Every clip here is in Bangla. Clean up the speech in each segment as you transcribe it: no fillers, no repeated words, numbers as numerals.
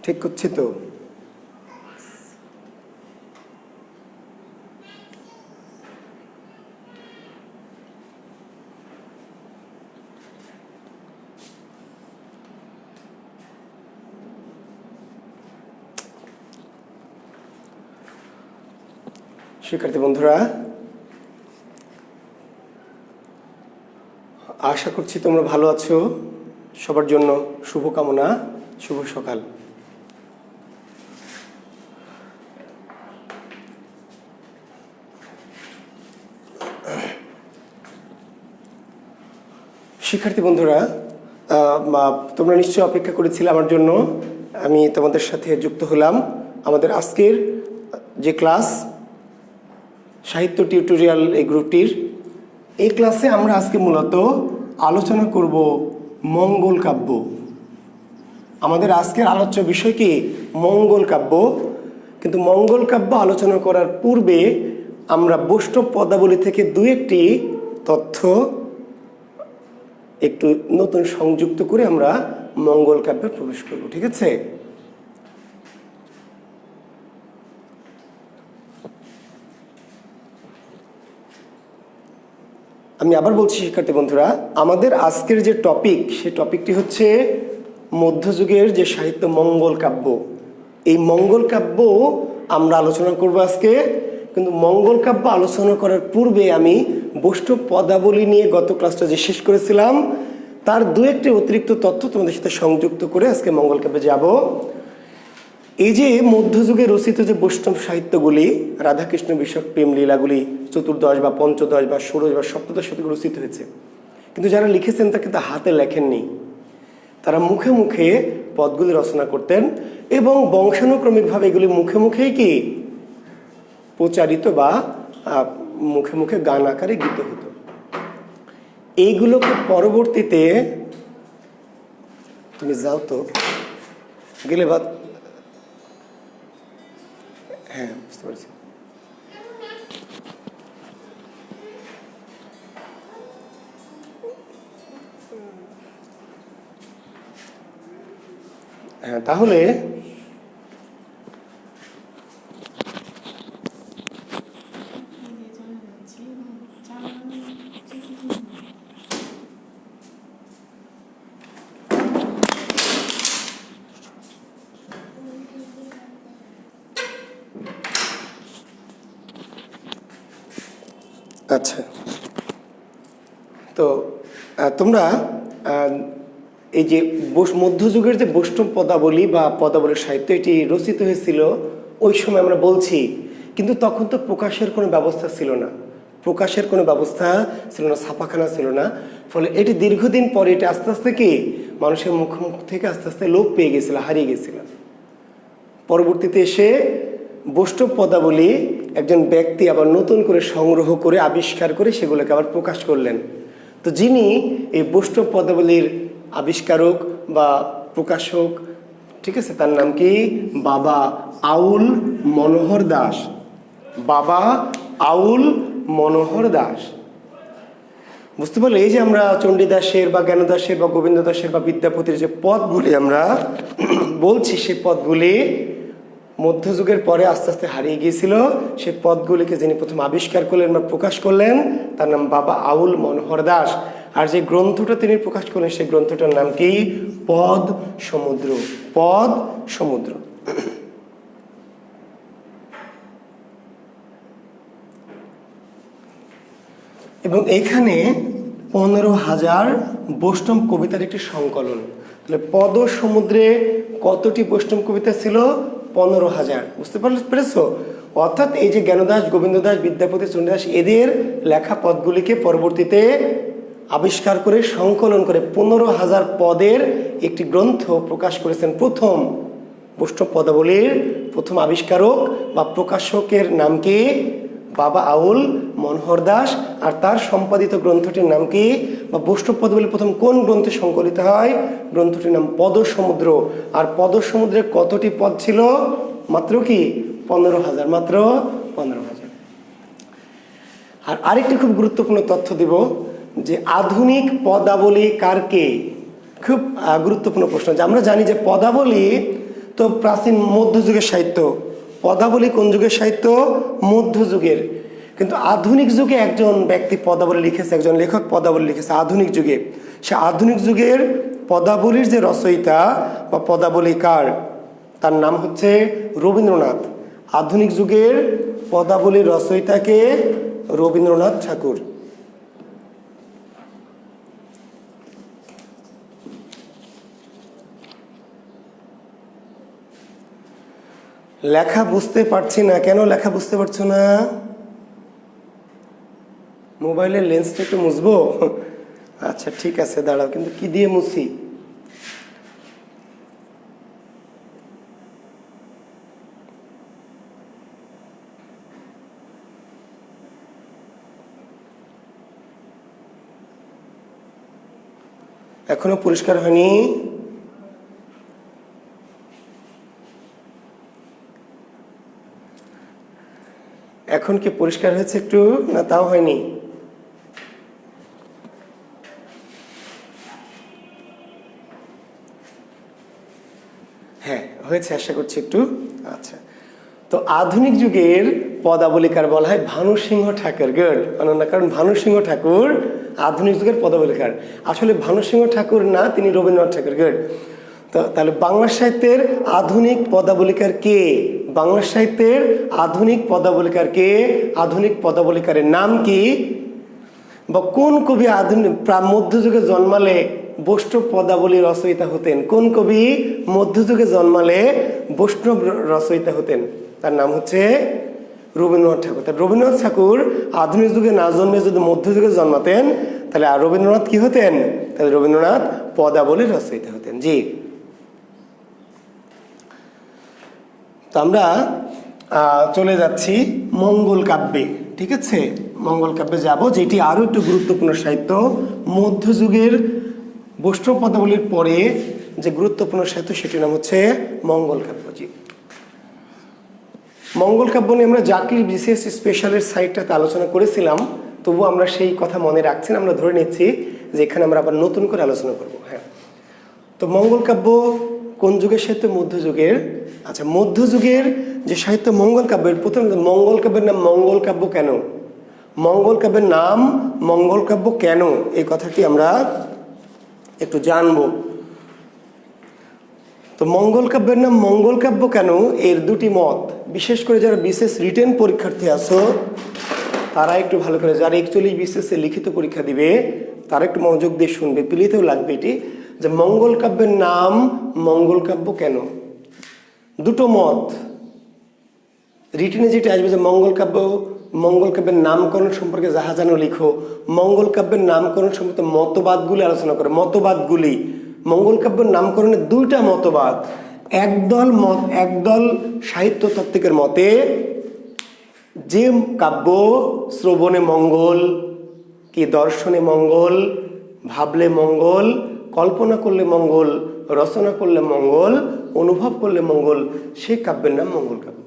ঠিক করছি তো? শিক্ষার্থী বন্ধুরা, আশা করছি তোমরা ভালো আছো। সবার জন্য শুভকামনা, শুভ সকাল। শিক্ষার্থী বন্ধুরা, তোমরা নিশ্চয়ই অপেক্ষা করেছিলে আমার জন্য। আমি তোমাদের সাথে যুক্ত হলাম। আমাদের আজকের যে ক্লাস, সাহিত্য টিউটোরিয়াল এই গ্রুপটির, এই ক্লাসে আমরা আজকে মূলত আলোচনা করব মঙ্গল কাব্য। আমাদের আজকের আলোচ্য বিষয় কি? মঙ্গল কাব্য। কিন্তু মঙ্গল কাব্য আলোচনা করার পূর্বে আমরা বৈষ্ণব পদাবলী থেকে দু একটি তথ্য একটু নতুন সংযুক্ত করে আমরা মঙ্গল কাব্যে প্রবেশ করব। ঠিক আছে? আমি আবার বলছি শিক্ষার্থী বন্ধুরা, আমাদের আজকের যে টপিক, সেই টপিকটি হচ্ছে মধ্যযুগের যে সাহিত্য মঙ্গল কাব্য। এই মঙ্গল কাব্য আমরা আলোচনা করব আজকে। কিন্তু মঙ্গল কাব্য আলোচনা করার পূর্বে আমি বৈষ্ণব পদাবলী নিয়ে গত ক্লাসটা যে শেষ করেছিলাম, তার দু একটি অতিরিক্ত তথ্য তোমাদের সাথে সংযুক্ত করে আজকে মঙ্গল কাব্যে যাব। এই যে মধ্যযুগে রচিত যে বৈষ্ণব সাহিত্যগুলি, রাধাকৃষ্ণ বিষয়ক প্রেম লীলাগুলি চতুর্দশ বা পঞ্চদশ বা ষোড়শ বা সপ্তদশ শতকে রচিত হয়েছে, কিন্তু যারা লিখেছেন তা কিন্তু হাতে লেখেননি। তারা মুখে মুখে পদগুলি রচনা করতেন এবং বংশানুক্রমিকভাবে এগুলি মুখে মুখেই কি প্রচারিত বা মুখে মুখে গান আকারে গীত হতো। এইগুলোকে পরবর্তীতে, তুমি যাও তো গেলে বা, হ্যাঁ বুঝতে পারছি। হ্যাঁ, তাহলে আচ্ছা, তো তোমরা এই যে মধ্যযুগের যে বৈষ্ণব পদাবলী বা পদাবলীর সাহিত্য, এটি রচিত হয়েছিল ওই সময় আমরা বলছি, কিন্তু তখন তো প্রকাশের কোনো ব্যবস্থা ছিল না। প্রকাশের কোনো ব্যবস্থা ছিল না, ছাপাখানা ছিল না। ফলে এটি দীর্ঘদিন পরে এটি আস্তে আস্তে কি মানুষের মুখ থেকে আস্তে আস্তে লোপ পেয়ে গেছিল, হারিয়ে গেছিল। পরবর্তীতে এসে বৈষ্ণব পদাবলী একজন ব্যক্তি আবার নতুন করে সংগ্রহ করে আবিষ্কার করে সেগুলোকে আবার প্রকাশ করলেন। তো যিনি এই বৈষ্ণব পদাবলীর আবিষ্কারক বা প্রকাশক, ঠিক আছে, তার নাম কি? বাবা আউল মনোহর দাস। বাবা আউল মনোহর দাস। বুঝতে পারলে, এই যে আমরা চণ্ডীদাসের বা জ্ঞানদাসের বা গোবিন্দ দাসের বা বিদ্যাপতির যে পদগুলি আমরা বলছি, সেই পদগুলি মধ্যযুগের পরে আস্তে আস্তে হারিয়ে গিয়েছিল। সেই পদগুলিকে যিনি প্রথম আবিষ্কার করলেন বা প্রকাশ করলেন, তার নাম বাবা আউল মনোহর দাস। আর যে গ্রন্থটা তিনি প্রকাশ করলেন, সেই গ্রন্থটার নাম কি? পদ সমুদ্র। পদ সমুদ্র। এবং এখানে 15,000 বৈষ্ণব কবিতার একটি সংকলন। তাহলে পদ সমুদ্রে কতটি বৈষ্ণব কবিতা ছিল? 15,000। বুঝতে পেরেছো? অর্থাৎ এই যে জ্ঞানদাস, গোবিন্দ দাস, বিদ্যাপতি, চণ্ডীদাস, এদের লেখা পদগুলিকে পরবর্তীতে আবিষ্কার করে সংকলন করে 15,000 পদের একটি গ্রন্থ প্রকাশ করেছেন প্রথম বৈষ্ণব পদাবলীর প্রথম আবিষ্কারক বা প্রকাশকের নাম কি? বাবা আউল মনোহর দাস। আর তার সম্পাদিত গ্রন্থটির নাম কি? বা বৈষ্ণব পদাবলী প্রথম কোন গ্রন্থে সংকলিত হয়? গ্রন্থটির নাম পদ সমুদ্র। আর পদ সমুদ্রে কতটি পদ ছিল? মাত্র কি? 15,000। মাত্র 15,000। আর আরেকটি খুব গুরুত্বপূর্ণ তথ্য দিব যে আধুনিক পদাবলী কারকে, খুব গুরুত্বপূর্ণ প্রশ্ন। যে আমরা জানি যে পদাবলী তো প্রাচীন মধ্যযুগের সাহিত্য। পদাবলী কোন যুগের সাহিত্য? মধ্যযুগের। কিন্তু আধুনিক যুগে একজন ব্যক্তি পদাবলী লিখেছে, একজন লেখক পদাবলী লিখেছে আধুনিক যুগে। সে আধুনিক যুগের পদাবলীর যে রচয়িতা বা পদাবলীকার, তার নাম হচ্ছে রবীন্দ্রনাথ। আধুনিক যুগের পদাবলীর রচয়িতাকে রবীন্দ্রনাথ ঠাকুর। লেখা বুঝতে পারছি না, কেন লেখা বুঝতে পারছো না? মোবাইলের লেন্সটা একটু মুছবো? আচ্ছা ঠিক আছে, দাঁড়াও, কিন্তু কি দিয়ে মুছি? এখনো পরিষ্কার হয়নি? এখন কি পরিষ্কার হয়েছে একটু, না তাও হয়নি? হ্যাঁ হয়েছে, আশা করছি একটু। আচ্ছা, তো আধুনিক যুগের পদাবলীকার বলা হয় ভানু সিংহ ঠাকুর। গুড, অনন্য, কারণ ভানু সিংহ ঠাকুর আধুনিক যুগের পদাবলীকার। আসলে ভানু সিংহ ঠাকুর না, তিনি রবীন্দ্রনাথ ঠাকুর। গুড। তো তাহলে বাংলা সাহিত্যের আধুনিক পদাবলীকার কে? বাংলা সাহিত্যের আধুনিক পদাবলীকার কে? আধুনিক পদাবলীকারের নাম কি? বা কোন কবি আধুনিক মধ্যযুগে জন্মালে বৈষ্ণব পদাবলী রচয়িতা হতেন? কোন কবি মধ্যযুগে জন্মালে বৈষ্ণব রচয়িতা হতেন? তার নাম হচ্ছে রবীন্দ্রনাথ ঠাকুর। তার রবীন্দ্রনাথ ঠাকুর আধুনিক যুগে না জন্মে যদি মধ্যযুগে জন্মাতেন, তাহলে আর রবীন্দ্রনাথ কি হতেন? তাহলে রবীন্দ্রনাথ পদাবলীর রচয়িতা হতেন। জি, তো আমরা চলে যাচ্ছি মঙ্গল কাব্যে। ঠিক আছে, মঙ্গল কাব্যে যাব, যেটি আরো একটু গুরুত্বপূর্ণ সাহিত্য। মধ্যযুগের বৈষ্ণব পদাবলীর পরে যে গুরুত্বপূর্ণ সাহিত্য, সেটির নাম হচ্ছে মঙ্গল কাব্য। জি, মঙ্গল কাব্য নিয়ে আমরা জাকির বিশেষ স্পেশালের সাইটটাতে আলোচনা করেছিলাম, তবু আমরা সেই কথা মনে রাখছি না, আমরা ধরে নিচ্ছি যে এখানে আমরা আবার নতুন করে আলোচনা করব। হ্যাঁ, তো মঙ্গল কাব্য কোন যুগের সাহিত্য? মধ্যযুগের। আচ্ছা, মধ্যযুগের যে সাহিত্য মঙ্গল কাব্যের, প্রথম মঙ্গল কাব্যের নাম মঙ্গল কাব্য কেন? মঙ্গল কাব্যের নাম মঙ্গল কাব্য কেন, এই কথাটি আমরা একটু জানবো। তো মঙ্গল কাব্যের নাম মঙ্গল কাব্য কেন, এর দুটি মত। বিশেষ করে যারা বিশেষ রিটেন পরীক্ষার্থী আছো, তারা একটু ভালো করে, যারা একচুয়ালি বিশেষে লিখিত পরীক্ষা দিবে, তারা একটু মনোযোগ দিয়ে শুনবে, পিলিতেও লাগবে এটি, যে মঙ্গল কাব্যের নাম মঙ্গল কাব্য কেন। দুটো মত রিটেনে যেটা আসবে, যে মঙ্গল কাব্যের নামকরণ সম্পর্কে যাহা জানো লিখো। মঙ্গল কাব্যের নামকরণ সম্পর্কে মতবাদগুলি আলোচনা করে। মতবাদগুলি, মঙ্গল কাব্যের নামকরণের দুইটা মতবাদ। একদল সাহিত্য তাত্ত্বিকের মতে যে কাব্য শ্রবণে মঙ্গল, কি দর্শনে মঙ্গল, ভাবলে মঙ্গল, কল্পনা করলে মঙ্গল, রচনা করলে মঙ্গল, অনুভব করলে মঙ্গল, সেই কাব্যের নাম মঙ্গল কাব্য।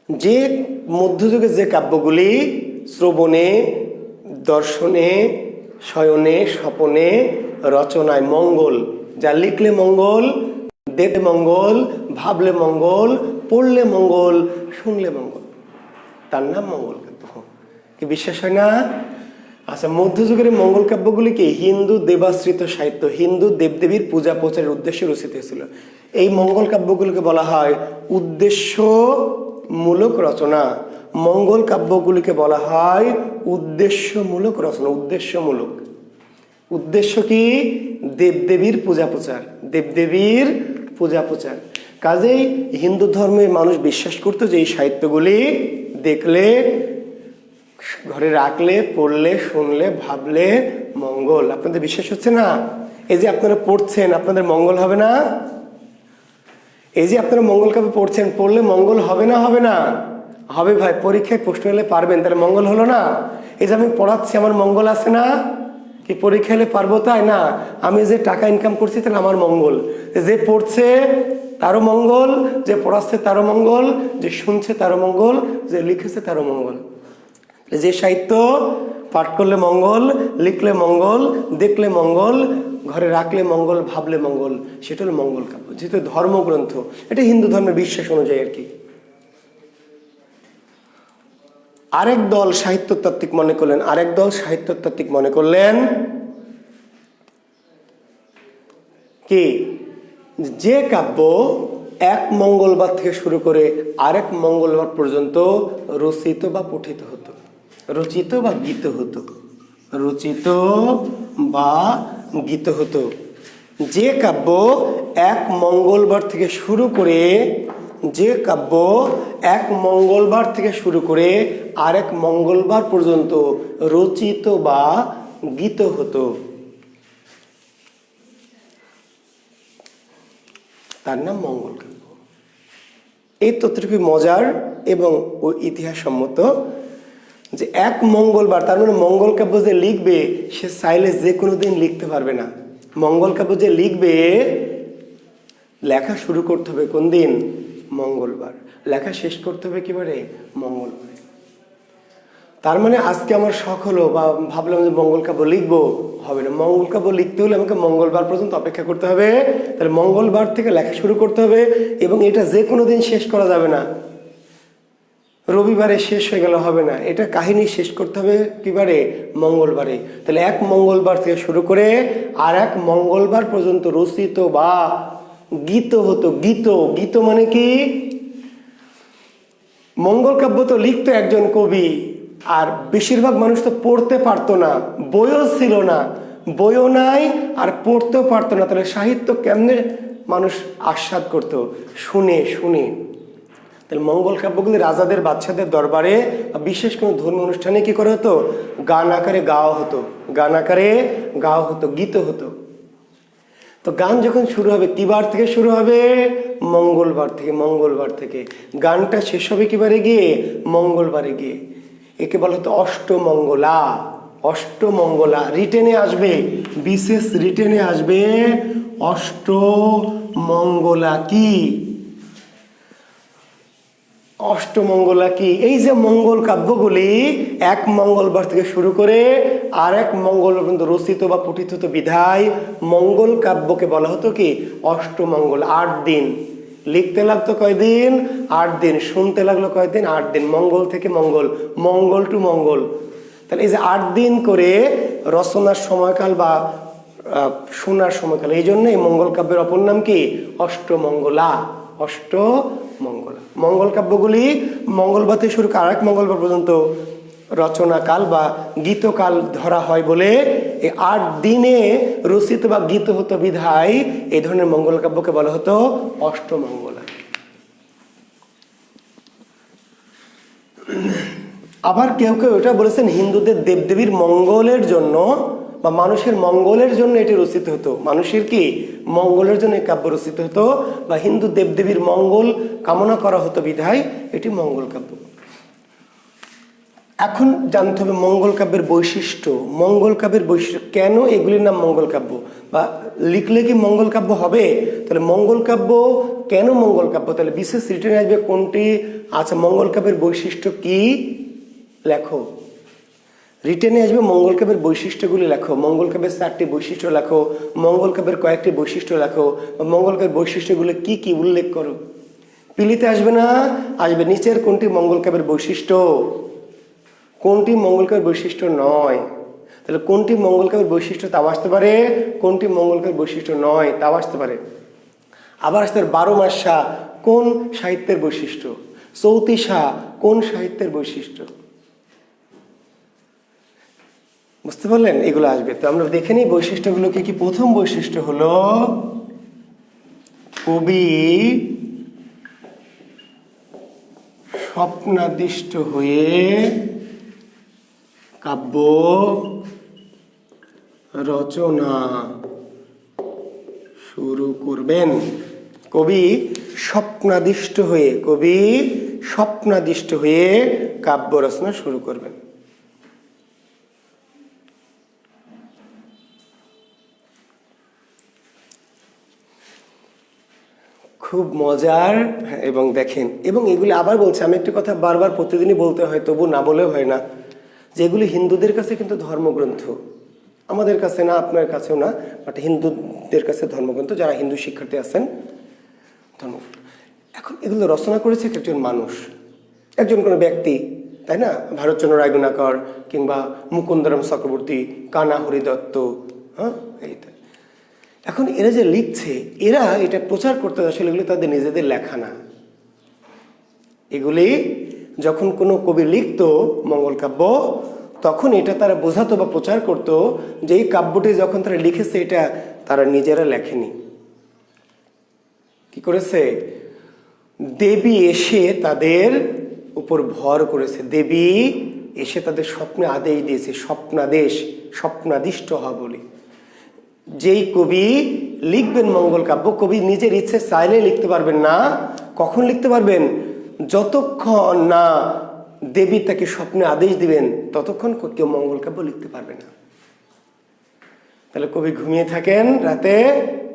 যে মধ্যযুগে যে কাব্যগুলি শ্রবণে, দর্শনে, শয়নে, স্বপনে, রচনায় মঙ্গল, যা লিখলে মঙ্গল, দেখলে মঙ্গল, ভাবলে মঙ্গল, পড়লে মঙ্গল, শুনলে মঙ্গল, তার নাম মঙ্গল কাব্য। কি বিশ্বাস হয় না? আচ্ছা, মধ্যযুগের মঙ্গল কাব্যগুলিকে হিন্দু দেবাশ্রিত সাহিত্য, হিন্দু দেবদেবীর পূজা প্রচারের উদ্দেশ্যে রচিত হয়েছিল। এই মঙ্গল কাব্যগুলিকে বলা হয় উদ্দেশ্যমূলক রচনা। মঙ্গল কাব্যগুলিকে বলা হয় উদ্দেশ্যমূলক রচনা। উদ্দেশ্যমূলক, উদ্দেশ্য কি? দেবদেবীর পূজা প্রচার, দেবদেবীর পূজা প্রচার। কাজেই হিন্দু ধর্মের মানুষ বিশ্বাস করতো যে এই সাহিত্যগুলি দেখলে, ঘরে রাখলে, পড়লে, শুনলে, ভাবলে মঙ্গল। আপনাদের বিশ্বাস হচ্ছে না? এই যে আপনারা পড়ছেন, আপনাদের মঙ্গল হবে না? এই যে আপনারা মঙ্গল কাব্য পড়ছেন, পড়লে মঙ্গল হবে না? হবে না? হবে ভাই, পরীক্ষায় প্রশ্ন এলে পারবেন, তাহলে মঙ্গল হলো না? এই যে আমি পড়াচ্ছি, আমার মঙ্গল আছে না? কি পরীক্ষা এলে পারবো তাই না? আমি যে টাকা ইনকাম করছি, তাহলে আমার মঙ্গল। যে পড়ছে তারও মঙ্গল, যে পড়াচ্ছে তারও মঙ্গল, যে শুনছে তারও মঙ্গল, যে লিখেছে তারও মঙ্গল। যে সাহিত্য পাঠ করলে মঙ্গল, লিখলে মঙ্গল, দেখলে মঙ্গল, ঘরে রাখলে মঙ্গল, ভাবলে মঙ্গল, সেটা হলো মঙ্গল কাব্য। যেহেতু ধর্মগ্রন্থ, এটা হিন্দু ধর্মের বিশ্বাস অনুযায়ী আর কি। আরেক দল সাহিত্যতাত্ত্বিক মনে করলেন কি, যে কাব্য এক মঙ্গলবার থেকে শুরু করে আরেক মঙ্গলবার পর্যন্ত রচিত বা পঠিত হতো, রচিত বা গীত হতো, যে কাব্য এক মঙ্গলবার থেকে শুরু করে আরেক মঙ্গলবার পর্যন্ত রচিত বা গীত হতো, তার নাম মঙ্গল কাব্য। এই তথ্যটি মজার এবং ইতিহাস সম্মত যে এক মঙ্গলবার, তার মানে মঙ্গল কাব্য যে লিখবে সে চাইলে যে কোনো দিন লিখতে পারবে না। মঙ্গল কাব্য যে লিখবে, লেখা শুরু করতে হবে কোন দিন? মঙ্গলবার। লেখা শেষ করতে হবে কিবারে? মঙ্গলবার। তার মানে আজকে আমার শখ হলো বা ভাবলাম যে মঙ্গল কাব্য লিখবো, হবে না। মঙ্গল কাব্য লিখতে হলে আমাকে মঙ্গলবার পর্যন্ত অপেক্ষা করতে হবে। তাহলে মঙ্গলবার থেকে লেখা শুরু করতে হবে এবং এটা যে কোনো দিন শেষ করা যাবে না। রবিবারে শেষ হয়ে গেলে হবে না, এটা কাহিনী শেষ করতে হবে কিবারে? মঙ্গলবারে। তাহলে এক মঙ্গলবার থেকে শুরু করে আর এক মঙ্গলবার পর্যন্ত রচিত বা গীত হতো। গীত মানে কি? মঙ্গল কাব্য তো লিখতো একজন কবি, আর বেশিরভাগ মানুষ তো পড়তে পারতো না, বইও ছিল না, বইও নাই আর পড়তেও পারতো না। তাহলে সাহিত্য কেমনে মানুষ আস্বাদ করতো? শুনে। তাহলে মঙ্গল কাব্যগুলি রাজাদের, বাদশাদের দরবারে বিশেষ কোনো ধর্মীয় অনুষ্ঠানে কি করা হতো? গান আকারে গাওয়া হতো, গীত হতো। তো গান যখন শুরু হবে, কিবার থেকে শুরু হবে? মঙ্গলবার থেকে। গানটা শেষ হবে কিবারে গিয়ে? মঙ্গলবারে গিয়ে। একে বলা হতো অষ্টমঙ্গলা। রিটেনে আসবে, বিশেষ রিটেনে আসবে অষ্টমঙ্গলা কি? এই যে মঙ্গল কাব্যগুলি এক মঙ্গলবার থেকে শুরু করে আর এক মঙ্গলবার পর্যন্ত রচিত বা পঠিত হতো বিধায় মঙ্গল কাব্যকে বলা হতো কি? অষ্টমঙ্গল। 8 দিন লিখতে লাগতো কয়দিন? 8 দিন। শুনতে লাগলো কয়দিন? 8 দিন। মঙ্গল থেকে মঙ্গল টু মঙ্গল। তাহলে এই যে 8 দিন করে রচনার সময়কাল বা শোনার সময়কাল, এই জন্য এই মঙ্গল কাব্যের অপর নাম কি? অষ্টমঙ্গলা। মঙ্গল কাব্যগুলি মঙ্গলবার থেকে শুরু করে আরেক মঙ্গলবার পর্যন্ত রচনাকাল বা গীতকাল ধরা হয় বলে এই 8 দিনে রচিত বা গীত হতো বিধায় এই ধরনের মঙ্গল কাব্যকে বলা হতো অষ্টমঙ্গলা। আবার কেউ এটা বলেছেন হিন্দুদের দেবদেবীর মঙ্গলের জন্য বা মানুষের মঙ্গলের জন্য এটি রচিত হতো। মানুষের কি? মঙ্গলের জন্য এই কাব্য রচিত হতো বা হিন্দু দেবদেবীর মঙ্গল কামনা করা হতো বিধায় এটি মঙ্গল কাব্য। এখন জানতে হবে মঙ্গল কাব্যের বৈশিষ্ট্য। কেন এগুলির নাম মঙ্গল কাব্য? বা লিখলে কি মঙ্গল কাব্য হবে? তাহলে মঙ্গল কাব্য কেন মঙ্গল কাব্য? তাহলে বিশেষ রিটেনে আসবে কোনটি? আচ্ছা, মঙ্গল কাব্যের বৈশিষ্ট্য কি? লেখো। রিটেনে আসবে মঙ্গল কাব্যের বৈশিষ্ট্যগুলি লেখো। মঙ্গল কাব্যের 4টি বৈশিষ্ট্য লেখো, মঙ্গল কাব্যের কয়েকটি বৈশিষ্ট্য লেখো, মঙ্গল কাব্যের বৈশিষ্ট্যগুলো কি কি উল্লেখ করো। পিলিতে আসবে না, আসবে নিচের কোনটি মঙ্গল কাব্যের বৈশিষ্ট্য, কোনটি মঙ্গল কাব্যের বৈশিষ্ট্য নয়। তাহলে কোনটি মঙ্গল কাব্যের বৈশিষ্ট্য তাও আসতে পারে, কোনটি মঙ্গল কাব্যের বৈশিষ্ট্য নয় তাও আসতে পারে। আবার আসতে পারে 12 মাসা কোন সাহিত্যের বৈশিষ্ট্য, চৌতিশা কোন সাহিত্যের বৈশিষ্ট্য। বুঝতে পারলেন? এগুলো আসবে। তো আমরা দেখে নিই বৈশিষ্ট্যগুলো কি কি। প্রথম বৈশিষ্ট্য হলো কবি স্বপ্নাদিষ্ট হয়ে কাব্য রচনা শুরু করবেন। কবি স্বপ্নাদিষ্ট হয়ে কাব্য রচনা শুরু করবেন। খুব মজার। এবং দেখেন, এবং এগুলি আবার বলছে, আমি একটা কথা বারবার প্রতিদিনই বলতে হয়, তবু না বলেও হয় না। যেগুলি হিন্দুদের কাছে কিন্তু ধর্মগ্রন্থ, আমাদের কাছে না, আপনার কাছেও না, বাট হিন্দুদের কাছে ধর্মগ্রন্থ, যারা হিন্দু শিক্ষার্থী আছেন ধর্মগ্রন্থ। এখন এগুলো রচনা করেছে একজন মানুষ, একজন কোনো ব্যক্তি, তাই না? ভারতচন্দ্র রায়গুণাকর কিংবা মুকুন্দরাম চক্রবর্তী, কানা হরিদত্ত, হ্যাঁ এইটা। এখন এরা যে লিখছে, এরা এটা প্রচার করতে আসলে এগুলি তাদের নিজেদের লেখা না। এগুলি যখন কোনো কবি লিখত মঙ্গল কাব্য, তখন এটা তারা বোঝাতো বা প্রচার করত যে এই কাব্যটি যখন তারা লিখেছে এটা তারা নিজেরা লেখেনি। কি করেছে? দেবী এসে তাদের উপর ভর করেছে, দেবী এসে তাদের স্বপ্নে আদেশ দিয়েছে, স্বপ্নাদিষ্ট হওয়া বলে। যেই কবি লিখবেন মঙ্গল কাব্য, কবি নিজের ইচ্ছে চাইলে লিখতে পারবেন না। কখন লিখতে পারবেন? যতক্ষণ না দেবী তাকে স্বপ্নে আদেশ দিবেন, ততক্ষণ কেউ মঙ্গল কাব্য লিখতে পারবে না। তাহলে কবি ঘুমিয়ে থাকেন রাতে,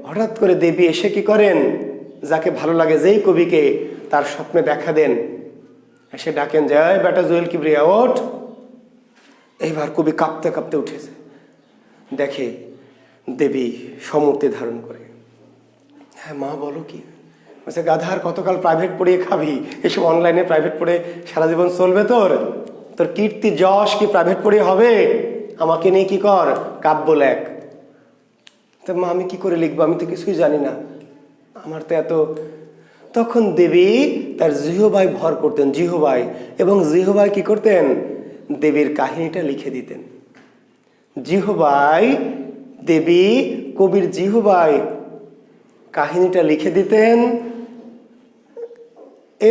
হঠাৎ করে দেবী এসে কি করেন? যাকে ভালো লাগে, যেই কবিকে, তার স্বপ্নে দেখা দেন, এসে ডাকেন যে এই বেটা জুয়েল কিবরিয়া ওঠ। এইবার কবি কাঁপতে কাঁপতে উঠেছে, দেখে দেবী সমূর্তি ধারণ করে। হ্যাঁ মা, বলো কি? বলছে গাধার কতকাল প্রাইভেট পড়িয়ে খাবি, এসব অনলাইনে প্রাইভেট পড়ে সারা জীবন চলবে তোর? তোর কীর্তি যশ কি প্রাইভেট পড়িয়ে হবে? আমাকে নিয়ে কি কর, কাব্য লেখ। তো মা, আমি কি করে লিখবো? আমি তো কিছুই জানি না, আমার তো এত। তখন দেবী তার জিহ্বায় ভর করতেন, জিহ্বায়, এবং জিহ্বায় কি করতেন? দেবীর কাহিনীটা লিখে দিতেন। জিহ্বায় দেবী কবির জিহ্বায় কাহিনীটা লিখে দিতেন।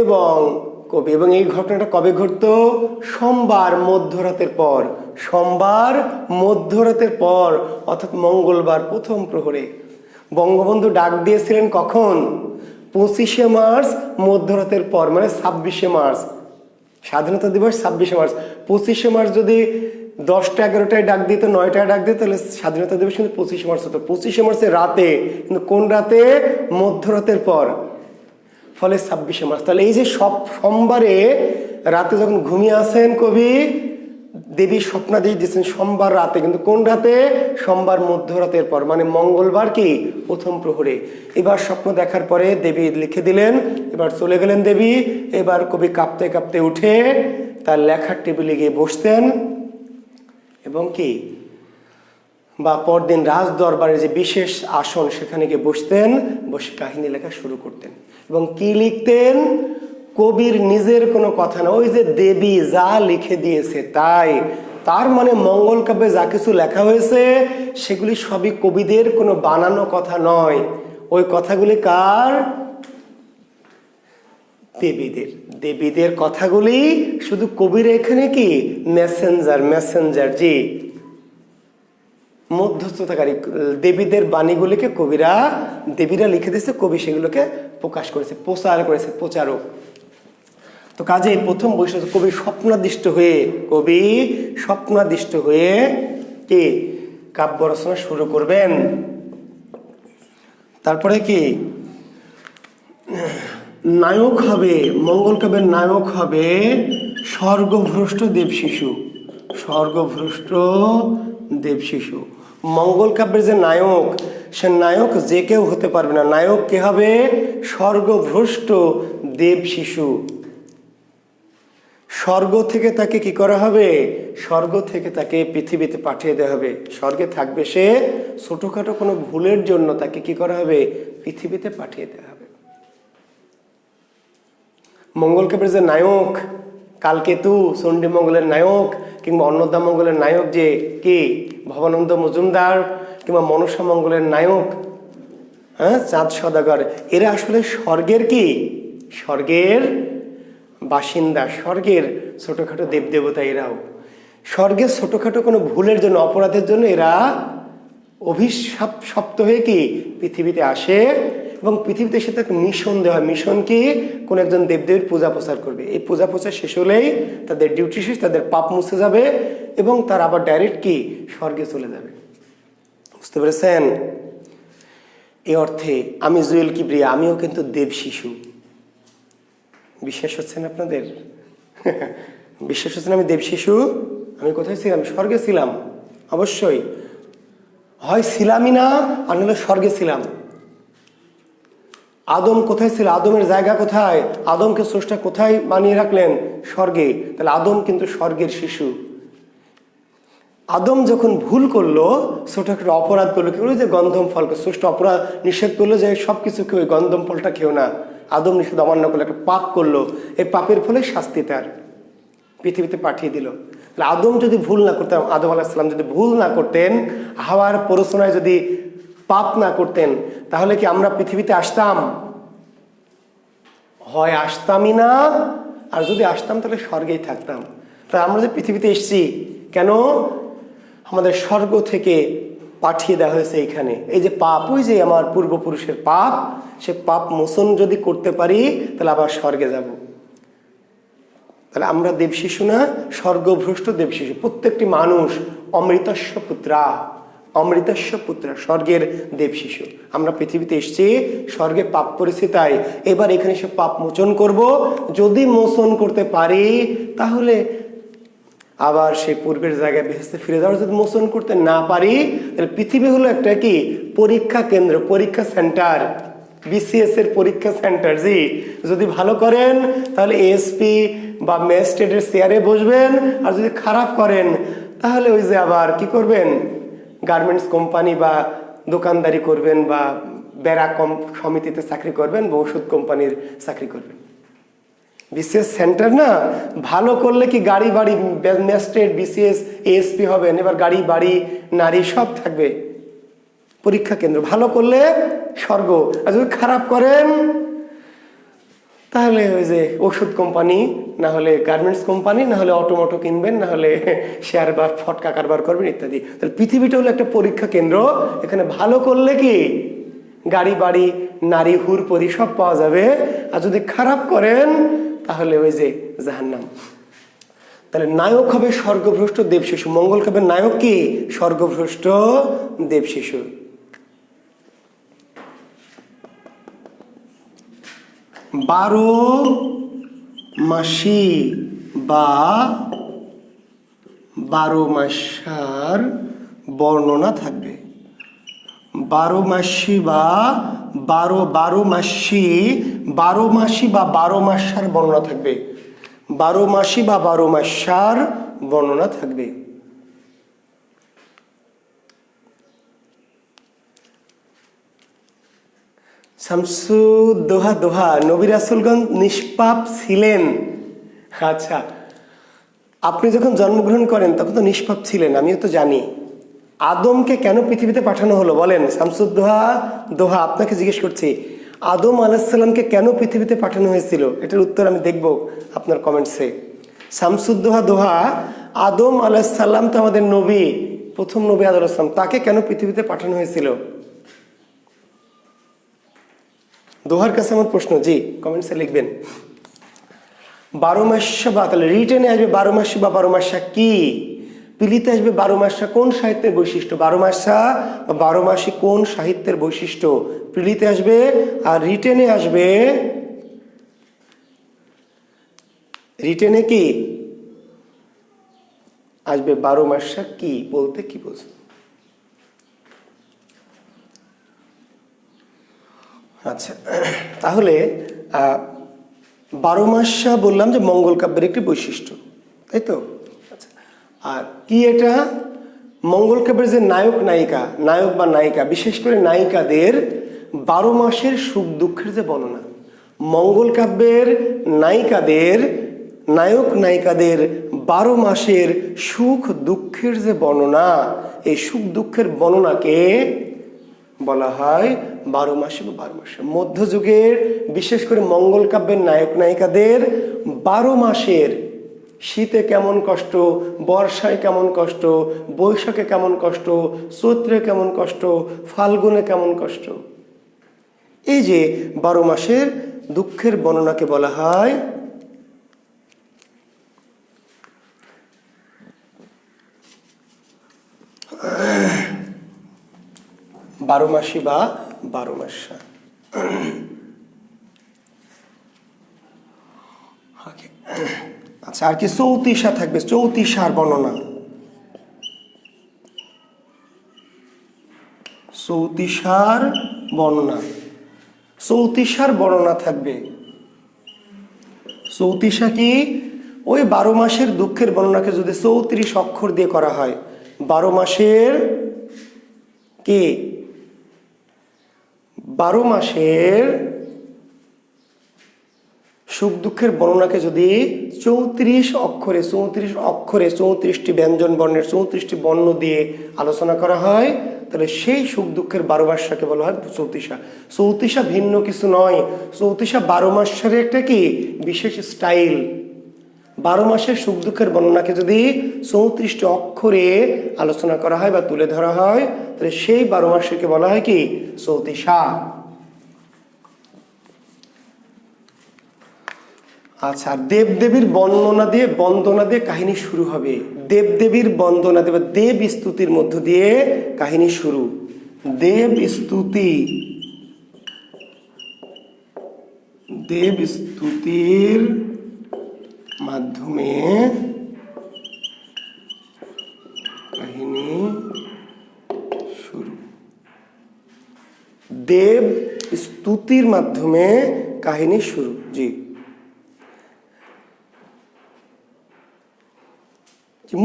এবং এই ঘটনাটা কবে ঘটতো? সোমবার মধ্যরাতের পর, অর্থাৎ মঙ্গলবার প্রথম প্রহরে। বঙ্গবন্ধু ডাক দিয়েছিলেন কখন? 25শে মার্চ মধ্যরাতের পর, মানে 26শে মার্চ স্বাধীনতা দিবস, 26শে মার্চ। 25শে মার্চ যদি 10টা 11টায় ডাক দিত, 9টায় ডাক দিত, তাহলে স্বাধীনতা দিবস কিন্তু 25শে মার্চ হতো। 25শে মার্চের রাতে, কিন্তু কোন রাতে? মধ্যরাতের পর, ফলে 26শে মার্চ। তাহলে এই যে সোমবারে রাতে যখন ঘুমিয়ে আছেন কবি, দেবী স্বপ্নাদেশ দিয়েছেন সোমবার রাতে, কিন্তু কোন রাতে? সোমবার মধ্যরাতের পর, মানে মঙ্গলবার কি প্রথম প্রহরে। এবার স্বপ্ন দেখার পরে দেবী লিখে দিলেন, এবার চলে গেলেন দেবী। এবার কবি কাঁপতে কাঁপতে উঠে তার লেখার টেবিলে গিয়ে বসতেন, এবং কি বা পরদিন রাজ দরবারের যে বিশেষ আসন, সেখানে গিয়ে বসতেন, বসে কাহিনী লেখা শুরু করতেন। এবং কি লিখতেন? কবির নিজের কোনো কথা না, ওই যে দেবী যা লিখে দিয়েছে তাই। তার মানে মঙ্গল কাব্যে যা কিছু লেখা হয়েছে সেগুলি সবই কবিদের কোনো বানানো কথা নয়। ওই কথাগুলি কার? দেবীদের কথাগুলি। শুধু কবির এখানে কি মেসেঞ্জার, জি, মধ্যস্থতাকারী। দেবীদের বাণীগুলিকে দেবীরা লিখে দিয়েছে, কবি সেগুলোকে প্রকাশ করেছে, প্রচার করেছে, প্রচারক। তো কাজে প্রথম বৈশিষ্ট্য, কবি স্বপ্নাদিষ্ট হয়ে কি কাব্য রচনা শুরু করবেন। তারপরে কি নায়ক হবে, মঙ্গল কাব্যের নায়ক হবে স্বর্গভ্রষ্ট দেবশিশু। মঙ্গল কাব্যের যে নায়ক, সে নায়ক যে কেউ হতে পারবে না। নায়ক কে হবে? স্বর্গভ্রষ্ট দেবশিশু। স্বর্গ থেকে তাকে কি করা হবে? স্বর্গ থেকে তাকে পৃথিবীতে পাঠিয়ে দেওয়া হবে। স্বর্গে থাকবে সে, ছোটখাটো কোনো ভুলের জন্য তাকে কি করা হবে? পৃথিবীতে পাঠিয়ে দেওয়া হবে। মঙ্গল কাব্যের যে নায়ক, কালকেতু চণ্ডী মঙ্গলের নায়ক, কিংবা অন্নদা মঙ্গলের নায়ক যে কি ভবানন্দ মজুমদার, কিংবা মনসা মঙ্গলের নায়ক চাঁদ সওদাগর, এরা আসলে স্বর্গের বাসিন্দা, স্বর্গের ছোটখাটো দেবদেবতা। এরাও স্বর্গের ছোটখাটো কোনো ভুলের জন্য, অপরাধের জন্য এরা অভিশপ্ত হয়ে কি পৃথিবীতে আসে, এবং পৃথিবীতে এসে তাকে মিশন দেওয়া হয়। মিশন কি? কোন একজন দেবদেবীর পূজা প্রচার করবে। এই পূজা প্রচার শেষ হলেই তাদের ডিউটি শেষ, তাদের পাপ মুছে যাবে, এবং তারা আবার ডাইরেক্ট কি স্বর্গে চলে যাবে। বুঝতে পেরেছেন? এই অর্থে আমি জুয়েল কিবরিয়া, আমিও কিন্তু দেব শিশু। বিশ্বাস হচ্ছে না আপনাদের? বিশ্বাস হচ্ছে না আমি দেব শিশু? আমি কোথায় ছিলাম? স্বর্গে ছিলাম। অবশ্যই হয় ছিলামই না, আর নাহলে স্বর্গে ছিলাম। আদম কোথায় ছিল? আদমের জায়গা কোথায়? আদমকে স্রষ্টা কোথায় বানিয়ে রাখলেন? স্বর্গে। তাহলে আদম কিন্তু স্বর্গের শিশু। আদম যখন ভুল করলো, ছোট একটা অপরাধ করলো, কি করলো? যে গন্ধম ফলকে স্রষ্টা অপরাধ নিষেধ করলো যে সব কিছু খেয়ে গন্ধম ফলটা খেও না। আদম নিষেধ অমান্য করলো, একটা পাপ করলো। এই পাপের ফলে শাস্তি তার পৃথিবীতে পাঠিয়ে দিল। তাহলে আদম যদি ভুল না করতেন, আদম আলাইহিস সালাম যদি ভুল না করতেন, হাওয়ার প্ররোচনায় যদি পাপ না করতেন, তাহলে কি আমরা পৃথিবীতে আসতাম? হয় আসতামই না, আর যদি আসতাম তাহলে স্বর্গেই থাকতাম। তা আমরা যে পৃথিবীতে এসেছি কেন? আমাদের স্বর্গ থেকে পাঠিয়ে দেওয়া হয়েছে এখানে। এই যে পাপ, ওই যে আমার পূর্বপুরুষের পাপ, সে পাপ মোচন যদি করতে পারি তাহলে আবার স্বর্গে যাব। তাহলে আমরা দেবশিশু না, স্বর্গভ্রষ্ট দেবশিশু। প্রত্যেকটি মানুষ অমৃতস্য পুত্রা, অমৃতস্য পুত্রা, স্বর্গের দেবশিশু। আমরা পৃথিবীতে এসেছি, স্বর্গে পাপ করেছি, তাই এবার এখানে সে পাপ মোচন করব। যদি মোচন করতে পারি তাহলে আবার সেই পূর্বের জায়গায় বেহেশতে ফিরে যাওয়ার। যদি মোচন করতে না পারি তাহলে পৃথিবী হলো একটা কি পরীক্ষা কেন্দ্র, পরীক্ষা সেন্টার, বিসিএস এর পরীক্ষা সেন্টার। জি, যদি ভালো করেন তাহলে এএসপি বা ম্যাজিস্ট্রেটের চেয়ারে বসবেন, আর যদি খারাপ করেন তাহলে ওই যে আবার কি করবেন? গার্মেন্টস কোম্পানি বা দোকানদারি করবেন, বা বেড়া সমিতিতে চাকরি করবেন, বা ওষুধ কোম্পানির চাকরি করবেন। বিসিএস সেন্টার না, ভালো করলে কি গাড়ি বাড়ি, ম্যাজিস্ট্রেট, বিসিএস, এএসপি হবেন, এবার গাড়ি বাড়ি নারী সব থাকবে। পরীক্ষা কেন্দ্র। ভালো করলে স্বর্গ, আর যদি খারাপ করেন তাহলে ওই যে ওষুধ কোম্পানি, না হলে গার্মেন্টস কোম্পানি, না হলে অটোমোটো কিনবেন, না হলে শেয়ার বা ফটকা কারবার করবেন ইত্যাদি। তাহলে পৃথিবীটা হলো একটা পরীক্ষা কেন্দ্র। এখানে ভালো করলে কি গাড়ি বাড়ি নারী হুরপরি সব পাওয়া যাবে, আর যদি খারাপ করেন তাহলে ওই যে জাহান্নাম। তাহলে নায়ক হবে স্বর্গভ্রষ্ট দেবশিশু। মঙ্গল কাব্যের নায়ক কি? স্বর্গভ্রষ্ট দেবশিশু। 12 মাসি বা 12 মাসার বর্ণনা থাকবে। 12 মাসি বা 12 মাসি, 12 মাসি বা 12 মাসার বর্ণনা থাকবে। 12 মাসি বা 12 মাসার বর্ণনা থাকবে। শামসুদ্দোহা দোহা, নবী রাসূলগণ নিষ্পাপ ছিলেন। আচ্ছা, আপনি যখন জন্মগ্রহণ করেন তখন তো নিষ্পাপ ছিলেন, আমিও তো জানি। আদমকে কেন পৃথিবীতে পাঠানো হলো বলেন? শামসুদ্দোহা দোহা, আপনাকে জিজ্ঞেস করছি, আদম আলাইহিস সালামকে কেন পৃথিবীতে পাঠানো হয়েছিল? এটার উত্তর আমি দেখব আপনার কমেন্টসে। শামসুদ্দোহা দোহা, আদম আলাইহিস সালাম তো আমাদের নবী, প্রথম নবী আদম আলাইহিস সালাম, তাকে কেন পৃথিবীতে পাঠানো হয়েছিল? দোহার কাছে আমার প্রশ্ন। জি, কমেন্টসে লিখবেন। 12 মাসা বা, তাহলে রিটেনে আসবে 12 মাসি বা 12 মাসা কি? পিলিতে আসবে 12 মাসা কোন সাহিত্যের বৈশিষ্ট্য? 12 মাসা বা 12 মাসি কোন সাহিত্যের বৈশিষ্ট্য? পিলিতে আসবে। আর রিটেনে আসবে, রিটেনে কি আসবে? 12 মাসা কি বলতে কি বোঝো? আচ্ছা, তাহলে 12 মাসা বললাম যে মঙ্গল কাব্যের একটি বৈশিষ্ট্য, তাই তো? আচ্ছা, আর কি এটা? মঙ্গল কাব্যের যে নায়ক নায়িকা, নায়ক বা নায়িকা, বিশেষ করে নায়িকাদের 12 মাসের সুখ দুঃখের যে বর্ণনা। মঙ্গল কাব্যের নায়িকাদের, নায়ক নায়িকাদের 12 মাসের সুখ দুঃখের যে বর্ণনা, এই সুখ দুঃখের বর্ণনাকে বলা হয় 12 মাসে বা 12 মাসে। মধ্যযুগের বিশেষ করে মঙ্গল কাব্যের নায়ক নায়িকাদের 12 মাসের, শীতে কেমন কষ্ট, বর্ষায় কেমন কষ্ট, বৈশাখে কেমন কষ্ট, চৈত্রে কেমন কষ্ট, ফাল্গুনে কেমন কষ্ট, এই যে 12 মাসের দুঃখের বর্ণনাকে বলা হয় 12 মাসি বা 12 মাসা। আচ্ছা, আর কি চৌতিসা থাকবে, চৌতিসার বর্ণনা। চৌতিশার বর্ণনা, চৌতিশার বর্ণনা থাকবে। চৌতিশা কি? ওই 12 মাসের দুঃখের বর্ণনাকে যদি 34 অক্ষর দিয়ে করা হয়, 12 মাসের কি 12 মাসের সুখ দুঃখের বর্ণনাকে যদি 34 অক্ষরে 34টি ব্যঞ্জন বর্ণের 34টি বর্ণ দিয়ে আলোচনা করা হয়, তাহলে সেই সুখ দুঃখের 12 মাসটাকে বলা হয় চৌতিশা। চৌতিশা ভিন্ন কিছু নয়, চৌতিশা 12 মাসের একটা কি বিশেষ স্টাইল। 12 মাসের সুখ দুঃখের বর্ণনাকে যদি 34টি অক্ষরে আলোচনা করা হয় বা তুলে ধরা হয়, তাহলে সেই 12 মাসকে বলা হয় কি চৌতিশা। আচ্ছা, দেবদেবীর বন্দনা দিয়ে কাহিনী শুরু হবে। দেবদেবীর বন্দনা দিয়ে বা দেব স্তুতির মধ্য দিয়ে কাহিনী শুরু। দেব স্তুতির মাধ্যমে কাহিনী শুরু। দেব স্তুতির মাধ্যমে কাহিনী শুরু। জি,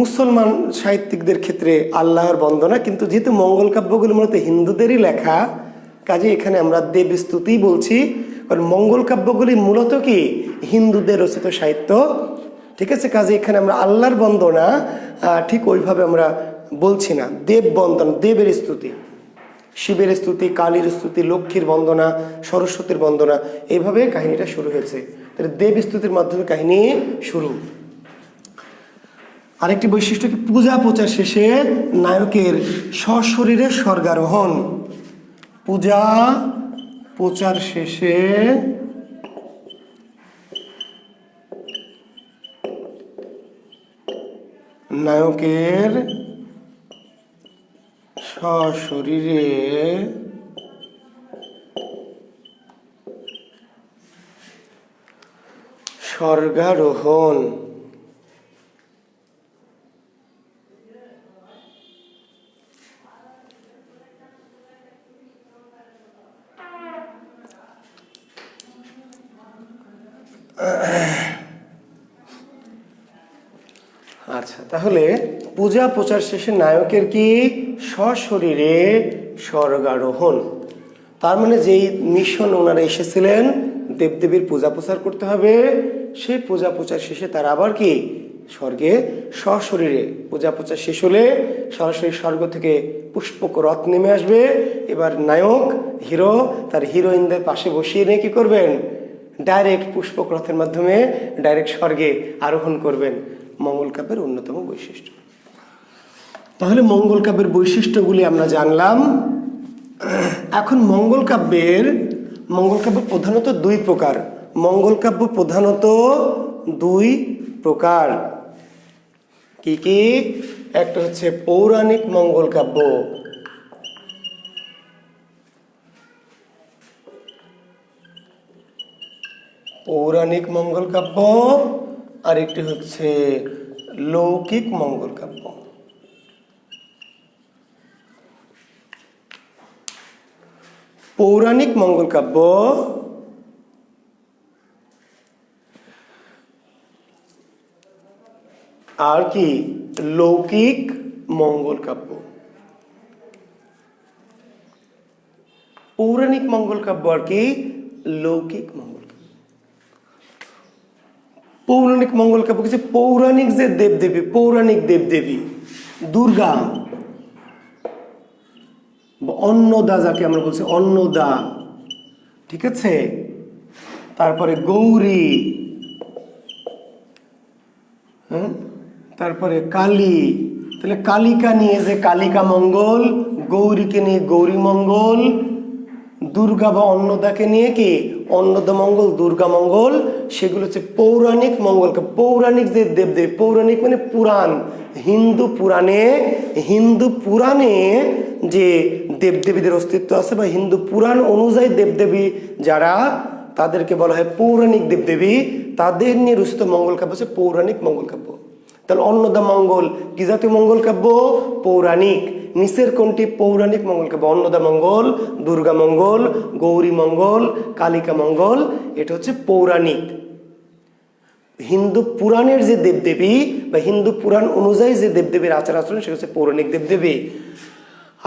মুসলমান সাহিত্যিকদের ক্ষেত্রে আল্লাহর বন্দনা, কিন্তু যেহেতু মঙ্গল কাব্যগুলো মূলত হিন্দুদেরই লেখা, কাজে এখানে আমরা দেব স্তুতি বলছি। কারণ মঙ্গল কাব্যগুলি মূলত কি হিন্দুদের রচিত সাহিত্য, ঠিক আছে। কাজে এখানে আমরা আল্লাহর বন্দনা ঠিক ওইভাবে আমরা বলছি না। দেব বন্দনা, দেবের স্তুতি, শিবের স্তুতি, কালীর স্তুতি, লক্ষ্মীর বন্দনা, সরস্বতীর বন্দনা, এইভাবে কাহিনীটা শুরু হয়েছে। তাহলে দেব স্তুতির মাধ্যমে কাহিনী শুরু। আরেকটি বৈশিষ্ট্য কি, পূজা প্রচার শেষে নায়কের সশরীরে স্বর্গারোহণ। পূজা প্রচার শেষে নায়কের সশরীরে স্বর্গারোহণ। আচ্ছা, তাহলে পূজা প্রচার শেষে নায়কের কি সশরীরে স্বর্গারোহণ। তার মানে যেই মিশন ওনারা এসেছিলেন দেবদেবীর পূজা প্রচার করতে হবে, সেই পূজা প্রচার শেষে তারা আবার কি স্বর্গে সশরীরে, পূজা প্রচার শেষ হলে সরাসরি স্বর্গ থেকে পুষ্পক রথ নেমে আসবে। এবার নায়ক হিরো তার হিরোইনদের পাশে বসিয়ে নিয়ে কি করবেন, ডাইরেক্ট পুষ্পক রথের মাধ্যমে ডাইরেক্ট স্বর্গে আরোহণ করবেন। মঙ্গল কাব্যের অন্যতম বৈশিষ্ট্য। তাহলে মঙ্গল কাব্যের বৈশিষ্ট্যগুলি আমরা জানলাম। এখন মঙ্গল কাব্য প্রধানত দুই প্রকার। মঙ্গল কাব্য প্রধানত দুই প্রকার। কি কি? একটা হচ্ছে পৌরাণিক মঙ্গল কাব্য, পৌরাণিক মঙ্গল কাব্য, আর একটি হচ্ছে লৌকিক মঙ্গল কাব্য। পৌরাণিক মঙ্গল কাব্য আর কি লৌকিক মঙ্গল কাব্য। পৌরাণিক মঙ্গল কাব্য আর কি লৌকিক মঙ্গল কাব্য। পৌরাণিক মঙ্গল কাব্য কিছু পৌরাণিক যে দেবদেবী, পৌরাণিক দেবদেবী, দুর্গা, অন্নদা যাকে আমরা বলছি অন্নদা, ঠিক আছে, তারপরে গৌরী, তারপরে কালী। তাহলে কালিকা নিয়ে যে কালিকা মঙ্গল, গৌরীকে নিয়ে গৌরী মঙ্গল, দুর্গা বা অন্নদাকে নিয়ে কি অন্নদা মঙ্গল, দুর্গা মঙ্গল, সেগুলো হচ্ছে পৌরাণিক মঙ্গল। পৌরাণিক যে দেবদেবী, পৌরাণিক মানে পুরাণ, হিন্দু পুরাণে যে দেবদেবীদের অস্তিত্ব আছে বা হিন্দু পুরাণ অনুযায়ী দেবদেবী যারা, তাদেরকে বলা হয় পৌরাণিক দেবদেবী। তাদের নিয়ে রচিত মঙ্গল কাব্য হচ্ছে পৌরাণিক মঙ্গল কাব্য। তাহলে অন্নদা মঙ্গল কি জাতীয় মঙ্গল কাব্য? পৌরাণিক। নিচের কোনটি পৌরাণিক মঙ্গলকাব্য? অন্নদা মঙ্গল, দুর্গা মঙ্গল, গৌরী মঙ্গল, কালিকা মঙ্গল, এটা হচ্ছে পৌরাণিক। হিন্দু পুরাণের যে দেবদেবী বা হিন্দু পুরাণ অনুযায়ী যে দেবদেবীর আচার আচরণ সেটা হচ্ছে পৌরাণিক দেবদেবী।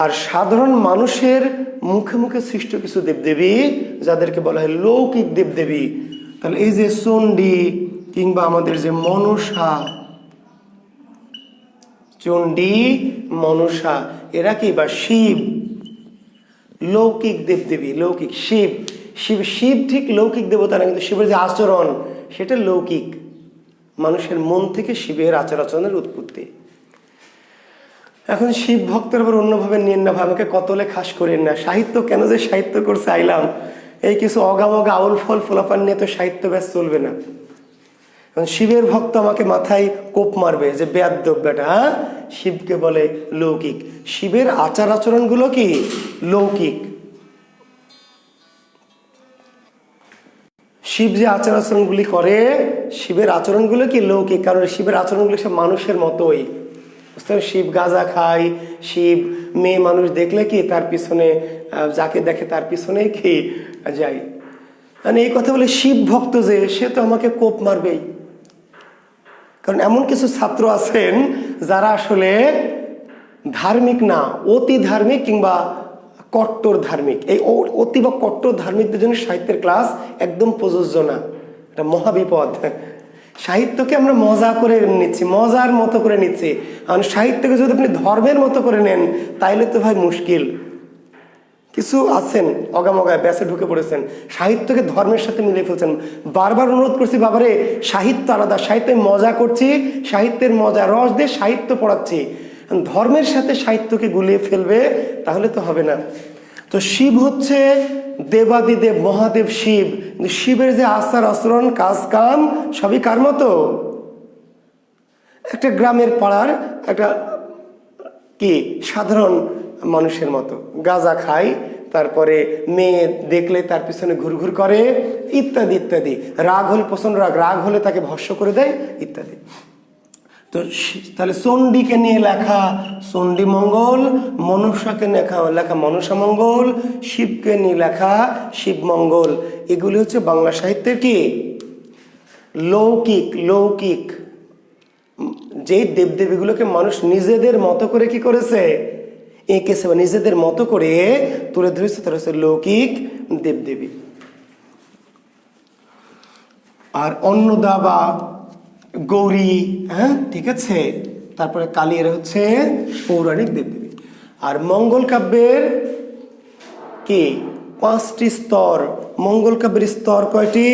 আর সাধারণ মানুষের মুখে মুখে সৃষ্ট কিছু দেবদেবী যাদেরকে বলা হয় লৌকিক দেবদেবী। তাহলে এই যে চণ্ডী কিংবা আমাদের যে মনসা, চণ্ডী, মনসা, এরা কি বা শিব, লৌকিক দেবদেবী, লৌকিক। শিব শিব শিব ঠিক লৌকিক দেবতা না, কিন্তু শিবের যে আচরণ সেটা লৌকিক। মানুষের মন থেকে শিবের আচার আচরণের উৎপত্তি। এখন শিব ভক্তের আবার অন্যভাবে নিয়েন না, আমাকে কতলে খাস করেন না। সাহিত্য কেন যে সাহিত্য করছে আইলাম, এই কিছু অগামগা আউল ফল ফোলাফান নিয়ে তো সাহিত্য ব্যাস চলবে না। শিবের ভক্ত আমাকে মাথায় কোপ মারবে যে বেয়াদ্দব বেটা, শিবকে বলে লৌকিক। শিবের আচার আচরণগুলো কি লৌকিক। শিব যে আচার আচরণগুলি করে, শিবের আচরণগুলো কি লৌকিক, কারণ শিবের আচরণগুলো সব মানুষের মতোই। বুঝতে হবে, শিব গাঁজা খায়, শিব মেয়ে মানুষ দেখলে কি তার পিছনে, যাকে দেখে তার পিছনেই কি যায়। মানে এই কথা বলে শিব ভক্ত যে, সে তো আমাকে কোপ মারবেই। কারণ এমন কিছু ছাত্র আছেন যারা আসলে ধার্মিক না, অতি ধার্মিক কিংবা কট্টর ধার্মিক। এই অতি বা কট্টর ধার্মিকদের জন্য সাহিত্যের ক্লাস একদম প্রযোজ্য না, এটা মহাবিপদ। সাহিত্যকে আমরা মজা করে নিচ্ছি, মজার মতো করে নিচ্ছি। কারণ সাহিত্যকে যদি আপনি ধর্মের মতো করে নেন তাইলে তো ভাই মুশকিল। কিছু আছেন অগামগায় ব্যাসে ঢুকে পড়েছেন, সাহিত্যকে ধর্মের সাথে মিলিয়ে ফেলছেন। বারবার অনুরোধ করছি, বাবারে সাহিত্য আলাদা, সাহিত্যে মজা করছি, সাহিত্যের মজা রস দিয়ে সাহিত্য পড়াচ্ছি। ধর্মের সাথে সাহিত্যকে গুলিয়ে ফেলবে তাহলে তো হবে না। তো শিব হচ্ছে দেবাদিদেব, মহাদেব শিব। কিন্তু শিবের যে আচার আচরণ, কাজ কাম সবই কার মতো? একটা গ্রামের পাড়ার একটা কি সাধারণ মানুষের মতো। গাঁজা খায়, তারপরে মেয়ে দেখলে তার পিছনে ঘুরঘুর করে, ইত্যাদি ইত্যাদি। রাগ হলে প্রচন্ড রাগ, রাগ হলে তাকে ভস্ম করে দেয়, ইত্যাদি। তো তাহলে চণ্ডীকে নিয়ে লেখা চণ্ডী মঙ্গল, মনসাকে লেখা মনসা মঙ্গল, শিবকে নিয়ে লেখা শিব মঙ্গল। এগুলি হচ্ছে বাংলা সাহিত্যের কি লৌকিক। লৌকিক যেই দেবদেবীগুলোকে মানুষ নিজেদের মতো করে কি করেছে, এঁকেছে বা নিজেদের মতো করে তুলে ধরেছে, তারা হচ্ছে লৌকিক দেবদেবী। আর অন্নদা বা গৌরী, হ্যাঁ ঠিক আছে, তারপরে কালী, এরা হচ্ছে পৌরাণিক দেবদেবী। আর মঙ্গল কাব্যের কি 5টি স্তর। মঙ্গল কাব্যের স্তর কয়টি?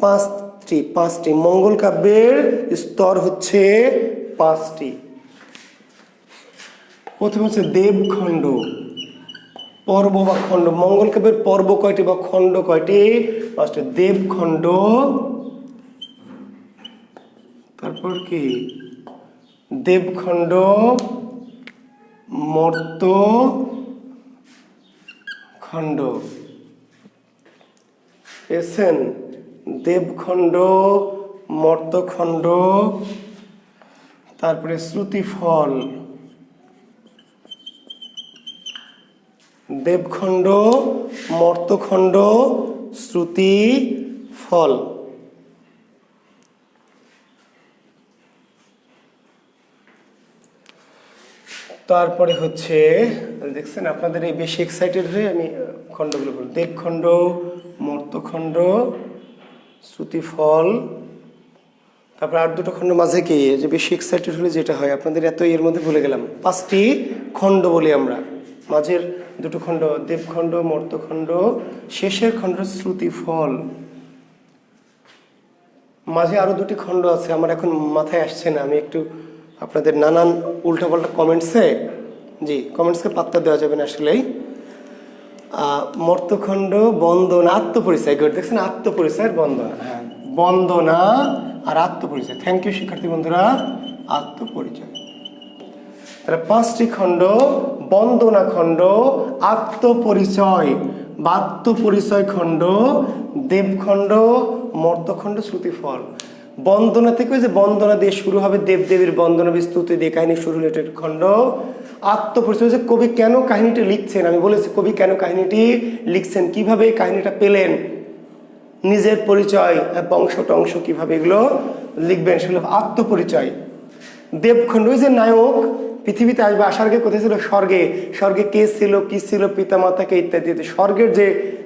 5টি। মঙ্গল কাব্যের স্তর হচ্ছে 5টি। প্রথমে হচ্ছে দেবখণ্ড, পর্ব বা খণ্ড। মঙ্গল কাব্যের পর্ব কয়টি বা খণ্ড কয়টি? 5টি। দেবখণ্ড, তারপর কি দেবখণ্ড, মর্ত খণ্ড। পেয়েছেন? দেবখণ্ড, মর্তখণ্ড, তারপরে শ্রুতিফল। দেবখণ্ড, মর্তখণ্ড, শ্রুতিফল। তারপরে হচ্ছে দেখছেন, আপনাদের এই বেশি এক্সাইটেড হয়ে আমি খণ্ডগুলো বলি। দেবখণ্ড, মর্তখণ্ড, শ্রুতিফল, তারপরে আর 2টো খণ্ড মাঝে কি যে বেশি এক্সাইটেড হলে যেটা হয়, আপনাদের এত এর মধ্যে ভুলে গেলাম। 5টি খণ্ড বলি আমরা, মাঝের 2টো খণ্ড দেবখণ্ড, মর্তখণ্ড, শেষের খণ্ড শ্রুতিফল। মাঝে আরো 2টি খণ্ড আছে, আমার এখন মাথায় আসছে না। আমি একটু আপনাদের নানান উল্টাপাল্টা কমেন্টসে, জি কমেন্টসকে পাত্তা দেওয়া যাবে না আসলেই। মর্তখণ্ড, বন্দনা, আত্মপরিচয়। দেখছেন, আত্মপরিচয়ের বন্দনা, হ্যাঁ বন্দনা আর আত্মপরিচয়। থ্যাংক ইউ শিক্ষার্থী বন্ধুরা। আত্মপরিচয়, তাহলে 5টি খণ্ড: বন্দনা খণ্ড, আত্মপরিচয় বা আত্মপরিচয় খণ্ড, দেবখণ্ড, মর্তখণ্ড, শ্রুতিফল। বন্দনা থেকে যে বন্দনা দিয়ে শুরু হবে, দেবদেবীর বন্দনা বিস্তুতি দিয়ে কাহিনী শুরু হলে এটা খণ্ড। আত্মপরিচয়, যে কবি কেন কাহিনীটি লিখছেন, আমি বলেছি কবি কেন কাহিনীটি লিখছেন, কিভাবে এই কাহিনীটা পেলেন, নিজের পরিচয়, বংশ টংশ কিভাবে এগুলো লিখবেন, সেগুলো আত্মপরিচয়। দেবখণ্ড, ওই যে নায়ক পৃথিবীতে আসবে, আসার আগে কোথায় ছিল? স্বর্গে। স্বর্গে কে ছিল, কি ছিল, পিতামাতাকে ইত্যাদি। স্বর্গের যে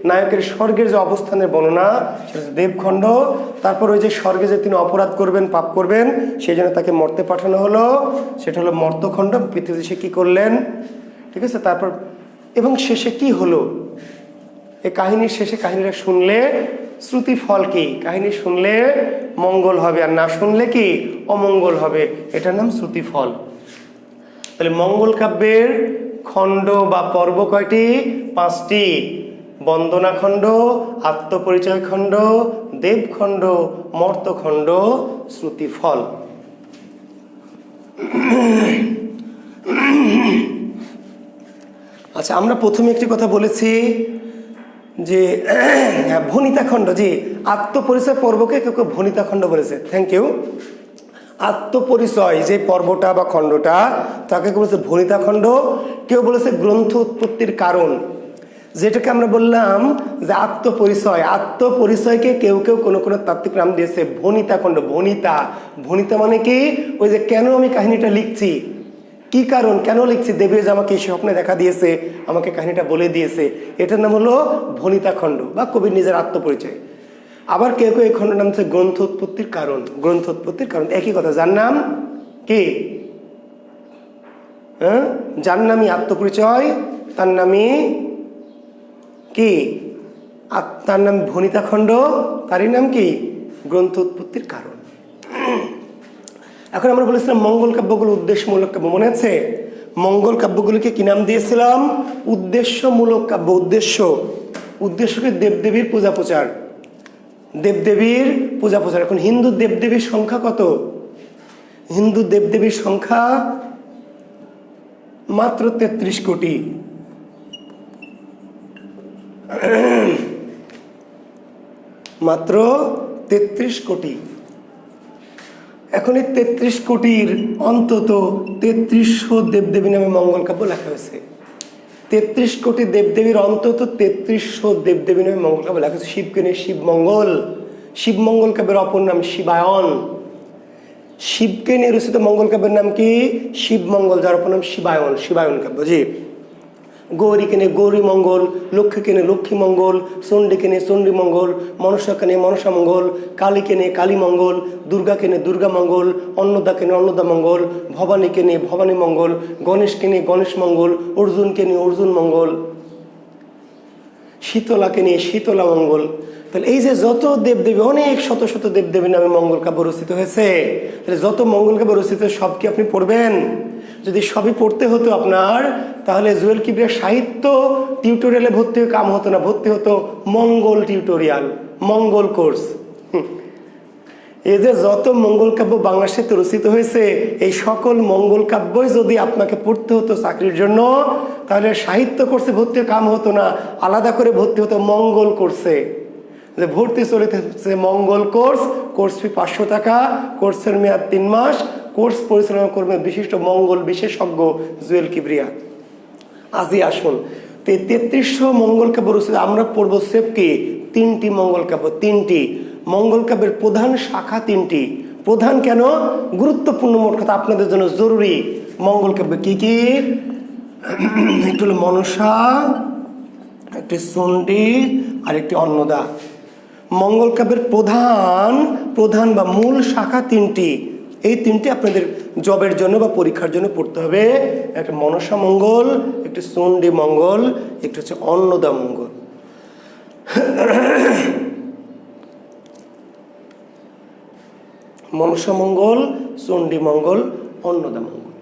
নায়কের স্বর্গের যে অবস্থানের বর্ণনা, সেটা হচ্ছে দেবখণ্ড। তারপর ওই যে স্বর্গে যে তিনি অপরাধ করবেন, পাপ করবেন, সেই জন্য তাকে মর্তে পাঠানো হলো, সেটা হলো মর্তখণ্ড। পৃথিবীতে সে কী করলেন, ঠিক আছে। তারপর এবং শেষে কি হলো, এই কাহিনীর শেষে কাহিনীটা শুনলে শ্রুতি ফল কি, কাহিনী শুনলে মঙ্গল হবে, আর না শুনলে কি অমঙ্গল হবে, এটার নাম শ্রুতি ফল। তাহলে মঙ্গল কাব্যের খণ্ড বা পর্ব কয়টি? 5টি। বন্দনা খণ্ড, আত্মপরিচয় খণ্ড, দেবখণ্ড, মর্তখণ্ড, শ্রুতি ফল। আচ্ছা, আমরা প্রথমে একটি কথা বলেছি যে ভনিতাখণ্ড, যে আত্মপরিচয় পর্বকে কেউ কেউ ভনিতাখণ্ড বলেছে। Thank you. আত্মপরিচয় যে পর্বটা বা খণ্ডটা, তাকে কেউ বলেছে ভনিতাখণ্ড, কেউ বলেছে গ্রন্থ উৎপত্তির কারণ, যেটাকে আমরা বললাম যে আত্মপরিচয়। আত্মপরিচয়কে কেউ কেউ কোনো কোনো তাত্ত্বিক নাম দিয়েছে ভনিতাখণ্ড। ভনিতা, ভনিতা মানে কি? ওই যে কেন আমি কাহিনীটা লিখছি, কি কারণ, কেন লিখছি, দেবী যে আমাকে স্বপ্নে দেখা দিয়েছে, আমাকে কাহিনীটা বলে দিয়েছে, এটার নাম হলো ভনিতাখণ্ড বা কবির নিজের আত্মপরিচয়। আবার কেউ কেউ এই খণ্ডের নাম হচ্ছে গ্রন্থ উৎপত্তির কারণ। গ্রন্থ উৎপত্তির কারণ একই কথা, যার নাম কি? হ্যাঁ, যার নামই আত্মপরিচয়, তার নামই কি? তার নাম ভনিতাখণ্ড, তারই নাম কি? গ্রন্থ উৎপত্তির কারণ। এখন আমরা বলেছিলাম মঙ্গল কাব্যগুলো উদ্দেশ্যমূলক কাব্য, মনে আছে? মঙ্গল কাব্যগুলিকে কি নাম দিয়েছিলাম? উদ্দেশ্যমূলক কাব্য। উদ্দেশ্যকে দেবদেবীর পূজা প্রচার, দেবদেবীর পূজা প্রচার। এখন হিন্দু দেবদেবীর সংখ্যা কত? হিন্দু দেবদেবীর সংখ্যা মাত্র 33 কোটি। মাত্র 33 কোটি। এখন এই 33 কোটির অন্তত 3300 দেবদেবী নামে মঙ্গল কাব্য লেখা হয়েছে। 33 কোটি দেবদেবীর অন্তত 3300 দেবদেবী নামে মঙ্গল কাব্য লেখা হয়েছে। শিবকে নিয়ে শিবমঙ্গল, শিবমঙ্গল কাব্যের অপর নাম শিবায়ন। শিবকে নিয়ে রচিত মঙ্গল কাব্যের নাম কি? শিবমঙ্গল, যার অপর নাম শিবায়ন, শিবায়ন কাব্য। জি। গৌরীকে নিয়ে গৌরী মঙ্গল, লক্ষ্মীকে নিয়ে লক্ষ্মী মঙ্গল, চণ্ডীকে নিয়ে চণ্ডী মঙ্গল, মনসাকে নিয়ে মনসা মঙ্গল, কালীকে নিয়ে কালী মঙ্গল, দুর্গাকে নিয়ে দুর্গা মঙ্গল, অন্নদাকে নিয়ে অন্নদা মঙ্গল, ভবানীকে নিয়ে ভবানী মঙ্গল, গণেশকে নিয়ে গণেশ মঙ্গল, অর্জুনকে নিয়ে অর্জুন মঙ্গল, শীতলাকে নিয়ে শীতলা মঙ্গল। তাহলে এই যে যত দেবদেবী, অনেক শত শত দেবদেবীর নামে মঙ্গল কাব্য রচিত হয়েছে, তাহলে যত মঙ্গল কাব্য রচিত সব কি আপনি পড়বেন? যদি সবই পড়তে হতো আপনার, তাহলে জুয়েল কিবরিয়া সাহিত্য টিউটোরিয়ালে ভর্তি হয়ে কাম হতো না, ভর্তি হতো মঙ্গল টিউটোরিয়াল, মঙ্গল কোর্স। এই যে যত মঙ্গল কাব্য বাংলাদেশে রচিত হয়েছে, এই সকল মঙ্গল কাব্যই যদি আপনাকে পড়তে হতো চাকরির জন্য, তাহলে সাহিত্য কোর্সে ভর্তি হয়ে কাম হতো না, আলাদা করে ভর্তি হতো মঙ্গল কোর্সে। যে ভর্তি চলছে মঙ্গল কোর্স, কোর্স ফি 500 টাকা, কোর্সের মেয়াদ 3 মাস, কোর্স পরিচালনা করবেন বিশিষ্ট মঙ্গল বিশেষজ্ঞ জুয়েল কিবরিয়া। আজই আসুন। 3300 মঙ্গল কাব্য রচিত, আমরা পড়বো সেফ কি 3টি মঙ্গল কাব্য। 3টি মঙ্গল কাব্যের প্রধান শাখা 3টি। প্রধান কেন? গুরুত্বপূর্ণ, মোট কথা আপনাদের জন্য জরুরি। মঙ্গল কাব্য কি কি? একটি হলো মনসা, একটি চণ্ডী, আর একটি অন্নদা। মঙ্গল কাব্যের প্রধান বা মূল শাখা 3টি। এই 3টি আপনাদের জবের জন্য বা পরীক্ষার জন্য পড়তে হবে। একটা মনসা মঙ্গল, একটি চণ্ডী মঙ্গল, একটি হচ্ছে অন্নদা মঙ্গল। মনসা মঙ্গল, চণ্ডী মঙ্গল, অন্নদা মঙ্গল।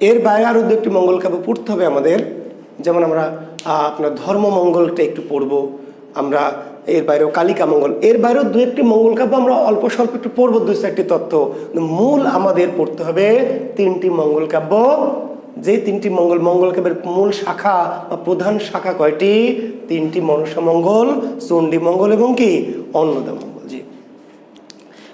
এর বাইরে আরো 2টি মঙ্গল কাব্য পড়তে হবে আমাদের। যেমন আমরা আপনার ধর্মমঙ্গলটা একটু পড়বো, আমরা এর বাইরেও কালিকা মঙ্গল, এর বাইরেও 2-1টি মঙ্গল কাব্য আমরা অল্প স্বল্প একটু পড়বো, 2-4টি তত্ত্ব। মূল আমাদের পড়তে হবে 3টি মঙ্গল কাব্য। যে 3টি মঙ্গল কাব্যের মূল শাখা বা প্রধান শাখা কয়টি? 3টি, মনসা মঙ্গল, চণ্ডী মঙ্গল এবং কি অন্নদা মঙ্গল। জি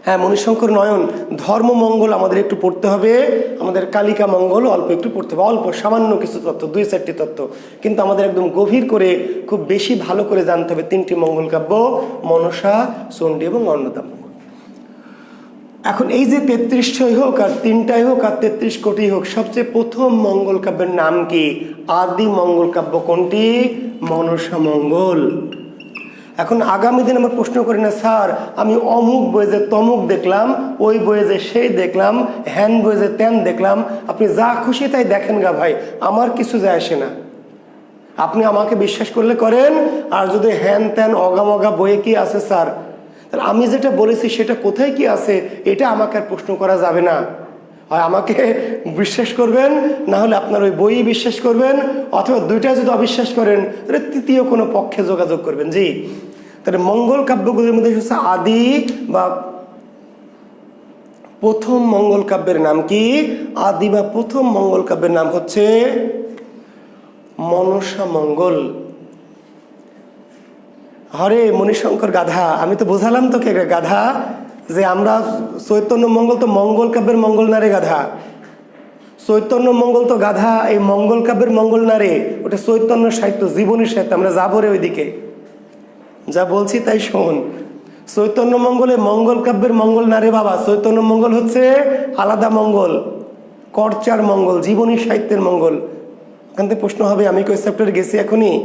হ্যাঁ, মণিশঙ্কর নয়ন, ধর্মমঙ্গল আমাদের একটু পড়তে হবে, আমাদের কালিকা মঙ্গল অল্প একটু পড়তে হবে, অল্প সামান্য কিছু তত্ত্ব, 2-4টি তত্ত্ব, কিন্তু আমাদের একদম গভীর করে খুব বেশি ভালো করে জানতে হবে 3টি মঙ্গল কাব্য, মনসা, চণ্ডী এবং অন্নদা মঙ্গল। এখন এই যে 33টাই হোক আর 3টাই হোক আর 33 কোটি হোক, সবচেয়ে প্রথম মঙ্গল কাব্যের নাম কি? আদি মঙ্গল কাব্য কোনটি? মনসা মঙ্গল। এখন আগামী দিন আমার প্রশ্ন করি না, স্যার আমি অমুক বইয়ে যে তমুক দেখলাম, ওই বইয়ে যে সেই দেখলাম, হ্যান বইয়ে যে তেন দেখলাম, আপনি যা খুশি তাই দেখেন গা ভাই, আমার কিছু যায় আসে না। আপনি আমাকে বিশ্বাস করলে করেন, আর যদি হ্যান ত্যান অগামগা বইয়ে কি আছে স্যার, তাহলে আমি যেটা বলেছি সেটা কোথায় কি আছে এটা আমাকে আর প্রশ্ন করা যাবে না। হয় আমাকে বিশ্বাস করবেন, না হলে আপনার ওই বই বিশ্বাস করবেন, অথবা দুইটা যদি অবিশ্বাস করেন তাহলে তৃতীয় কোনো পক্ষে যোগাযোগ করবেন। জি, তাহলে মঙ্গল কাব্যগুলির মধ্যে হচ্ছে আদি বা প্রথম মঙ্গল কাব্যের নাম কি? আদি বা প্রথম মঙ্গল কাব্যের নাম হচ্ছে মনসা মঙ্গল। হরে মণিশঙ্কর গাধা, আমি তো বোঝালাম তোকে গাধা যে আমরা চৈতন্য মঙ্গল তো মঙ্গল কাব্যের মঙ্গল না রে গাধা, চৈতন্য মঙ্গল তো গাধা এই মঙ্গল কাব্যের মঙ্গল না রে, ওটা চৈতন্য সাহিত্য, জীবনী সাহিত্য, আমরা যাবো রে ওইদিকে, যা বলছি তাই শোন। চৈতন্য মঙ্গলে মঙ্গল কাব্যের মঙ্গল না রে বাবা, চৈতন্য মঙ্গল হচ্ছে আলাদা মঙ্গল, করচার মঙ্গল, জীবনী সাহিত্যের মঙ্গল। ওখান থেকে প্রশ্ন হবে, আমি কই চ্যাপ্টারে গেছি এখনই।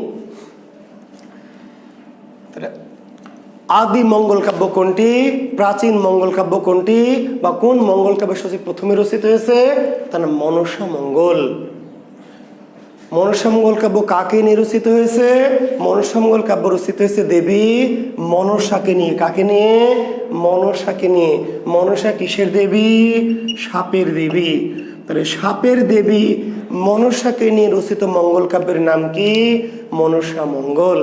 আদি মঙ্গল কাব্য কোনটি? প্রাচীন মঙ্গল কাব্য কোনটি? বা কোন মঙ্গল কাব্য সবচেয়ে প্রথমে রচিত হয়েছে? তার নাম মনসা মঙ্গল। মনসা মঙ্গল কাব্য কাকে নিয়ে রচিত হয়েছে? মনসা মঙ্গল কাব্য রচিত হয়েছে দেবী মনসাকে নিয়ে। কাকে নিয়ে? মনসাকে নিয়ে। মনসা কিসের দেবী? সাপের দেবী। তাহলে সাপের দেবী মনসাকে নিয়ে রচিত মঙ্গল কাব্যের নাম কি? মনসা মঙ্গল।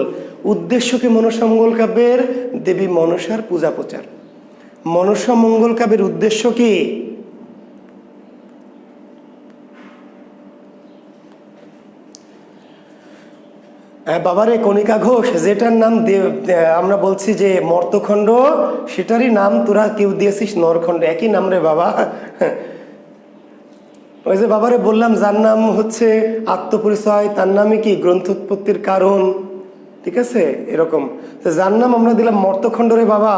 উদ্দেশ্য কি মনসা মঙ্গল কাব্যের? দেবী মনসার পূজা প্রচার। মনসা মঙ্গল কাব্যের উদ্দেশ্য কি? বাবারে কণিকা ঘোষ, যেটার নাম আমরা বলছি যে মর্তখণ্ড, সেটারই নাম তোরা কেউ দিয়েছিস নরখণ্ড। একই নাম রে বাবা। ওই যে বাবারে বললাম যার নাম হচ্ছে আত্মপরিচয়, তার নামে কি গ্রন্থোৎপত্তির কারণ, ঠিক আছে এরকম। যার নাম আমরা দিলাম মর্তখণ্ড রে বাবা,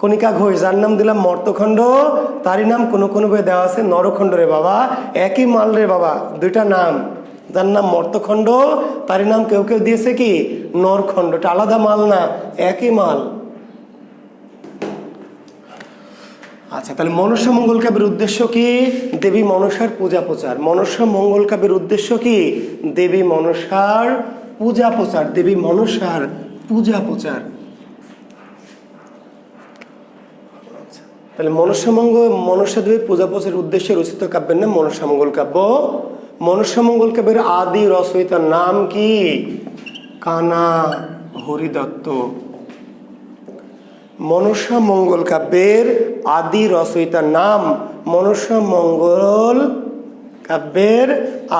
কণিকা ঘোষ, যার নাম দিলাম মর্তখণ্ড, তারই নাম কোনো কোনো বইয়ে দেওয়া আছে নরখণ্ড রে বাবা। একই মাল রে বাবা, দুইটা নাম। যার নাম মর্তখণ্ড তারই নাম কেউ কেউ দিয়েছে কি নরখণ্ড। এটা আলাদা মাল না, একই মাল। আচ্ছা, তাহলে মনসা মঙ্গল কাব্যের উদ্দেশ্য কি? দেবী মনসার পূজা প্রচার। মনসা মঙ্গল কাব্যের উদ্দেশ্য কি? দেবী মনসার পূজা প্রচার। দেবী মনসার পূজা প্রচার। তাহলে মনসা দেবীর পূজা প্রচারের উদ্দেশ্যে রচিত কাব্যের নাম মনসা মঙ্গল কাব্য। মনসা মঙ্গল কাব্যের আদি রচয়িতার নাম কি? কানা হরিদত্ত। মনসা মঙ্গল কাব্যের আদি রচয়িতার নাম, মনসা মঙ্গল কাব্যের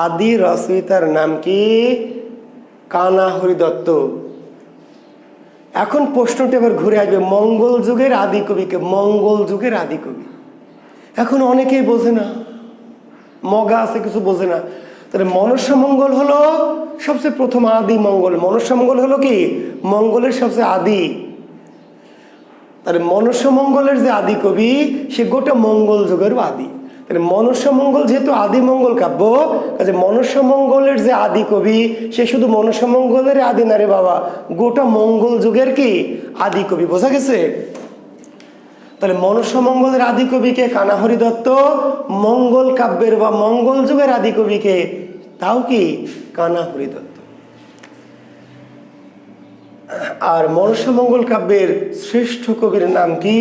আদি রচয়িতার নাম কি? কানা হরিদত্ত। এখন প্রশ্নটা এবার ঘুরে আসবে, মঙ্গল যুগের আদি কবিকে। মঙ্গল যুগের আদি কবি এখন অনেকেই বোঝে না, মগা আছে কিছু বোঝে না। তাহলে মনসা মঙ্গল হলো সবচেয়ে প্রথম আদি মঙ্গল। মনসা মঙ্গল হলো কি মঙ্গলের সবচেয়ে আদি। তাহলে মনসা মঙ্গলের যে আদি কবি সে গোটা মঙ্গল যুগের আদি। তাহলে মনসা মঙ্গল যেহেতু আদি মঙ্গল কাব্য, কাজে মনসা মঙ্গলের যে আদি কবি সে শুধু মনসা মঙ্গলের আদি না রে বাবা, গোটা মঙ্গল যুগের কি আদি কবি। বোঝা গেছে? তাহলে মনসা মঙ্গলের আদি কবিকে কানা হরিদত্ত, মঙ্গল কাব্যের বা মঙ্গল যুগের আদি কবিকে তাও কি কানা হরিদত্ত। আর মনসা মঙ্গল কাব্যের শ্রেষ্ঠ কবির নাম কি?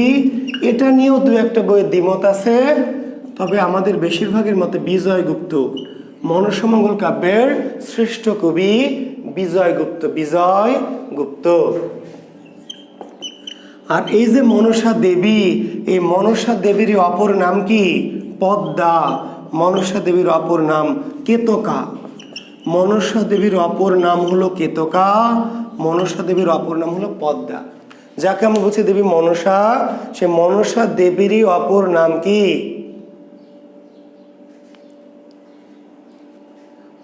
এটা নিয়েও দু একটা বইয়ের দ্বিমত আছে, তবে আমাদের বেশিরভাগের মতে বিজয়গুপ্ত। মনসা মঙ্গল কাব্যের শ্রেষ্ঠ কবি বিজয়গুপ্ত। বিজয়গুপ্ত। আর এই যে মনসা দেবী, এই মনসা দেবীর অপর নাম কি? পদ্মা। মনসা দেবীর অপর নাম কেতকা। মনসা দেবীর অপর নাম হলো কেতকা, মনসা দেবীর অপর নাম হলো পদ্মা। যাকে আমরা বলছি দেবী মনসা, সে মনসা দেবীরই অপর নাম কি?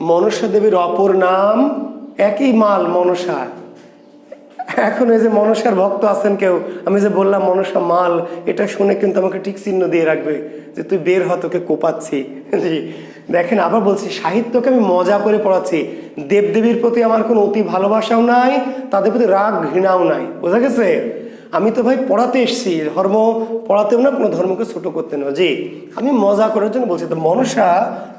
মনসা দেবীর অপর নাম একই মাল, মনসা। এখন এই যে মনসার ভক্ত আছেন কেউ, আমি যে বললাম মনসা মাল, এটা শুনে কিন্তু আমাকে ঠিক চিহ্ন দিয়ে রাখবে যে তুই বের হ, তোকে কোপাচ্ছি। জি, দেখেন আবার বলছি, সাহিত্যকে আমি মজা করে পড়াচ্ছি। দেবদেবীর প্রতি আমার কোনো অতি ভালোবাসাও নাই, তাদের প্রতি রাগ ঘৃণাও নাই, বোঝা গেছে? আমি তো ভাই পড়াতে এসছি, ধর্ম পড়াতেও না, কোনো ধর্মকে ছোট করতে না। জি, আমি মজা করার জন্য বলছি। তো মনসা,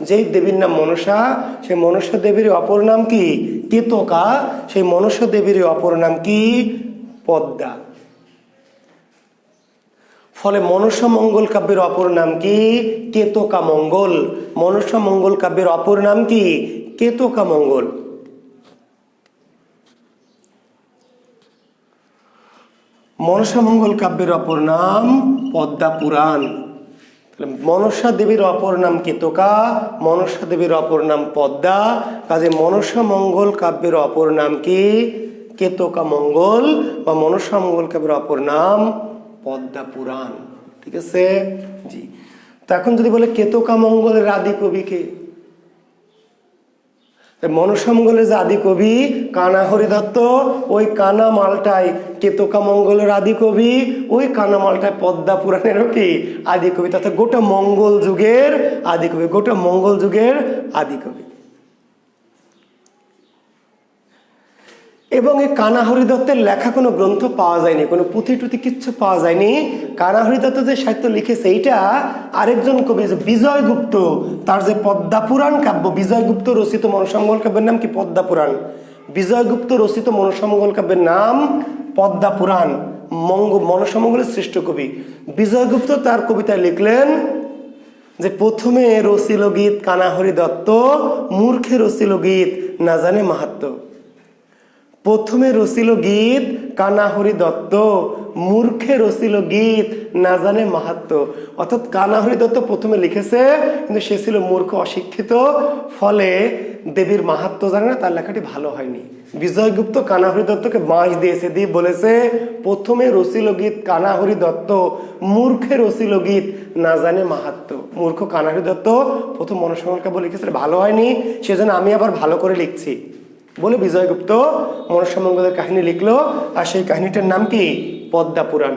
যেই দেবীর নাম মনসা, সেই মনসা দেবীর অপর নাম কি? কেতকা। সেই মনসা দেবীর অপর নাম কি? পদ্মা। ফলে মনসা মঙ্গল কাব্যের অপর নাম কি? কেতকা মঙ্গল। মনসা মঙ্গল কাব্যের অপর নাম কি? কেতকা মঙ্গল। মনসা মঙ্গল কাব্যের অপর নাম পদ্মা পুরাণ। মনসা দেবীর অপর নাম কেতকা, মনসা দেবীর অপর নাম পদ্মা। কাজে মনসা মঙ্গল কাব্যের অপর নাম কি? কেতকা মঙ্গল, বা মনসা মঙ্গল কাব্যের অপর নাম পদ্মা পুরাণ। ঠিক আছে? জি। তো এখন যদি বলে কেতকা মঙ্গলের আদি কবি কে? মনসা মঙ্গলের যে আদি কবি কানা হরিদত্ত, ওই কানা মালটায় কেতকা মঙ্গলের আদি কবি, ওই কানা মালটায় পদ্মা পুরাণেরও কি? আদি কবি। তথা গোটা মঙ্গল যুগের আদি কবি, গোটা মঙ্গল যুগের আদি কবি। এবং এই কানা হরিদত্তের লেখা কোনো গ্রন্থ পাওয়া যায়নি, কোনো পুঁথি টুথি কিচ্ছু পাওয়া যায়নি। কানা হরিদত্ত যে সাহিত্য লিখেছে, এইটা আরেকজন কবি যে বিজয়গুপ্ত, তার যে পদ্মা পুরাণ কাব্য, বিজয়গুপ্ত রচিত মনসা মঙ্গল কাব্যের নাম কি? পদ্মা পুরাণ। বিজয়গুপ্ত রচিত মনসা মঙ্গল কাব্যের নাম পদ্মা পুরাণ। মনসা মঙ্গলের শ্রেষ্ঠ কবি বিজয়গুপ্ত তার কবিতায় লিখলেন যে প্রথমে রচিল গীত কানা হরিদত্ত, মূর্খে রচিল গীত না জানে মাহাত্ম্য। প্রথমে রচিল গীত কানা হরিদত্ত, মূর্খে রচিল গীত না জানে মাহাত্ম্য। অর্থাৎ কানা হরিদত্ত প্রথমে লিখেছে, কিন্তু সে ছিল মূর্খ, অশিক্ষিত, ফলে দেবীর মাহাত্ম্য জানে না, তার লেখাটি ভালো হয়নি। বিজয়গুপ্ত কানা হরিদত্তকে বাঁশ দিয়েছে, দিয়ে বলেছে প্রথমে রচিল গীত কানা হরিদত্ত, মূর্খে রচিল গীত না জানে মাহাত্ম্য। মূর্খ কানা হরিদত্ত প্রথম মনসা মঙ্গল কাব্য লিখেছে, ভালো হয়নি, সেজন্য আমি আবার ভালো করে লিখছি বলে বিজয়গুপ্ত মনসা মঙ্গলের কাহিনী লিখলো। আর সেই কাহিনীটার নাম কি? পদ্মা পুরাণ।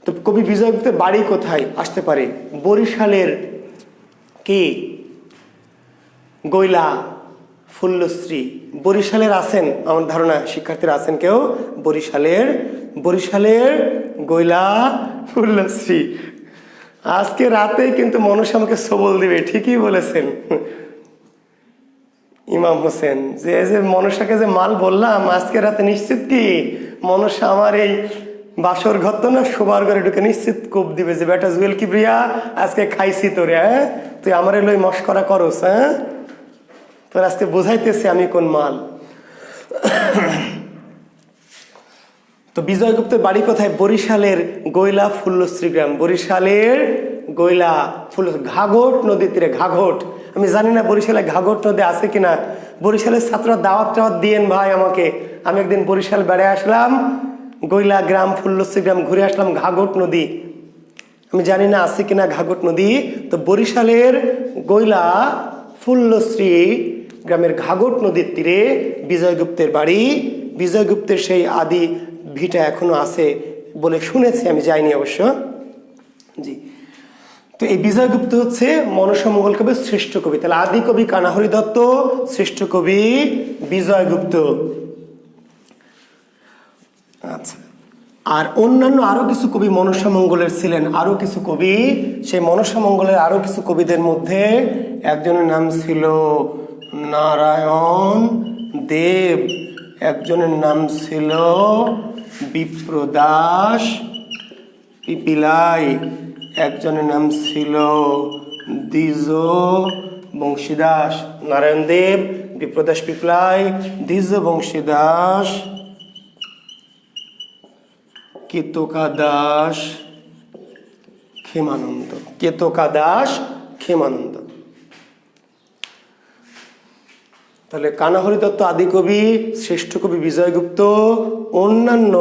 তো কবি বিজয়গুপ্তের বাড়ি কোথায় আসতে পারে? বরিশালের কি? গৈলা ফুল্লশ্রী। বরিশালের আছেন আমার ধারণা, শিক্ষার্থীরা আছেন কেউ বরিশালের গৈলা ফুল্লশ্রী। আজকে রাতেই কিন্তু মনসা আমাকে সবল দিবে, ঠিকই বলেছেন ইমাম হোসেন। যে মনসাকে যে মাল বললাম, আজকে রাতে নিশ্চিত কি মনসা আমার এই বাসর ঘর তো না, শোবার ঘরে ঢুকে নিশ্চিত কোপ দিবে যে বেটা জুয়েল কিবরিয়া, আজকে খাইছি তোরে, হ্যাঁ তুই আমার লই মস্করা করস, হ্যাঁ তোর আজকে বোঝাইতেছি আমি কোন মাল। তো বিজয়গুপ্তের বাড়ি কোথায়? বরিশালের গৈলা ফুল্লশ্রী গ্রাম। বরিশালের গৈলা ঘাঘট নদীর তীরে। ঘাঘট, আমি জানি না বরিশালে ঘাঘট নদী আছে কিনা। বরিশালের ছাত্ররা দাওয়াত টাওয়াত দিয়েন ভাই আমাকে। আমি একদিন বরিশাল বেড়ে আসলাম, গৈলা গ্রাম ফুল্লশ্রী গ্রাম ঘুরে আসলাম, ঘাঘট নদী আমি জানি না আছে কিনা ঘাঘট নদী। তো বরিশালের গৈলা ফুল্লশ্রী গ্রামের ঘাঘট নদীর তীরে বিজয়গুপ্তের বাড়ি। বিজয়গুপ্তের সেই আদি ভিটা এখনো আছে বলে শুনেছি, আমি যাইনি অবশ্য। জি, তো এই বিজয়গুপ্ত হচ্ছে মনসা মঙ্গল কাব্যের শ্রেষ্ঠ কবি। তাহলে আদি কবি কানা হরিদত্ত, শ্রেষ্ঠ কবি বিজয়গুপ্ত। আচ্ছা, আর অন্যান্য আরো কিছু কবি মনসা মঙ্গলের ছিলেন, আরো কিছু কবি। সেই মনসা মঙ্গলের আরো কিছু কবিদের মধ্যে একজনের নাম ছিল নারায়ণ দেব, একজনের নাম ছিল বিপ্রদাস পিপিলাই, একজনের নাম ছিল দ্বিজ বংশীদাস। নারায়ণ দেব, বিপ্রদাস পিপলাই, দ্বিজ বংশীদাস, কেতকা দাস, ক্ষেমানন্দ। কেতকা দাস, ক্ষেমানন্দ। তাহলে কানা হরিদত্ত আদি কবি, শ্রেষ্ঠ কবি বিজয়গুপ্ত, অন্যান্য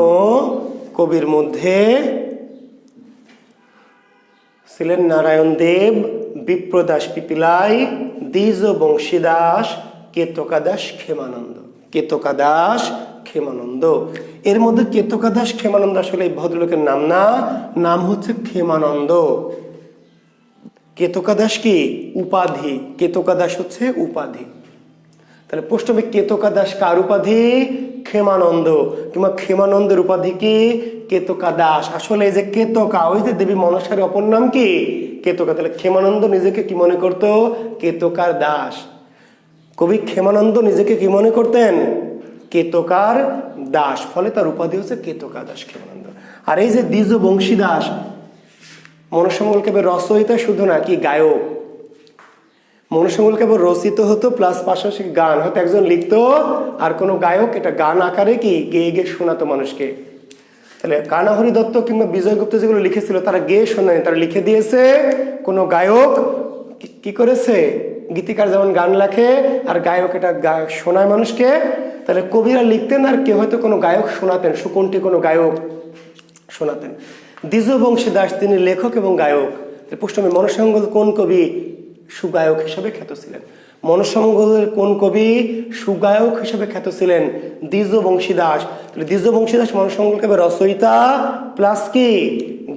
কবির মধ্যে ছিলেন নারায়ণ দেব, বিপ্রদাস পিপিলাই, দ্বিজ বংশীদাস, কেতকাদাস ক্ষেমানন্দ। কেতকাদাস ক্ষেমানন্দ, এর মধ্যে কেতকাদাস ক্ষেমানন্দ আসলে এই ভদ্রলোকের নাম না, নাম হচ্ছে ক্ষেমানন্দ। কেতকাদাস কি উপাধি, কেতকাদাস হচ্ছে উপাধি। তাহলে প্রশ্ন হবে কেতকাদাস কার উপাধি? ক্ষেমানন্দ। কিংবা ক্ষেমানন্দের উপাধি কি? কেতকাদাস। আসলে এই যে কেতকা, ওই যে দেবী মনসার অপর নাম কি? কেতকা। তাহলে ক্ষেমানন্দ নিজেকে কি মনে করতো? কেতকার দাস। কবি ক্ষেমানন্দ নিজেকে কি মনে করতেন? কেতকার দাস, ফলে তার উপাধি হচ্ছে কেতকাদাস ক্ষেমানন্দ। আর এই যে দ্বিজ বংশীদাস, মনসামঙ্গল কাব্যের রচয়িতা শুধু না, কি গায়ক। মনসামঙ্গল কাব্য রচিত হতো প্লাস পাশাপাশি গান হয়তো একজন লিখতো, আর কোনো গায়ক এটা গান আকারে কি গেয়ে গেয়ে শোনাতো মানুষকে। তাহলে কানাহরি দত্ত কিংবা বিজয় গুপ্ত যেগুলো লিখেছিল তারা গেয়ে শোনায়, তারা লিখে দিয়েছে। কোনো গায়ক কি করেছে? গীতিকার যেমন গান লেখে আর গায়ক এটা শোনায় মানুষকে। তাহলে কবিরা লিখতেন আর কেউ হয়তো কোনো গায়ক শোনাতেন, সুকণ্ঠী কোনো গায়ক শোনাতেন। দ্বিজ বংশীদাস তিনি লেখক এবং গায়ক। প্রশ্ন, মনসামঙ্গল কোন কবি সুগায়ক হিসেবে খ্যাত ছিলেন? মনসামঙ্গলের কোন কবি সুগায়ক হিসেবে খ্যাত ছিলেন? দ্বিজ বংশীদাস। তাহলে দ্বিজ বংশীদাস মনসামঙ্গল কাব্যের রচয়িতা প্লাস কি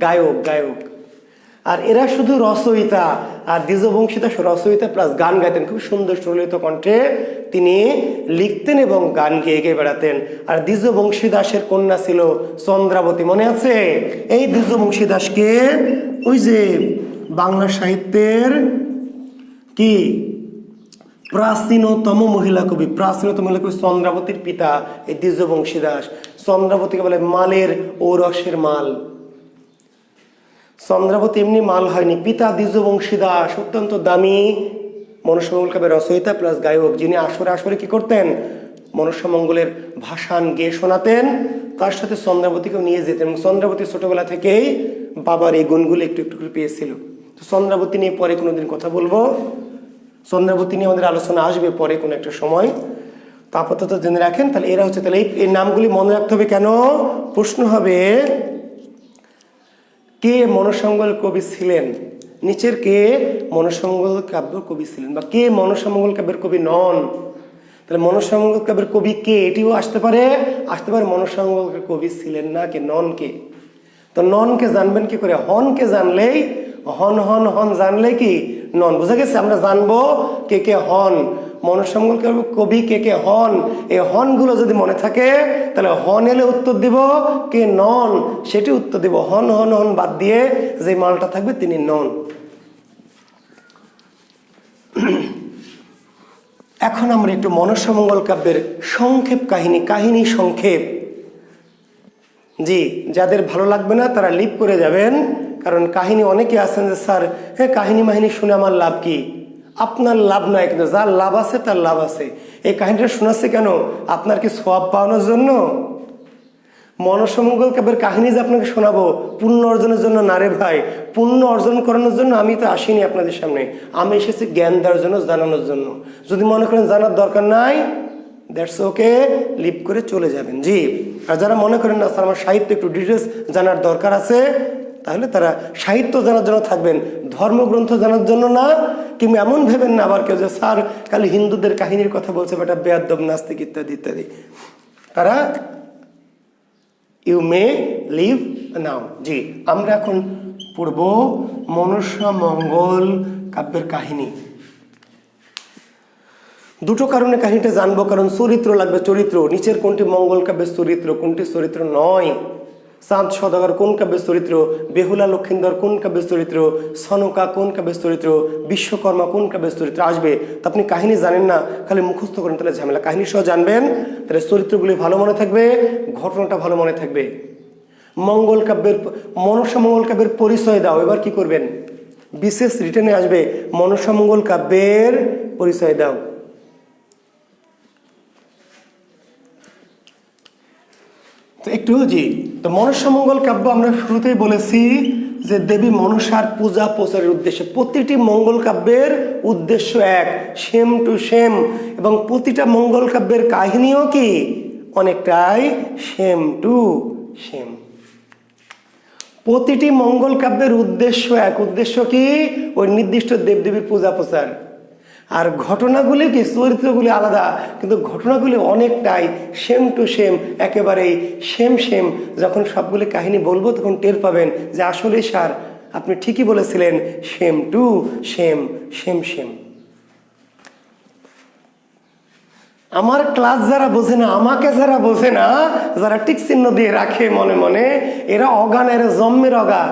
গায়ক, গায়ক। আর এরা শুধু রচয়িতা, আর দ্বিজ বংশীদাস রচয়িতা প্লাস গান গাইতেন, খুব সুন্দর সুললিত কণ্ঠে তিনি লিখতেন এবং গান গেয়ে গেয়ে বেড়াতেন। আর দ্বিজ বংশীদাসের কন্যা ছিল চন্দ্রাবতী, মনে আছে? এই দ্বিজ বংশীদাসকে ওই যে বাংলা সাহিত্যের কি প্রাচীনতম মহিলা কবি, প্রাচীনতম মহিলা কবি চন্দ্রাবতীর পিতা এই দ্বিজ বংশীদাস। চন্দ্রাবতীকে বলে মালের ঔরসের মাল। চন্দ্রাবতী এমনি মাল হয়নি, পিতা দ্বিজ বংশীদাস অত্যন্ত দামি মনসামঙ্গল কাব্যের রচয়িতা প্লাস গায়ক, যিনি আসরে আসরে কি করতেন? মনসামঙ্গলের ভাসান গেয়ে শোনাতেন, তার সাথে চন্দ্রাবতীকেও নিয়ে যেতেন। চন্দ্রাবতী ছোটবেলা থেকেই বাবার এই গুণগুলো একটু একটু করে পেয়েছিল। তো চন্দ্রাবতী নিয়ে পরে কোনোদিন কথা বলবো, চন্দ্রাবতী নিয়ে আমাদের আলোচনা আসবে পরে কোনো একটা সময়। তো আপাতত জেনে রাখেন। তাহলে এরা হচ্ছে, তাহলে এই নামগুলি মনে রাখতে হবে কেন? প্রশ্ন হবে কে মনসামঙ্গল কবি ছিলেন, নিচের কে মনসামঙ্গল কাব্য কবি ছিলেন, বা কে মনসামঙ্গল কাব্যের কবি নন। তাহলে মনসামঙ্গল কাব্যের কবি কে, এটিও আসতে পারে মনসামঙ্গল কবি ছিলেন না কে, নন কে। তো ননকে জানবেন কি করে? হনকে জানলেই, হন হন হন জানলে কি নন, বুঝা গেছে? আমরা জানবো কে কে হন, মনসামঙ্গল কবি কে কে হন। এই হনগুলো যদি মনে থাকে তাহলে হন এলে উত্তর দিব, কে নন সেটি উত্তর দিব। হন হন হন বাদ দিয়ে যে মালটা থাকবে তিনি নন। এখন আমরা একটু মনসামঙ্গল কাব্যের সংক্ষেপ কাহিনী সংক্ষেপ, জি যাদের ভালো লাগবে না তারা লিপ করে যাবেন, কারণ কাহিনী অনেকে আছেন যে স্যার হ্যাঁ কাহিনী মাহিনী শুনে আমার লাভ কি? আপনার লাভ নয়, কিন্তু যার লাভ আছে তার লাভ আছে। এই কাহিনীটা শোনাচ্ছে কেন? আপনার কি সওয়াব পাওয়ানোর জন্য? মনসামঙ্গল কাব্যের কাহিনী যে আপনাকে শোনাবো পুণ্য অর্জনের জন্য না রে ভাই, পুণ্য অর্জন করানোর জন্য আমি তো আসিনি আপনাদের সামনে, আমি এসেছি জ্ঞান দেওয়ার জন্য, জানানোর জন্য। যদি মনে করেন জানার দরকার নাই, দ্যাটস ওকে, লিপ করে চলে যাবেন। জি, আর যারা মনে করেন না স্যার আমার সাহিত্য একটু ডিটেলস জানার দরকার আছে, তাহলে তারা সাহিত্য জানার জন্য থাকবেন, ধর্মগ্রন্থ জানার জন্য না। কিংবা এমন ভেবেন না আবার কেউ যে স্যার খালি হিন্দুদের কাহিনীর কথা বলছে, বেটা বেয়াদ্দব নাস্তিক ইত্যাদি ইত্যাদি, তারা ইউ মে লিভ নাও। জি, আমরা এখন পড়ব মনসামঙ্গল কাব্যের কাহিনী। দুটো কারণে কাহিনীটা জানবো, কারণ চরিত্র লাগবে, চরিত্র নিচের কোনটি মঙ্গল কাব্যের চরিত্র, কোনটি চরিত্র নয়। চাঁদ সদাগর কোন কাব্যের চরিত্র, বেহুলা লক্ষিন্দর কোন কাব্যের চরিত্র, সনকা কোন কাব্যের চরিত্র, বিশ্বকর্মা কোন কাব্যের চরিত্র আসবে। তো আপনি কাহিনী জানেন না, খালি মুখস্থ করেন তাহলে ঝামেলা। কাহিনী সহ জানবেন তাহলে চরিত্রগুলি ভালো মনে থাকবে, ঘটনাটা ভালো মনে থাকবে। মঙ্গল কাব্যের মনসামঙ্গল কাব্যের পরিচয় দাও। এবার কি করবেন? বিশেষ রিটেনে আসবে মনসামঙ্গল কাব্যের পরিচয় দাও। তো একটু জি, তো মনসামঙ্গল কাব্য আমরা শুরুতেই বলেছি যে দেবী মনসার পূজা প্রচারের উদ্দেশ্যে। প্রতিটি মঙ্গল কাব্যের উদ্দেশ্য এক, সেম টু সেম, এবং প্রতিটা মঙ্গল কাব্যের কাহিনীও কি অনেকটাই সেম টু সেম। প্রতিটি মঙ্গল কাব্যের উদ্দেশ্য এক, উদ্দেশ্য কি? ওই নির্দিষ্ট দেবদেবীর পূজা প্রচার। আর ঘটনাগুলি কি, চরিত্রগুলি আলাদা, কিন্তু ঘটনাগুলি অনেকটাই সেম টু সেম, একেবারেই সেম সেম। যখন সবগুলি কাহিনী বলবো তখন টের পাবেন যে আসলে স্যার আপনি ঠিকই বলেছিলেন, same to same, same same. আমার ক্লাস যারা বোঝে না, আমাকে যারা বোঝে না, যারা টিক চিহ্ন দিয়ে রাখে মনে মনে, এরা অজ্ঞান, এরা জন্মের অগা।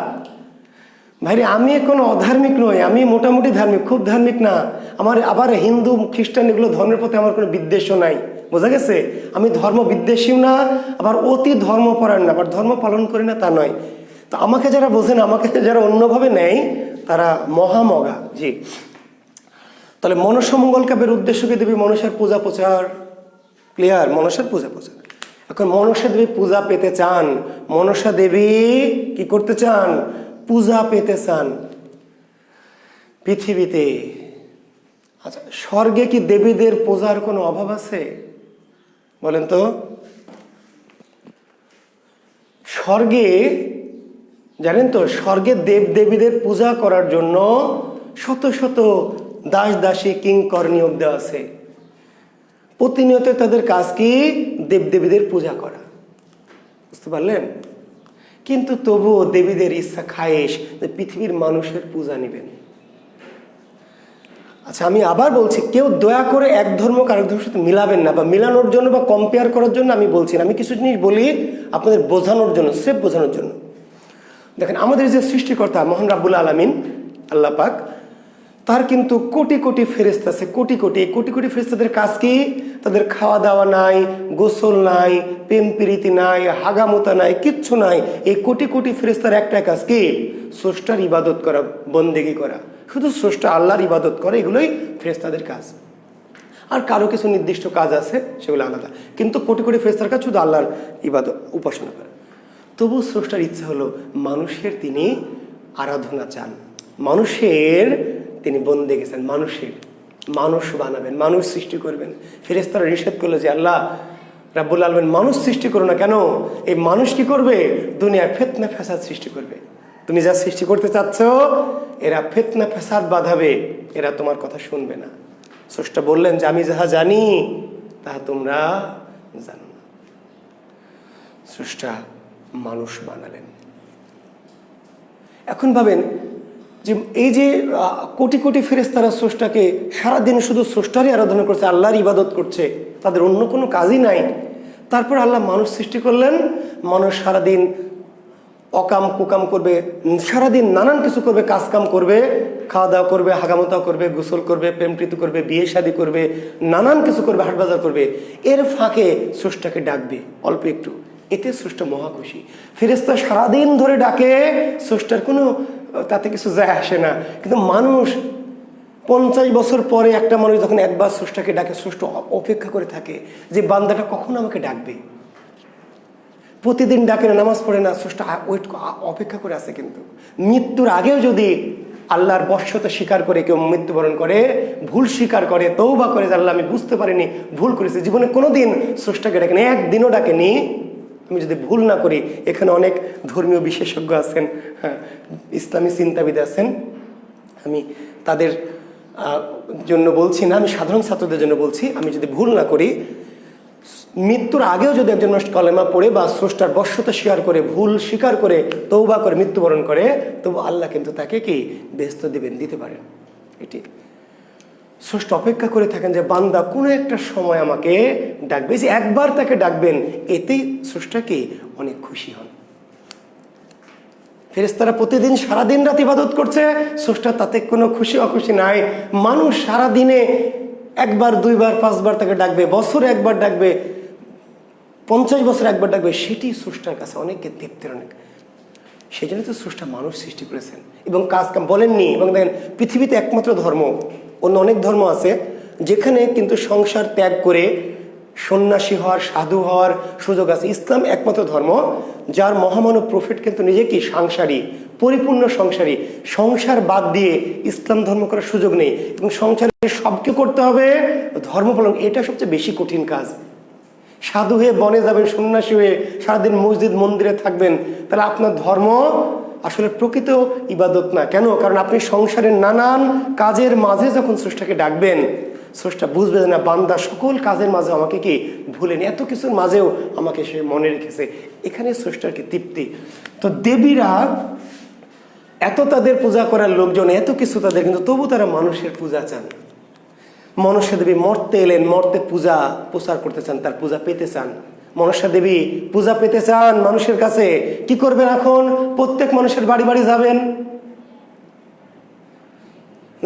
ভাইরে আমি কোনো অধার্মিক নই, আমি মোটামুটি ধার্মিক, খুব ধার্মিক না। আমার আবার হিন্দু খ্রিস্টান এগুলো ধর্মের প্রতি আমার কোনো বিদ্বেষও নাই, বোঝা গেছে? আমি ধর্ম বিদ্বেষীও না, আবার অতি ধর্মপরায়ণ না, আবার ধর্ম পালন করি না তা নয়। তো আমাকে যারা বোঝে না, আমাকে যারা অন্যভাবে নেয়, তারা মহামগা। জি, তাহলে মনসা মঙ্গল কাব্যের উদ্দেশ্যকে দেবী মনসার পূজা প্রচার। ক্লিয়ার? মনসার পূজা প্রচার। এখন মনসা দেবী পূজা পেতে চান, মনসা দেবী কি করতে চান? পূজা পেতে চান পৃথিবীতে। আচ্ছা, স্বর্গে কি দেবীদের পূজার কোনো অভাব আছে? বলেন তো। স্বর্গে জানেন তো, স্বর্গে দেব দেবীদের পূজা করার জন্য শত শত দাস দাসী কিঙ্কর নিয়োগ দেওয়া আছে। প্রতিনিয়ত তাদের কাজ কি? দেবদেবীদের পূজা করা। বুঝতে পারলেন? কিন্তু তবুও দেবীদের ইচ্ছা খায়েশ যে পৃথিবীর মানুষের পূজা নেবেন। আচ্ছা, আমি আবার বলছি, কেউ দয়া করে এক ধর্মকে আরেক ধর্মের সাথে মিলাবেন না, বা মিলানোর জন্য বা কম্পেয়ার করার জন্য আমি বলছি না। আমি কিছু জিনিস বলি আপনাদের বোঝানোর জন্য, স্রেফ বোঝানোর জন্য। দেখেন, আমাদের যে সৃষ্টিকর্তা মহান রাব্বুল আলামিন আল্লাহ পাক, তার কিন্তু কোটি কোটি ফেরেশতা আছে, কোটি কোটি। এই কোটি কোটি ফেরেশতাদের কাজ কি? তাদের খাওয়া দাওয়া নাই, গোসল নাই, প্রেম প্রীতি নাই, হাগামোতা নাই, কিচ্ছু নাই। এই কোটি কোটি ফেরেশতার একটা কাজ কি? স্রষ্টার ইবাদত করা, বন্দেগি করা, শুধু স্রষ্টা আল্লাহর ইবাদত করে, এগুলোই ফেরেশতাদের কাজ। আর কারো কিছু নির্দিষ্ট কাজ আছে, সেগুলো আলাদা, কিন্তু কোটি কোটি ফেরেশতার কাজ শুধু আল্লাহর ইবাদত, উপাসনা করা। তবু স্রষ্টার ইচ্ছে হলো মানুষের তিনি আরাধনা চান, মানুষের তিনি বন্দেগি চান, মানুষ বানাবেন, মানুষ সৃষ্টি করবেন। ফেরেশতারা নিষেধ করলো যে আল্লাহ রাব্বুল আলামিন মানুষ সৃষ্টি করো না কেন? এই মানুষ কি করবে? দুনিয়ায় ফিতনা ফাসাদ সৃষ্টি করবে। তুমি যা সৃষ্টি করতে চাচ্ছ, এরা ফিতনা ফাসাদ বাঁধাবে, এরা তোমার কথা শুনবে না। স্রষ্টা বললেন যে আমি যাহা জানি তাহা তোমরা জানো না। স্রষ্টা মানুষ বানালেন। এখন ভাবেন যে এই যে কোটি কোটি ফেরেশতারা স্রষ্টাকে সারাদিন শুধু স্রষ্টারই আরাধনা করছে, আল্লাহর ইবাদত করছে, তাদের অন্য কোনো কাজই নাই। তারপর আল্লাহ মানুষ সৃষ্টি করলেন। মানুষ সারাদিন অকাম কুকাম করবে, সারাদিন নানান কিছু করবে, কাজ কাম করবে, খাওয়া দাওয়া করবে, হাগামতা করবে, গোসল করবে, প্রেমপ্রীতি করবে, বিয়ে শাদী করবে, নানান কিছু করবে, হাট বাজার করবে। এর ফাঁকে স্রষ্টাকে ডাকবে অল্প একটু, এতে স্রষ্টা মহা খুশি। ফেরেশতা সারাদিন ধরে ডাকে, স্রষ্টার কোনো তাতে কিছু যায় আসে না। কিন্তু মানুষ 50 বছর পরে একটা মানুষ যখন একবার স্রষ্টাকে ডাকে, স্রষ্টা অপেক্ষা করে থাকে যে বান্দাটা কখন আমাকে ডাকবে। প্রতিদিন ডাকে না, নামাজ পড়ে না, স্রষ্টা ওয়েট অপেক্ষা করে আছে। কিন্তু মৃত্যুর আগেও যদি আল্লাহর বশ্যতা স্বীকার করে কেউ মৃত্যুবরণ করে, ভুল স্বীকার করে, তওবা করে যে আল্লাহ আমি বুঝতে পারিনি, ভুল করেছি, জীবনে কোনোদিন স্রষ্টাকে ডাকেনি, একদিনও ডাকেনি, আমি যদি ভুল না করি। এখানে অনেক ধর্মীয় বিশেষজ্ঞ আছেন, হ্যাঁ, ইসলামী চিন্তাবিদ আছেন, আমি তাদের জন্য বলছি না, আমি সাধারণ ছাত্রদের জন্য বলছি। আমি যদি ভুল না করি, মৃত্যুর আগেও যদি একজন মানুষ কলেমা পড়ে বা স্রষ্টার বশ্যতা স্বীকার করে, ভুল স্বীকার করে, তওবা করে মৃত্যুবরণ করে, তবু আল্লাহ কিন্তু তাকে কি বেহেশত দিবেন, দিতে পারেন। এটি স্রষ্টা অপেক্ষা করে থাকেন যে বান্দা কোনো একটা সময় আমাকে ডাকবে, যে একবার তাকে ডাকবেন, এতেই স্রষ্টা কি অনেক খুশি হন। ফেরেশতারা প্রতিদিন সারাদিন রাত ইবাদত করছে, স্রষ্টা তাতে কোনো খুশি অখুশি নাই। মানুষ সারাদিনে একবার, দুইবার, 5 বার তাকে ডাকবে, বছরে একবার ডাকবে, 50 বছর একবার ডাকবে, সেটি স্রষ্টার কাছে অনেককে তৃপ্তির অনেক। সেই জন্য তো স্রষ্টা মানুষ সৃষ্টি করেছেন এবং কাজ কাম বলেননি। এবং দেখেন, পৃথিবীতে একমাত্র ধর্ম, অন্য অনেক ধর্ম আছে যেখানে কিন্তু সংসার ত্যাগ করে সন্ন্যাসী হওয়ার, সাধু হওয়ার সুযোগ আছে। ইসলাম একমাত্র ধর্ম যার মহামানব প্রফেট কিন্তু নিজে কি সংসারী, পরিপূর্ণ সংসারী। সংসার বাদ দিয়ে ইসলাম ধর্ম করার সুযোগ নেই, এবং সংসারে সবকে করতে হবে ধর্ম পালন, এটা সবচেয়ে বেশি কঠিন কাজ। সাধু হয়ে বনে যাবেন, সন্ন্যাসী হয়ে সারাদিন মসজিদ মন্দিরে থাকবেন, তাহলে আপনার ধর্ম আসলে প্রকৃত ইবাদত না। কেন? কারণ আপনি সংসারের নানান কাজের মাঝে যখন স্রষ্টাকে ডাকবেন, স্রষ্টা বুঝবে না বান্দা সকল কাজের মাঝে আমাকে কি ভুলেনি, এত কিছুর মাঝেও আমাকে সে মনে রেখেছে। এখানে স্রষ্টার কি তৃপ্তি। তো দেবীরা এত, তাদের পূজা করার লোকজন এত কিছু তাদের, কিন্তু তবু তারা মানুষের পূজা চান। মনসা দেবী মর্তে এলেন, মর্তে পূজা প্রচার করতে চান, তার পূজা পেতে চান। মনসা দেবী পূজা পেতে চান মানুষের কাছে। কি করবেন এখন? প্রত্যেক মানুষের বাড়ি বাড়ি যাবেন,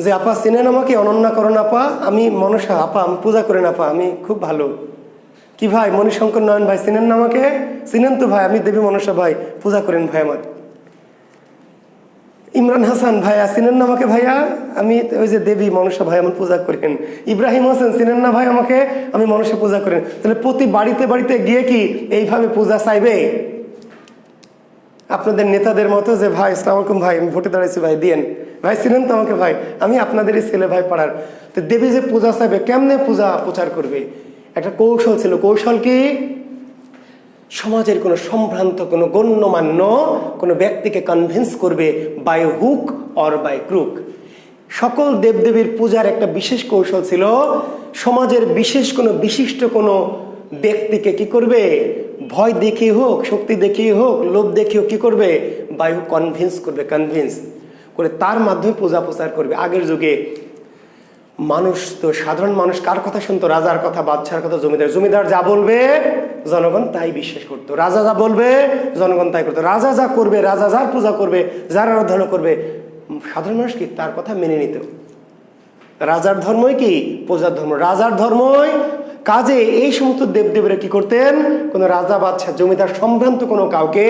যে আপা চিনেন আমাকে, অনন্যা করণ আপা, আমি মনসা আপা, আমি পূজা করেন আপা, আমি খুব ভালো। কি ভাই মণিশঙ্কর নয়ন ভাই চিনেন না আমাকে? চিনেন তো ভাই, আমি দেবী মনসা ভাই, পূজা করেন ভাই আমার। ইমরান হাসান ভাইয়া চিনেন না আমাকে? ভাইয়া আমি ওই যে দেবী মনসা ভাই, আমার পূজা করেন। ইব্রাহিম হোসেন চিনেন না ভাই আমাকে? আমি মনসা পূজা করেন। তাহলে প্রতি বাড়িতে বাড়িতে গিয়ে কি এইভাবে পূজা চাইবে? আপনাদের নেতাদের মতো যে ভাই আসসালামু আলাইকুম ভাই, আমি ভোটে দাঁড়াইছি ভাই দিয়েন ভাই, চিনেন তো আমাকে ভাই, আমি আপনাদেরই ছেলে ভাই পাড়ার। তো দেবী যে পূজা চাইবে, কেমনে পূজা প্রচার করবে? একটা কৌশল ছিল। কৌশল কি? সমাজের কোনো সম্ভ্রান্ত, কোনো গণ্যমান্য কোনো ব্যক্তিকে কনভিন্স করবে by hook or by crook. সকল দেবদেবীর পূজার একটা বিশেষ কৌশল ছিল, সমাজের বিশেষ কোনো বিশিষ্ট কোনো ব্যক্তিকে কি করবে? ভয় দেখিয়ে হোক, শক্তি দেখিয়ে হোক, লোভ দেখিয়ে হোক, কি করবে? বাই হুক কনভিন্স করবে, কনভিন্স করে তার মাধ্যমে পূজা প্রচার করবে। আগের যুগে মানুষ তো, সাধারণ মানুষ কার কথা শুনতো? রাজার কথা, বাদশার কথা, জমিদার। জমিদার যা বলবে জনগণ তাই বিশ্বাস করতো, রাজা যা বলবে জনগণ তাই করতো। রাজা যা করবে, রাজা যার পূজা করবে, যার আরাধনা করবে, সাধারণ মানুষ কি তার কথা মেনে নিত। রাজার ধর্মই কি? পূজার ধর্ম। রাজার ধর্মই কাজে এই সমস্ত দেবদেবীরা কি করতেন? কোনো রাজা, বাদশা, জমিদার সম্ভ্রান্ত কোনো কাউকে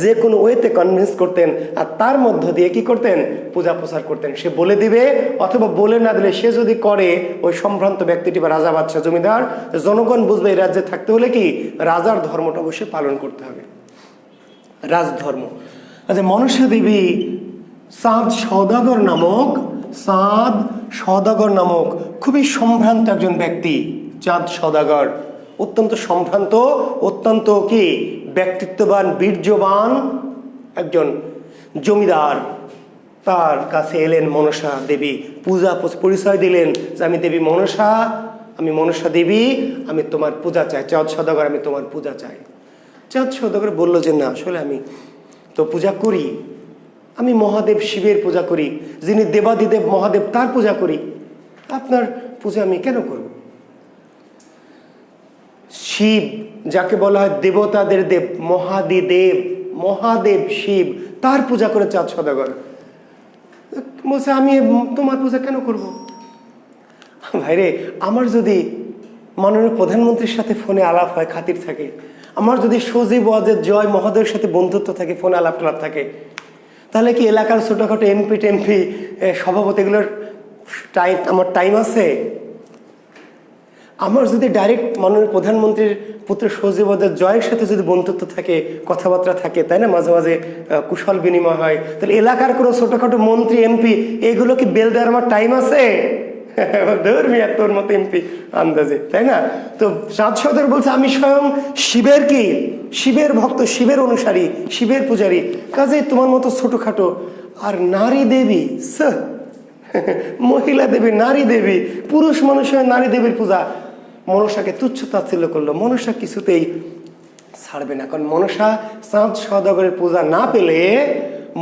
যে কোনো ওয়েতে কনভিন্স করতেন, আর তার মধ্য দিয়ে কি করতেন? পূজা প্রচার করতেন। সে বলে দিবে, অথবা বলে না দিলে সে যদি করে, ওই সম্ভ্রান্ত ব্যক্তিটি বা রাজা, বাদশা, জমিদার, জনগণ বুঝবে এই রাজ্যে থাকতে হলে কি রাজার ধর্মটা অবশ্যই পালন করতে হবে, রাজধর্ম। আচ্ছা, মনসা দেবী চাঁদ সওদাগর নামক খুবই সম্ভ্রান্ত একজন ব্যক্তি। চাঁদ সওদাগর অত্যন্ত সম্ভ্রান্ত, অত্যন্ত কি ব্যক্তিত্ববান, বীর্যবান একজন জমিদার। তার কাছে এলেন মনসা দেবী, পূজা পরিচয় দিলেন যে আমি দেবী মনসা, আমি মনসা দেবী, আমি তোমার পূজা চাই। চাঁদ সওদাগর, আমি তোমার পূজা চাই। চাঁদ সওদাগর বলল যে না, আসলে আমি তো পূজা করি, আমি মহাদেব শিবের পূজা করি, যিনি দেবাদিদেব মহাদেব, তার পূজা করি। আপনার পূজা আমি কেন করব? শিব, যাকে বলা হয় দেবতাদের দেব, মহাদিদেব, মহাদেব শিব, তার পূজা করে চাঁদ সওদাগর বলছে আমি তোমার পূজা কেন করব? ভাইরে, আমার যদি মাননীয় প্রধানমন্ত্রীর সাথে ফোনে আলাপ হয়, খাতির থাকে, আমার যদি সজীব ওয়াজেদ জয় মহোদয়ের সাথে বন্ধুত্ব থাকে, ফোনে আলাপ টালাপ থাকে, তাহলে কি এলাকার ছোটোখাটো এমপি টেমপি সভাপতি এগুলোর আমার টাইম আছে? আমার যদি ডাইরেক্ট মাননীয় প্রধানমন্ত্রীর পুত্র সজীব ওয়াজেদ জয়ের সাথে যদি বন্ধুত্ব থাকে, কথাবার্তা থাকে, তাই না, মাঝে মাঝে কুশল বিনিময় হয়, তাহলে এলাকার কোনো ছোটোখাটো মন্ত্রী এমপি এগুলো কি বেল দেওয়ার আমার টাইম আছে? ধর্মীয় তোর মতো এমপি আন্দাজে, তাই না? তো চাঁদ সওদাগর বলছে আমি স্বয়ং শিবের কি, শিবের ভক্ত, শিবের অনুসারী, শিবের পূজারী, কাজে তোমার মতো ছোটোখাটো আর নারী দেবী, মহিলা দেবী, নারী দেবী, পুরুষ মানুষের নারী দেবীর পূজা। মনসাকে তুচ্ছ তাচ্ছিল্য করলো। মনসা কিছুতেই ছাড়বে না, কারণ মনসা চাঁদ সওদাগরের পূজা না পেলে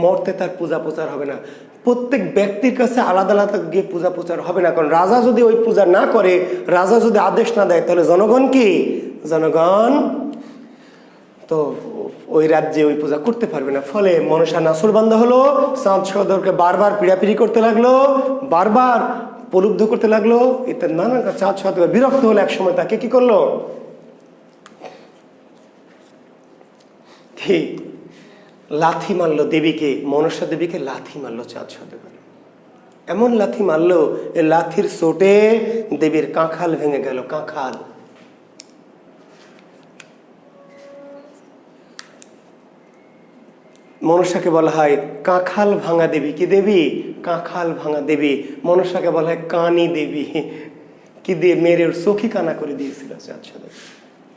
মর্তে তার পূজা প্রচার হবে না। প্রত্যেক ব্যক্তির কাছে আলাদা আলাদা গিয়ে পূজা প্রচার হবে না, কারণ রাজা যদি ওই পূজা না করে, রাজা যদি আদেশ না দেয়, তাহলে জনগণ কি, জনগণ তো ওই রাজ্যে ওই পূজা করতে পারবে না। ফলে মনসা নাসরবান্দা হলো, চাঁদ সওদাগরকে বারবার পিড়াপিড়ি করতে লাগলো, বারবার প্রলুব্ধ করতে লাগলো ইত্যাদি নানা। চাঁদ সওদাগর বিরক্ত হলো, এক সময় তাকে কি করলো, কি লাথি মারলো দেবীকে, মনসা দেবীকে লাথি মারলো চাঁদ সওদাগর। এমন লাথি মারলো, এই লাথির চোটে দেবীর কাঁখাল ভেঙে গেল, কাঁখাল। মনসাকে বলা হয় কাঁখাল ভাঙা দেবী। কি দেবী? কাঁখাল ভাঙা দেবী। মনসাকে বলা হয় কানি দেবী। কি দিয়ে মেরে ওর চোখই কানা করে দিয়েছিল চাঁদ সওদাগর,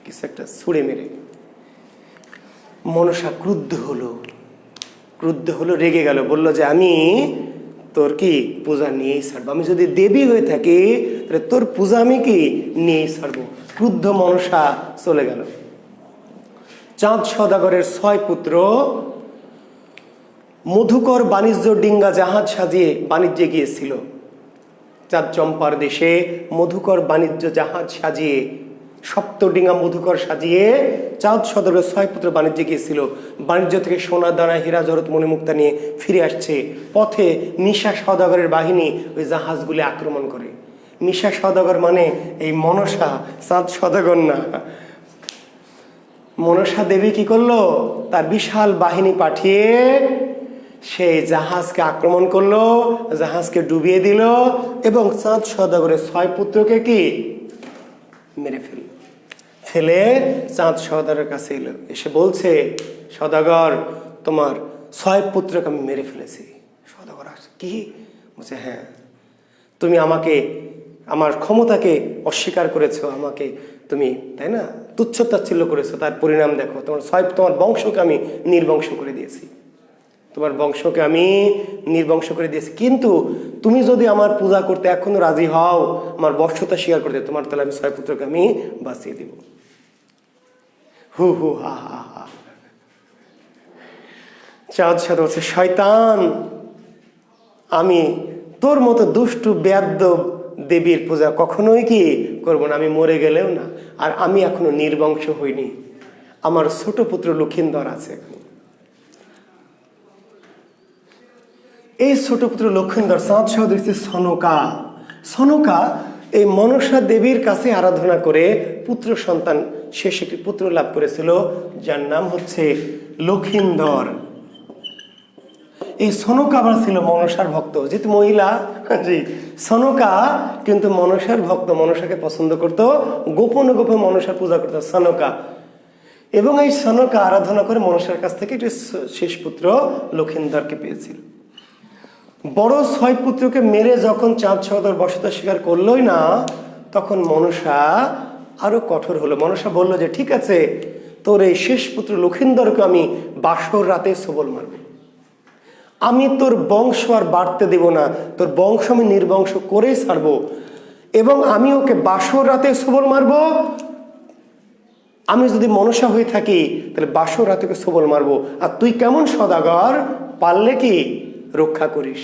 কিছু একটা ছুঁড়ে মেরে। মনসা ক্রুদ্ধ হলো, ক্রুদ্ধ হলো, রেগে গেল, বলল যে আমি তোর কি পূজা নিয়েই ছাড়বো, আমি যদি দেবী হয়ে থাকি তাহলে তোর পূজা আমি কি নিয়েই ছাড়বো। ক্রুদ্ধ মনসা চলে গেল। চাঁদ সওদাগরের 6 পুত্র মধুকর বাণিজ্য ডিঙ্গা জাহাজ সাজিয়ে বাণিজ্যে গিয়েছিল। চাঁদ চম্পার দেশে মধুকর বাণিজ্য জাহাজ সাজিয়ে, সপ্তডিঙ্গা মধুকর সাজিয়ে চাঁদ সওদাগরের 6 পুত্র বাণিজ্যে গিয়েছিল। বাণিজ্য থেকে সোনা দানা হীরা জহরত মণিমুক্তা নিয়ে ফিরে আসছে। পথে মিশা সওদাগরের বাহিনী ওই জাহাজগুলি আক্রমণ করে। মিশা সওদাগর মানে এই মনসা, চাঁদ সওদাগর না। মনসা দেবী কি করলো, তার বিশাল বাহিনী পাঠিয়ে সেই জাহাজকে আক্রমণ করলো, জাহাজকে ডুবিয়ে দিল এবং চাঁদ সওদাগরের 6 পুত্রকে কি মেরে ফেলে চাঁদ সওদাগরের কাছে এলো, এসে বলছে, সওদাগর তোমার 6 পুত্রকে আমি মেরে ফেলেছি। সওদাগর কি বলছে, হ্যাঁ তুমি আমাকে, আমার ক্ষমতাকে অস্বীকার করেছো, আমাকে তুমি তাই না তুচ্ছ তাচ্ছিল্য করেছো, তার পরিণাম দেখো, তোমার বংশকে আমি নির্বংশ করে দিয়েছি, তোমার বংশকে আমি নির্বংশ করে দিয়েছি। কিন্তু তুমি যদি আমার পূজা করতে এখনো রাজি হও, আমার বর্ষতা স্বীকার করতে, তোমার তাহলে আমি 6 পুত্রকে আমি বাঁচিয়ে দিব। হু হু হা হা হা। চাঁদ সাথে বলছে, শয়তান, আমি তোর মতো দুষ্টু বেয়াদ্দ দেবীর পূজা কখনোই কি করবো না, আমি মরে গেলেও না। আর আমি এখনো নির্বংশ হইনি, আমার ছোট পুত্র লক্ষিন্দর আছে এখন। এই ছোট পুত্র লক্ষিন্দর চাঁদ সওদাগর সনকা, সনকা এই মনসা দেবীর কাছে আরাধনা করে পুত্র সন্তান, শেষ একটি পুত্র লাভ করেছিল যার নাম হচ্ছে লক্ষিন্দর। এই সনকা আবার ছিল মনসার ভক্ত, যেহেতু মহিলা, জি সনকা কিন্তু মনসার ভক্ত, মনসাকে পছন্দ করত, গোপনে গোপনে মনসার পূজা করত সনকা। এবং এই সনকা আরাধনা করে মনসার কাছ থেকে একটি শেষ পুত্র লক্ষিন্দরকে পেয়েছিল। বড় 6 পুত্রকে মেরে যখন চাঁদ সওদাগর বর্ষতা স্বীকার করলই না, তখন মনসা আরো কঠোর হলো। মনসা বলল যে ঠিক আছে, তোর এই শেষ পুত্র লক্ষিন্দরকে আমি বাসর রাতে সবল মারব, আমি তোর বংশ আর বাড়তে দেব না, তোর বংশ আমি নির্বংশ করেই ছাড়বো, এবং আমি ওকে বাসর রাতে সবল মারব। আমি যদি মনসা হয়ে থাকি তাহলে বাসর রাতে সবল মারবো, আর তুই কেমন সওদাগর, পারলে কি রক্ষা করিস।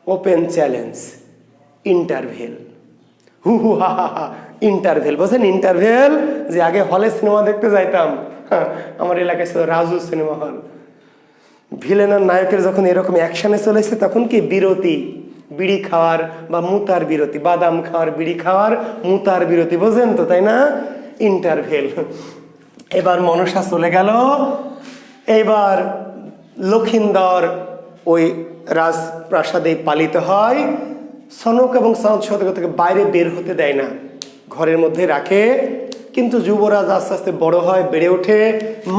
Open challenge, interval. হু হু হা হা হা। ইন্টারভেল বোঝেন? ইন্টারভেল যে আগে হলে সিনেমা দেখতে যাইতাম, আমার এলাকায় ছিল রাজু সিনেমা হল। ভিলেন আর নায়কের যখন এরকম অ্যাকশনে চলেছে তখন কি বিরতি, বিড়ি খাওয়ার বা মুতার বিরতি, বাদাম খাওয়ার, বিড়ি খাওয়ার, মুতার বিরতি, বোঝেন তো তাই না? ইন্টারভেল। এবার মনসা চলে গেল। এবার লক্ষিন্দর ওই রাজপ্রাসাদে পালিত হয়। সনক এবং চাঁদ সওদাগর থেকে বাইরে বের হতে দেয় না, ঘরের মধ্যে রাখে। কিন্তু যুবরাজ আস্তে আস্তে বড় হয়, বেড়ে ওঠে।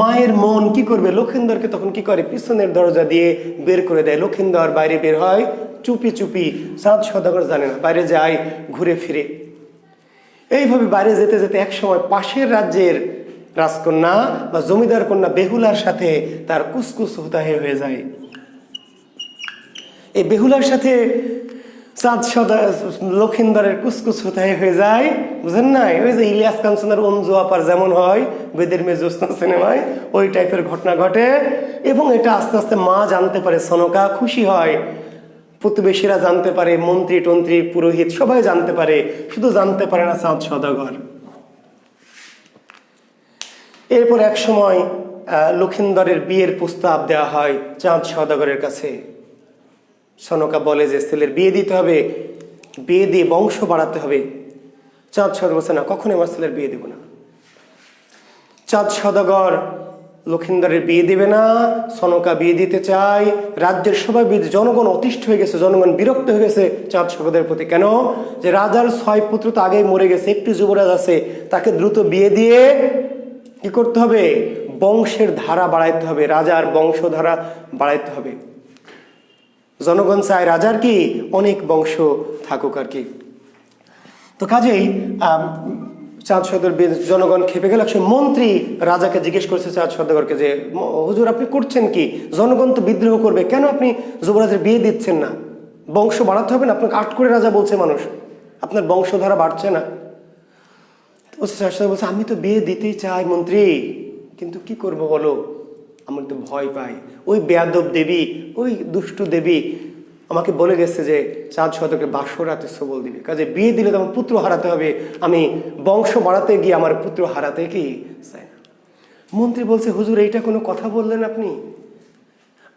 মায়ের মন কি করবে, লক্ষিন্দরকে তখন কি করে, পিছনের দরজা দিয়ে বের করে দেয়। লক্ষিন্দর বাইরে বের হয় চুপি চুপি, চাঁদ সওদাগর জানে না, বাইরে যায় ঘুরে ফিরে। এইভাবে বাইরে যেতে যেতে একসময় পাশের রাজ্যের রাজকন্যা বা জমিদার কন্যা বেহুলার সাথে তার কুসকুস হুতাহে হয়ে যায়। এই বেহুলার সাথে চাঁদ লক্ষিন্দরের কুসকুস হুতাহে হয়ে যায়, বুঝেন না? ওই যে ইলিয়াস কাঞ্চনের অঞ্জু আপার যেমন হয় বেদের মেয়ে জ্যোৎস্না সিনেমায়, ওই টাইপের ঘটনা ঘটে। এবং এটা আস্তে আস্তে মা জানতে পারে, সনকা খুশি হয়, প্রতিবেশীরা জানতে পারে, মন্ত্রী টন্ত্রী পুরোহিত সবাই জানতে পারে, শুধু জানতে পারে না চাঁদ সওদাগর। এরপর এক সময় লক্ষিন্দরের বিয়ের প্রস্তাব দেওয়া হয় চাঁদ সওদাগরের কাছে। সনকা বলে যে ছেলের বিয়ে দিতে হবে, বিয়ে দিয়ে বংশ বাড়াতে হবে। চাঁদ সওদাগর বলছে না, কখনোই আমার ছেলের বিয়ে দেব না। চাঁদ সওদাগর লক্ষিন্দরের বিয়ে দেবে না, সনকা বিয়ে দিতে চায়। রাজ্যের সবাই জনগণ অতিষ্ঠ হয়ে গেছে, জনগণ বিরক্ত হয়ে গেছে চাঁদ সওদাগরের প্রতি। কেন? যে রাজার 6 পুত্র তো আগেই মরে গেছে, একটি যুবরাজ আছে, তাকে দ্রুত বিয়ে দিয়ে কি করতে হবে, বংশের ধারা বাড়াইতে হবে, রাজার বংশধারা বাড়াইতে হবে। জনগণ চায় রাজার কি অনেক বংশ থাকুক আর কি। তো কাজেই চাঁদ সওদাগর জনগণ খেপে গেল। সে মন্ত্রী রাজাকে জিজ্ঞেস করছে চাঁদ সওদাগরকে যে হুজুর আপনি করছেন কি, জনগণ তো বিদ্রোহ করবে, কেন আপনি যুবরাজের বিয়ে দিচ্ছেন না? বংশ বাড়াতে হবে না, আপনাকে আট করে রাজা বলছে মানুষ, আপনার বংশধারা বাড়ছে না। চাঁদ সওদাগর বলছে আমি তো বিয়ে দিতেই চাই মন্ত্রী, কিন্তু কি করব বলো, আমার তো ভয় পাই, ওই বেয়াদব দেবী, ওই দুষ্টু দেবী আমাকে বলে গেছে যে চাঁদ সওদাগরকে বাসরাতে সবল দিবে, কাজে বিয়ে দিলে তো আমার পুত্র হারাতে হবে, আমি বংশ বাড়াতে গিয়ে আমার পুত্র হারাতে কি চাই না। মন্ত্রী বলছে হুজুর এইটা কোনো কথা বললেন আপনি?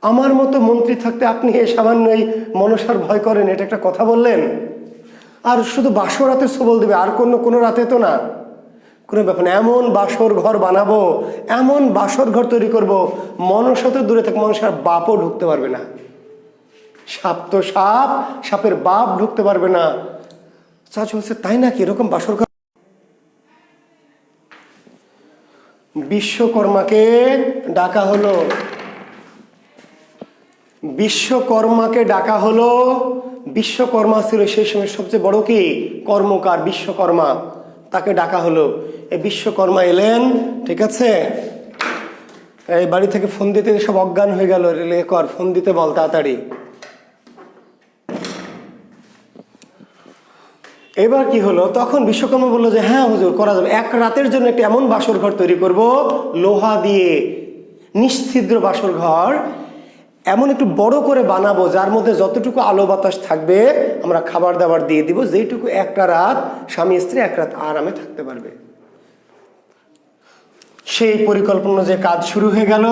আমার মতো মন্ত্রী থাকতে আপনি এই সামান্য এই মনসার ভয় করেন, এটা একটা কথা বললেন? আর শুধু বাসরাতে সবল দিবে, আর কোনো রাতে তো না, কোনো ব্যাপার না। এমন বাসর ঘর বানাবো, এমন বাসর ঘর তৈরি করব, মনসা তো দূরে থাকে, মনসার বাপও ঢুকতে পারবে না। সাপ তো সাপ, সাপের বাপ ঢুকতে পারবে না। চাচু বলছে তাই নাকি, এরকম বাসর ঘর? বিশ্বকর্মাকে ডাকা হলো, বিশ্বকর্মাকে ডাকা হলো। বিশ্বকর্মা ছিল সেই সময় সবচেয়ে বড় কি কর্মকার, বিশ্বকর্মা, তাকে ডাকা হলো। এই বিশ্বকর্মা এলেন, ঠিক আছে, এই বাড়ি থেকে ফোন দিতে সব অজ্ঞান হয়ে গেল, রিলে কর, ফোন দিতে বল তাড়াতাড়ি। এবার কি হলো, তখন বিশ্বকর্মা বললো যে হ্যাঁ হুজুর করা যাবে, এক রাতের জন্য একটা এমন বাসর ঘর তৈরি করব লোহা দিয়ে, নিশ্ছিদ্র বাসর ঘর, এমন একটু বড় করে বানাবো যার মধ্যে যতটুকু আলো বাতাস থাকবে আমরা খাবার দাবার দিয়ে দিব, যেইটুকু একটা রাত স্বামী স্ত্রী এক রাত আরামে থাকতে পারবে। সেই পরিকল্পনা যে কাজ শুরু হয়ে গেল,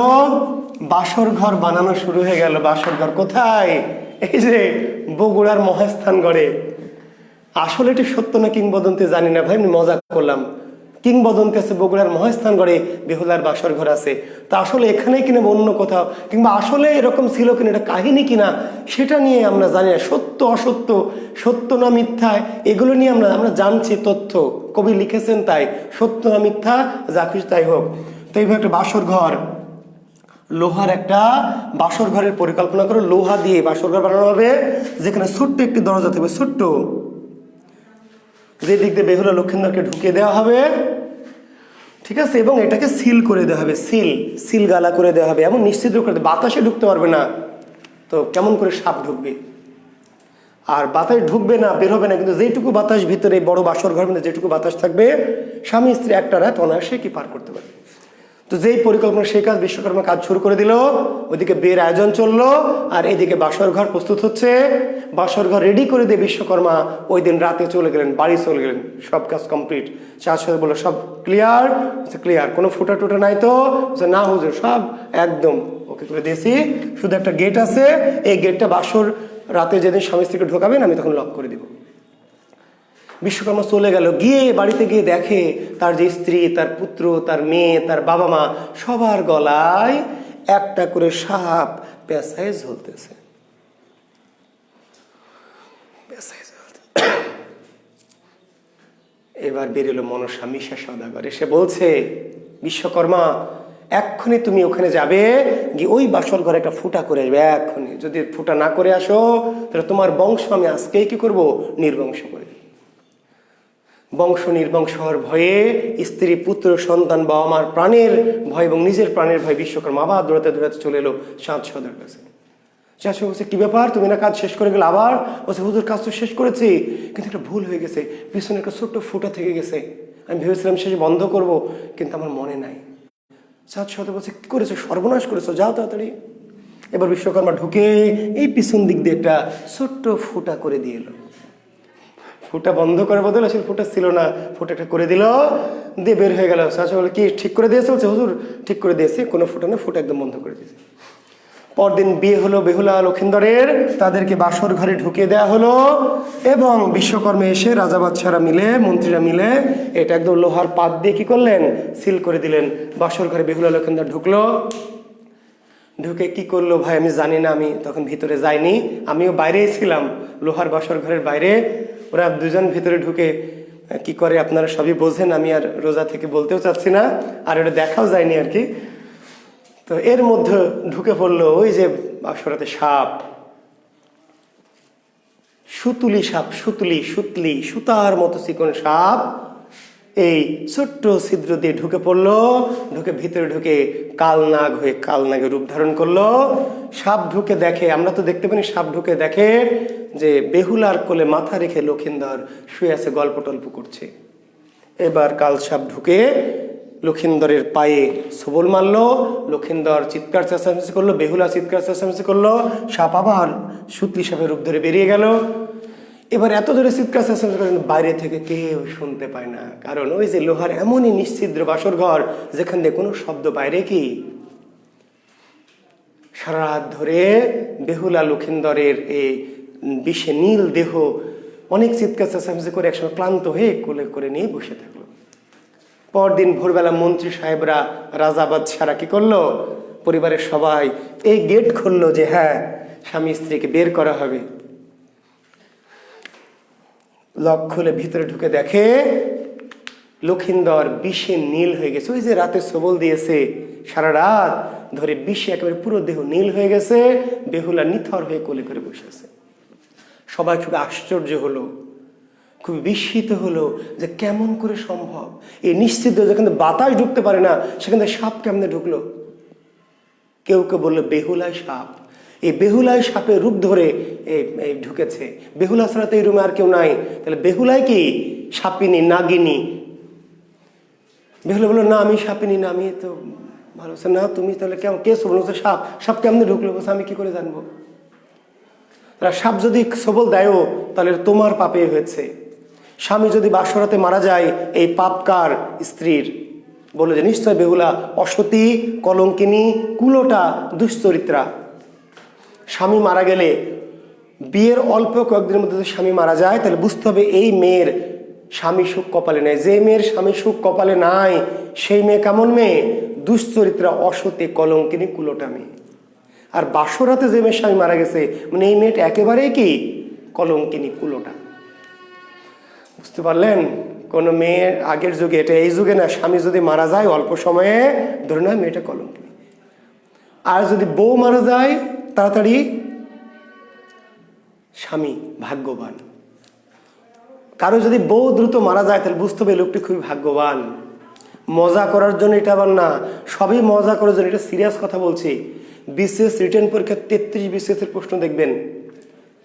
বাসর ঘর বানানো শুরু হয়ে গেল। বাসর ঘর কোথায়? এই যে বগুড়ার মহাস্থানগড়ে। আসলে এটি সত্য না কিংবদন্তি জানি না ভাই, আমি মজা করলাম। কিংবদন্তি আছে বগুড়ার মহাস্থানগড়ে বেহুলার বাসর ঘর আছে, তা আসলে এখানেই কিনা অন্য কোথাও, কিংবা আসলে এরকম ছিল কিনা, এটা কাহিনী কিনা সেটা নিয়ে আমরা জানি না। সত্য অসত্য, সত্য না মিথ্যা, এগুলো নিয়ে আমরা জানছি তথ্য, কবি লিখেছেন তাই, সত্য না মিথ্যা যা কিছু তাই হোক। তো এইভাবে একটা বাসর ঘর, লোহার একটা বাসর ঘরের পরিকল্পনা করে লোহা দিয়ে বাসর ঘর বানানো হবে, যেখানে ছোট্ট একটি দরজা থাকবে, ছোট্ট, যে দিক দিয়ে বেহুলা লক্ষিন্দরকে ঢুকিয়ে দেওয়া হবে, ঠিক আছে, এবং এটাকে সিল করে দেওয়া হবে, সিল গালা করে দেওয়া হবে, এমন নিশ্চিত করে দেবে বাতাসে ঢুকতে পারবে না। তো কেমন করে সাপ ঢুকবে, আর বাতাস ঢুকবে না, বের হবে না, কিন্তু যেটুকু বাতাস ভিতরে বড় বাসর ঘর মধ্যে যেটুকু বাতাস থাকবে স্বামী স্ত্রী একটা রাত অনায়াসে কি পার করতে পারবে। তো যেই পরিকল্পনা সেই কাজ বিশ্বকর্মা কাজ শুরু করে দিল। ওইদিকে বিয়ের আয়োজন চললো, আর এদিকে বাসর ঘর প্রস্তুত হচ্ছে। বাসর ঘর রেডি করে দিয়ে বিশ্বকর্মা ওই দিন রাতে চলে গেলেন, বাড়ি চলে গেলেন, সব কাজ কমপ্লিট। চার সাথে বললো সব ক্লিয়ার, ক্লিয়ার, কোনো ফুটা টুটা নাই তো? না হুজুর সব একদম ওকে করে দিয়েছি, শুধু একটা গেট আছে, এই গেটটা বাসর রাতে যেদিন স্বামী স্ত্রীকে ঢোকাবেন আমি তখন লক করে দিব। বিশ্বকর্মা চলে গেল, গিয়ে বাড়িতে গিয়ে দেখে তার যে স্ত্রী, তার পুত্র, তার মেয়ে, তার বাবা মা, সবার গলায় একটা করে সাপ পেঁচায় ঝুলতেছে। এবার বেরোলো মনসা মিশা সওদাগর, এসে বলছে বিশ্বকর্মা এক্ষুনি তুমি ওখানে যাবে, গিয়ে ওই বাসর ঘরে একটা ফুটা করে আসবে এক্ষুনি, যদি ফুটা না করে আসো তাহলে তোমার বংশ আমি আজকেই কি করবো, নির্বংশ করে। বংশ নির্বংশ হওয়ার ভয়ে স্ত্রী, পুত্র, সন্তান, বাবা মার প্রাণের ভয় এবং নিজের প্রাণের ভয় বিশ্বকর্মা আবার দৌড়াতে দৌড়াতে চলে এলো চাঁদ সওদাগরের কাছে। চাষি বলছে কি ব্যাপার, তুমি না কাজ শেষ করে গেলে? আবার বলছে হুজুর কাজ তো শেষ করেছি, কিন্তু একটা ভুল হয়ে গেছে, পিছনে একটা ছোট্ট ফুটা থেকে গেছে, আমি ভেবেছিলাম শেষে বন্ধ করব, কিন্তু আমার মনে নাই। চাঁদ সওদাগর বলছে কি করেছো, সর্বনাশ করেছো, যাও তাড়াতাড়ি। এবার বিশ্বকর্মা ঢুকে এই পিছন দিক দিয়ে একটা ছোট্ট ফুটা করে দিয়ে এলো। ফুটা বন্ধ করার বদলে আসলে ফুটা ছিল না, ফুটা একটা করে দিল, দিয়ে বের হয়ে গেল। চাচা বলে কি ঠিক করে দিয়েছে? বলছে হুজুর ঠিক করে দিয়েছে, কোনো ফুটা না, ফুটা একদম বন্ধ করে দিয়েছে। পরদিন বিয়ে হলো বেহুলা লক্ষিন্দরের, তাদেরকে বাসর ঘরে ঢুকিয়ে দেওয়া হলো, এবং বিশ্বকর্মা এসে রাজা বাদশারা মিলে, মন্ত্রীরা মিলে এটা একদম লোহার পাত দিয়ে কি করলেন, সিল করে দিলেন। বাসর ঘরে বেহুলা লক্ষিন্দর ঢুকলো, ঢুকে কি করলো ভাই আমি জানি না, আমি তখন ভিতরে যাইনি, আমিও বাইরেই ছিলাম, লোহার বাসর ঘরের বাইরে। ওরা দুজন ভিতরে ঢুকে কি করে আপনারা সবই বোঝেন, আমি আর রোজা থেকে বলতেও চাচ্ছি না, আর এটা দেখাও যায়নি আর কি। তো এর মধ্যে ঢুকে পড়লো ওই যে বাসরাতে সাপ, সুতুলি সাপ, সুতলি সুতলি সুতার মতো চিকন সাপ, এই ছোট্ট ছিদ্র দিয়ে ঢুকে পড়লো, ঢুকে ভিতরে ঢুকে কালনাগ হয়ে কালনাগের রূপ ধারণ করলো। সাপ ঢুকে দেখে, আমরা তো দেখতে পাই, সাপ ঢুকে দেখে যে বেহুলার কোলে মাথা রেখে লক্ষিন্দর শুয়ে আছে, গল্প টল্প করছে। এবার কাল সাপ ঢুকে লক্ষিন্দরের পায়ে সবল মারলো। লক্ষিন্দর চিৎকার চেঁচামেচি করলো, বেহুলা চিৎকার চেঁচামেচি করলো, সাপ আবার সুতলি সাপের রূপ ধরে বেরিয়ে গেল। এবার এত জোরে চিৎকার চেঁচামেচি করেন, বাইরে থেকে কেউ শুনতে পায় না, কারণ ওই যে লোহার এমনই নিশ্ছিদ্র বাসর ঘর যেখান থেকে কোনো শব্দ বাইরে কি। সারা রাত ধরে বেহুলা লক্ষিন্দরের এই বিষে নীল দেহ অনেক চিৎকার চেঁচামেচি করে একসময় ক্লান্ত হয়ে কোলে করে নিয়ে বসে থাকলো। পরদিন ভোরবেলা মন্ত্রী সাহেবরা, রাজাবাদ সারা কি করলো, পরিবারের সবাই এই গেট খুললো যে হ্যাঁ, স্বামী স্ত্রীকে বের করা হবে। লক খুলে ভিতরে ঢুকে দেখে লক্ষিন্দর বিষে নীল হয়ে গেছে। ওই যে রাতে সবল দিয়েছে, সারা রাত ধরে বিষে একেবারে পুরো দেহ নীল হয়ে গেছে। বেহুলা নিথর হয়ে কোলে করে বসে আছে। সবাই খুব আশ্চর্য হলো, খুব বিস্মিত হলো যে কেমন করে সম্ভব, এই নিশ্চিত যেখানে বাতাস ঢুকতে পারে না সেখানে সাপ কেমনে ঢুকলো। কেউ কেউ বললো বেহুলায় সাপ, এই বেহুলায় সাপের রূপ ধরে এই ঢুকেছে। বেহুলা ছাড়া তো এই রুমে আর কেউ নাই, তাহলে বেহুলায় কি সাপিনী নাগিনী? বেহুলা বললো না, আমি সাপিনী না, আমি তো ভালো না। তুমি তাহলে কেমন, কে সবল? সাপ। সাপ কেমনে ঢুকলো? বলছে আমি কি করে জানবো? সাপ যদি সবল দেয়ও তাহলে তোমার পাপে হয়েছে। স্বামী যদি বাসরাতে মারা যায়, এই পাপকার স্ত্রীর। বললো যে নিশ্চয় বেহুলা অসতী, কলঙ্কিনী, কুলোটা, দুশ্চরিত্রা। স্বামী মারা গেলে, বিয়ের অল্প কয়েকদিনের মধ্যে যদি স্বামী মারা যায়, তাহলে বুঝতে হবে এই মেয়ের স্বামী সুখ কপালে নাই। যে মেয়ের স্বামী সুখ কপালে নাই সেই মেয়ে কেমন মেয়ে? দুশ্চরিত্রা, অসতী, কলঙ্কিনী, কুলোটা মেয়ে। আর বাসরাতে যে মেয়ের স্বামী মারা গেছে, মানে এই মেয়েটা একেবারেই কি কলঙ্কিনী, কুলোটা। বুঝতে পারলেন? কোনো মেয়ের আগের যুগে, এটা এই যুগে না, স্বামী যদি মারা যায় অল্প সময়ে, ধরে নয় মেয়েটা কলঙ্কিনী। আর যদি বউ মারা যায় তাড়াতাড়ি, স্বামী ভাগ্যবান। কারো যদি বউ দ্রুত মারা যায় তাহলে বুঝতে হবে লোকটি খুবই ভাগ্যবান। মজা করার জন্য এটা আবার না, সবই মজা করার জন্য, এটা সিরিয়াস কথা বলছি। বিসিএস রিটেন পরীক্ষা 33 বিসিএস এর প্রশ্ন দেখবেন।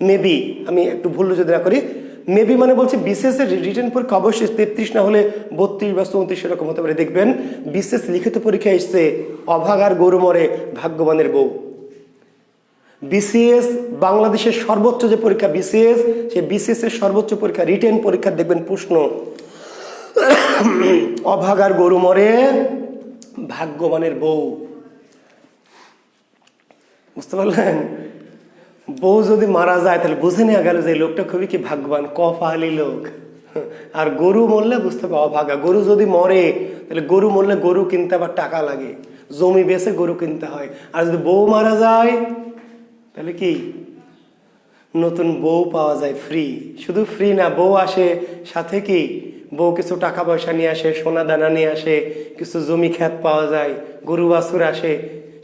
মেবি, আমি একটু ভুল যদি না করি, মেবি মানে বলছি বিসিএস এর রিটেন পরীক্ষা অবশ্যই 33 না হলে 32 বা 34 এরকম হতে পারে। দেখবেন বিসিএস লিখিত পরীক্ষা এসছে অভাগার গরু মরে ভাগ্যবানের বউ। বিসিএস বাংলাদেশের সর্বোচ্চ যে পরীক্ষা বিসিএস, সেই বিসিএস এর সর্বোচ্চ পরীক্ষা রিটেন পরীক্ষা দেখবেন প্রশ্ন অভাগার গরু মরে ভাগ্যবানের বউ। বুঝতে পারলেন? বউ যদি মারা যায় তাহলে বুঝে নেওয়া গেল যে লোকটা খুবই কি ভাগ্যবান, কপালি লোক। আর গরু মরলে বুঝতে হবে অভাগা। গরু যদি মরে তাহলে গরু মরলে গরু কিনতে আবার টাকা লাগে, জমি বেচে গরু কিনতে হয়। আর যদি বউ মারা যায় তাহলে কি নতুন বউ পাওয়া যায় ফ্রি। শুধু ফ্রি না, বউ আসে সাথে কি, বউ কিছু টাকা পয়সা নিয়ে আসে, সোনা দানা নিয়ে আসে, কিছু জমি ক্ষেত পাওয়া যায়, গরু বাছুর আসে,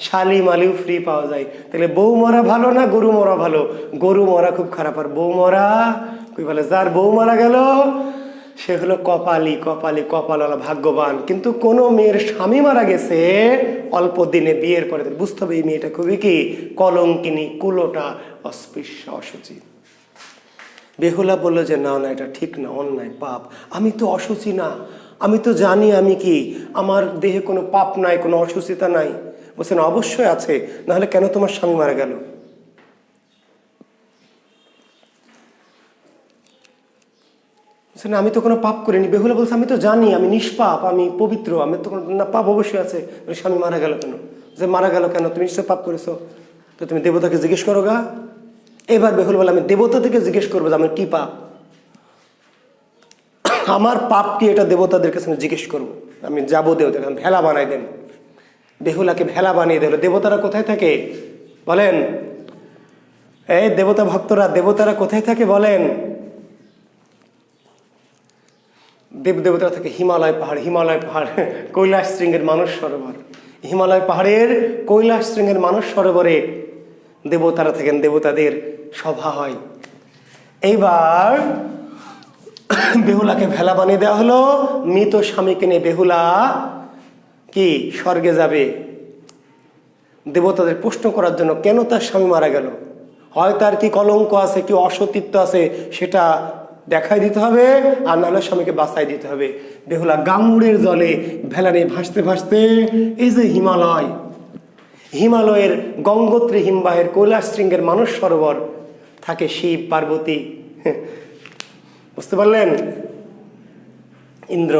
শালি মালিও ফ্রি পাওয়া যায়। তাহলে বউ মরা ভালো না গরু মরা ভালো? গরু মরা খুব খারাপ। আর বউ মরা কই বলে, যার বউ মারা গেল সে হলো কপালি, কপালি, কপালওয়ালা, ভাগ্যবান। কিন্তু কোনো মেয়ের স্বামী মারা গেছে অল্প দিনে বিয়ের পরে, বুঝতে হবে এই মেয়েটা খুবই কি কলঙ্কিনী, কুলোটা, অস্পৃশ্য, অসুচি। বেহুলা বললো যে না না, এটা ঠিক না, অন্যায়, পাপ। আমি তো অসুচি না, আমি তো জানি আমি কি, আমার দেহে কোনো পাপ নাই, কোনো অসুচিতা নাই। বলছেন অবশ্যই আছে, নাহলে কেন তোমার স্বামী মারা গেল? আমি তো কোনো পাপ করিনি। বেহুলা বলছে আমি তো জানি আমি নিষ্পাপ, আমি পবিত্র, আমি তো না, পাপ অবশ্যই আছে। স্বামী মারা গেল কেন? যে মারা গেল কেন, তুমি নিশ্চয় পাপ করেছো, তো তুমি দেবতাকে জিজ্ঞেস করো গা। এবার বেহুল বলে আমি দেবতা থেকে জিজ্ঞেস করবো যে আমার কি পাপ, আমার পাপ কি, এটা দেবতাদের কাছে জিজ্ঞেস করবো। আমি যাবো দেবতাকে, ভেলা বানাই দেন। বেহুলাকে ভেলা বানিয়ে দিল। দেবতারা কোথায় থাকে বলেন? এই দেবতা ভক্তরা, দেবতারা কোথায় থাকে বলেন? দেবদেবতারা থাকে হিমালয় পাহাড়। হিমালয় পাহাড় কৈলাস শৃঙ্গের মানস সরোবর, হিমালয় পাহাড়ের কৈলাস শৃঙ্গের মানস সরোবরে দেবতারা থাকেন, দেবতাদের সভা হয়। এইবার বেহুলাকে ভেলা বানিয়ে দেওয়া হলো। মৃত স্বামীকে নিয়ে বেহুলা কি স্বর্গে যাবে। দেবতাদের প্রশ্ন করার জন্য কেন তার স্বামী মারা গেল, হয় তার কি কলঙ্ক আছে, কি অসতীত্ব আছে, সেটা দেখাই দিতে হবে, আর নাহলে স্বামীকে বাঁচাই দিতে হবে। বেহুলা গাঙ্গুড়ের জলে ভেলা নিয়ে ভাসতে ভাসতে, এই যে হিমালয়, হিমালয়ের গঙ্গোত্রী হিমবাহের কৈলাস শৃঙ্গের মানস সরোবর থাকে শিব পার্বতী, বুঝতে পারলেন, ইন্দ্র।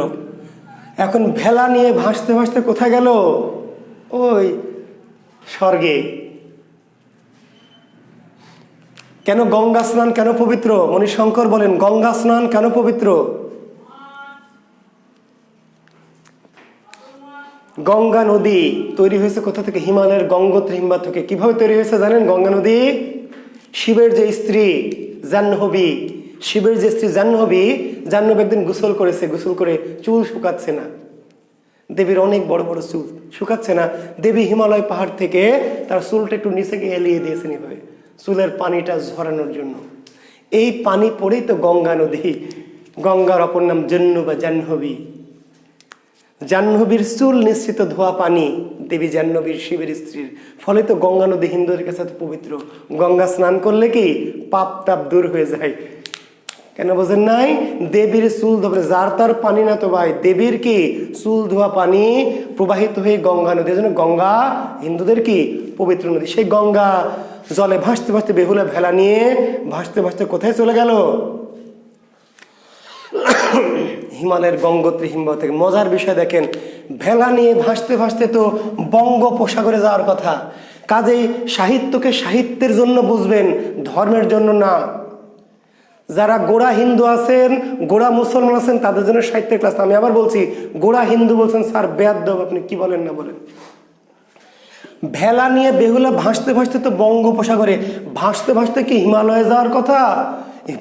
এখন ভেলা নিয়ে ভাসতে ভাসতে কোথায় গেল, ওই স্বর্গে। কেন গঙ্গা স্নান কেন পবিত্র? মণিশঙ্কর বলেন গঙ্গা স্নান কেন পবিত্র? গঙ্গা নদী তৈরি হয়েছে কোথা থেকে? হিমালয়ের গঙ্গোত্রী হিমবাহ থেকে। কিভাবে তৈরি হয়েছে জানেন? গঙ্গা নদী শিবের যে স্ত্রী জাহ্নবী, শিবের যে স্ত্রী জাহ্নবী, জাহ্নবী একদিন গোসল করেছে, গোসল করে চুল শুকাচ্ছে না, দেবীর অনেক বড় বড় চুল শুকাচ্ছে না। দেবী হিমালয় পাহাড় থেকে তার চুলটা একটু নিচে গিয়ে এলিয়ে দিয়েছেন এভাবে, চুলের পানিটা ঝরানোর জন্য। এই পানি পড়েই তো গঙ্গা নদী। গঙ্গার অপর নাম জন্নু বা জাহ্নবী। জাহ্নবীর চুল নিশ্চিত ধোয়া পানি, দেবী জাহ্নবীর শিবের স্ত্রীর, ফলে তো গঙ্গা নদী হিন্দুদের কাছে পবিত্র। গঙ্গা স্নান করলে কি পাপ টাপ দূর হয়ে যায়। কেন বোঝেন নাই? দেবীর চুল ধোয়া, যার তার পানি না তো ভাই, দেবীর কি চুল ধোয়া পানি প্রবাহিত হয়ে গঙ্গা নদী, জন্য গঙ্গা হিন্দুদের কি পবিত্র নদী। সেই গঙ্গা জলে ভাসতে ভাসতে বেহুলা ভেলা নিয়ে ভাসতে ভাসতে কোথায় চলে গেল? হিমালয়ের গঙ্গোত্রী হিমবাহ থেকে। মজার বিষয় দেখেন, ভেলা নিয়ে ভাসতে ভাসতে তো বঙ্গোপসাগরে যাওয়ার কথা। কাজেই সাহিত্যকে সাহিত্যের জন্য বুঝবেন, ধর্মের জন্য না। যারা গোড়া হিন্দু আছেন, গোড়া মুসলমান আছেন, তাদের জন্য সাহিত্যের ক্লাস। আমি আবার বলছি, গোড়া হিন্দু বলছেন স্যার বেয়াদ্দব, আপনি কি বলেন না বলেন। ভেলা নিয়ে বেহুলা ভাসতে ভাসতে তো বঙ্গোপসাগরে, ভাসতে ভাসতে কি হিমালয়ে যাওয়ার কথা?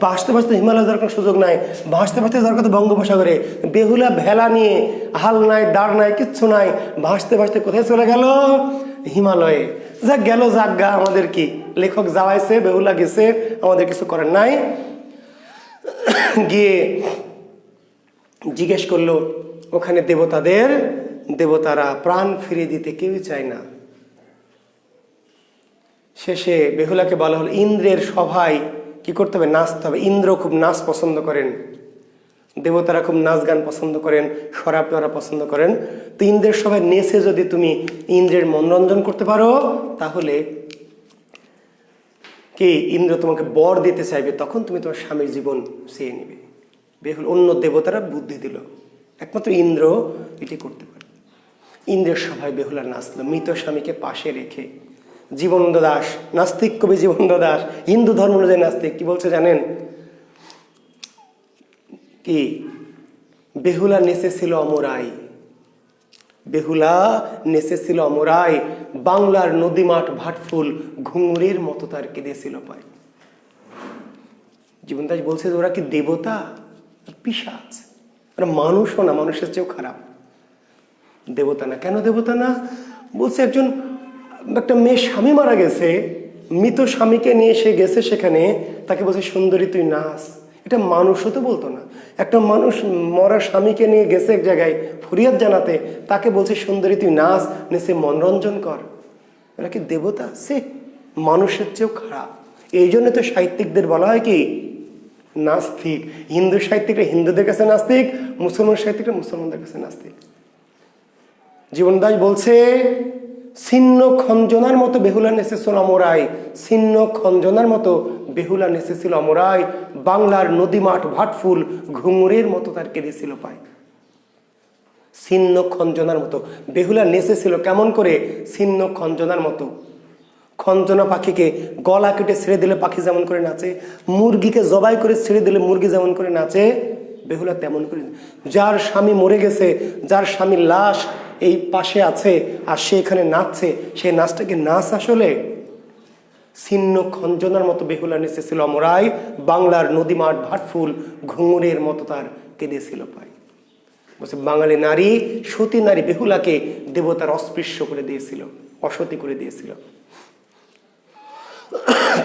ভাসতে ভাসতে হিমালয় যাওয়ার কোনো সুযোগ নাই, ভাসতে ভাসতে যাওয়ার কথা বঙ্গোপসাগরে। বেহুলা ভেলা নিয়ে হাল নাই, দাঁড় নাই, কিচ্ছু নাই, ভাসতে ভাসতে কোথায় চলে গেল? হিমালয়ে। যা গেল যাজ্ঞা, আমাদের কি, লেখক যাওয়াইছে, বেহুলা গেছে, আমাদের কিছু করার নাই। গিয়ে জিজ্ঞেস করলো ওখানে দেবতাদের, দেবতারা প্রাণ ফিরিয়ে দিতে কেউই চায় না। শেষে বেহুলাকে বলা হলো ইন্দ্রের সভায় কি করতে হবে? নাচতে হবে। ইন্দ্র খুব নাচ পছন্দ করেন, দেবতারা খুব নাচ গান পছন্দ করেন, শরাব টরা পছন্দ করেন। তো ইন্দ্রের সভায় নেচে যদি তুমি ইন্দ্রের মনোরঞ্জন করতে পারো, তাহলে কি ইন্দ্র তোমাকে বর দিতে চাইবে, তখন তুমি তোমার স্বামীর জীবন চেয়ে নিবে। বেহুল, অন্য দেবতারা বুদ্ধি দিল, একমাত্র ইন্দ্র এটি করতে পারে। ইন্দ্রের সভায় বেহুলা নাচলো মৃত স্বামীকে পাশে রেখে। জীবনানন্দ দাশ, নাস্তিক কবি জীবনানন্দ দাশ, হিন্দু ধর্ম অনুযায়ী নাস্তিক, কি বলছে জানেন? কি বেহুলা নেচেছিল অমরাই, বেহুলা নেচেছিল অমরাই, বাংলার নদী মাঠ ভাটফুল ঘুঙুরের মতো তার কেঁদেছিল পায়। জীবন দাস বলছে যে ওরা কি দেবতা? পিশাচ, ওরা মানুষও না, মানুষের চেয়েও খারাপ। দেবতা না। কেন দেবতা না? বলছে একজন, একটা মেয়ে স্বামী মারা গেছে, মৃত স্বামীকে নিয়ে সে গেছে সেখানে, তাকে বলছে সুন্দরী তুই নাচ। এটা মানুষও তো বলতো না। একটা মানুষ মরা স্বামীকে নিয়ে গেছে এক জায়গায় ফরিয়াদ জানাতে, তাকে বলছে সুন্দরী তুই নাচ, নেচে মনোরঞ্জন কর। এরা কি দেবতা? সে মানুষের চেয়েও খারাপ। এই জন্য তো সাহিত্যিকদের বলা হয় কি নাস্তিক। হিন্দু সাহিত্যিকরা হিন্দুদের কাছে নাস্তিক, মুসলমান সাহিত্যিকরা মুসলমানদের কাছে নাস্তিক। জীবন দাস বলছে ছিন্ন খঞ্জনার মতো বেহুলা নেচেছিল অমরাই, ছিন্ন খঞ্জনার মতো বেহুলা নেচেছিল অমরাই, বাংলার নদী মাঠ ভাটফুল ঘুঙুরের মতো তার কেঁদেছিল পায়। ছিন্ন খঞ্জনার মতো বেহুলা নেচেছিল। কেমন করে? ছিন্ন খঞ্জনার মতো। খঞ্জনা পাখিকে গলা কেটে ছেড়ে দিলে পাখি যেমন করে নাচে, মুরগিকে জবাই করে ছেড়ে দিলে মুরগি যেমন করে নাচে, বেহুলা তেমন করে। যার স্বামী মরে গেছে, যার স্বামীর লাশ এই পাশে আছে, আর সে এখানে নাচছে, সেই নাচটাকে নাচ আসলে? ছিন্ন খঞ্জনার মতো বেহুলা নেচেছিল অমরাই, বাংলার নদী মাঠ ভাটফুল ঘুঙুরের মতো তার কেঁদেছিল পায়। বলছে বাঙালি নারী, সতী নারী বেহুলাকে দেবতার অস্পৃশ্য করে দিয়েছিল, অসতী করে দিয়েছিল।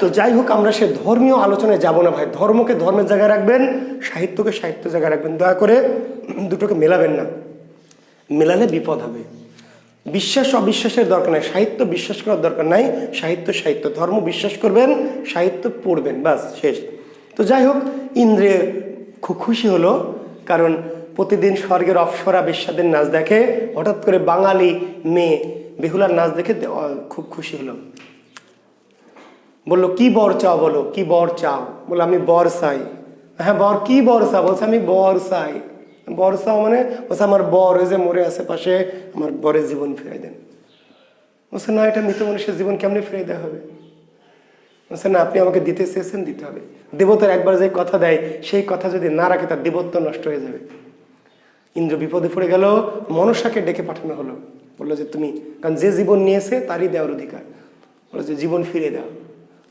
তো যাই হোক, আমরা সে ধর্মীয় আলোচনায় যাব না ভাই। ধর্মকে ধর্মের জায়গায় রাখবেন, সাহিত্যকে সাহিত্যের জায়গায় রাখবেন। দয়া করে দুটোকে মেলাবেন না, মেলালে বিপদ হবে। বিশ্বাস অবিশ্বাসের দরকার নাই, সাহিত্য বিশ্বাস করার দরকার নাই, সাহিত্য সাহিত্য। ধর্ম বিশ্বাস করবেন, সাহিত্য পড়বেন, বাস শেষ। তো যাই হোক, ইন্দ্রে খুব খুশি হলো, কারণ প্রতিদিন স্বর্গের অপ্সরা বেশ্যাদের নাচ দেখে। হঠাৎ করে বাঙালি মেয়ে বেহুলার নাচ দেখে খুব খুশি হলো। বললো কি বর চাও, বলো কি বর চাও? বললো আমি বর চাই। হ্যাঁ বর, কি বর চাও? বলছে আমি বর চাই। বর চাও মানে? বলছে আমার বর ওই যে মরে আছে পাশে, আমার বরের জীবন ফিরে দেন। বলছে না, এটা মৃত মানুষের জীবন কেমনি ফিরে দেওয়া হবে? বলছে না, আপনি আমাকে দিতে চেয়েছেন, দিতে হবে। দেবতার একবার যে কথা দেয়, সেই কথা যদি না রাখে তার দেবত্ব নষ্ট হয়ে যাবে। ইন্দ্র বিপদে পড়ে গেল, মনসাকে ডেকে পাঠানো হলো। বললো যে তুমি, কারণ যে জীবন নিয়েছে তারই দেওয়ার অধিকার। বললো যে জীবন ফিরে দাও।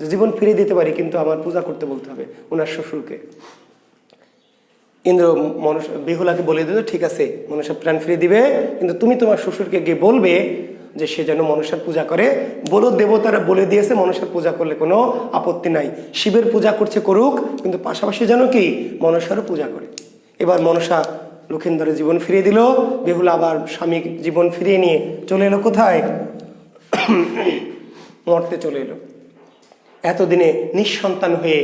যে জীবন ফিরে দিতে পারি, কিন্তু আমার পূজা করতে বলতে হবে ওনার শ্বশুরকে। ইন্দ্র বেহুলাকে বলে দিল, ঠিক আছে মনসা প্রাণ ফিরে দিবে, কিন্তু তুমি তোমার শ্বশুরকে গিয়ে বলবে যে সে যেন মনসার পূজা করে। বলো দেবতারা বলে দিয়েছে মনসার পূজা করলে কোনো আপত্তি নাই, শিবের পূজা করছে করুক, কিন্তু পাশাপাশি যেন কি মনসারও পূজা করে। এবার মনসা লক্ষিন্দরের জীবন ফিরিয়ে দিল। বেহুলা আবার স্বামী জীবন ফিরিয়ে নিয়ে চলে এলো কোথায়? মর্তে চলে এলো। এতদিনে নিঃসন্তান হয়ে,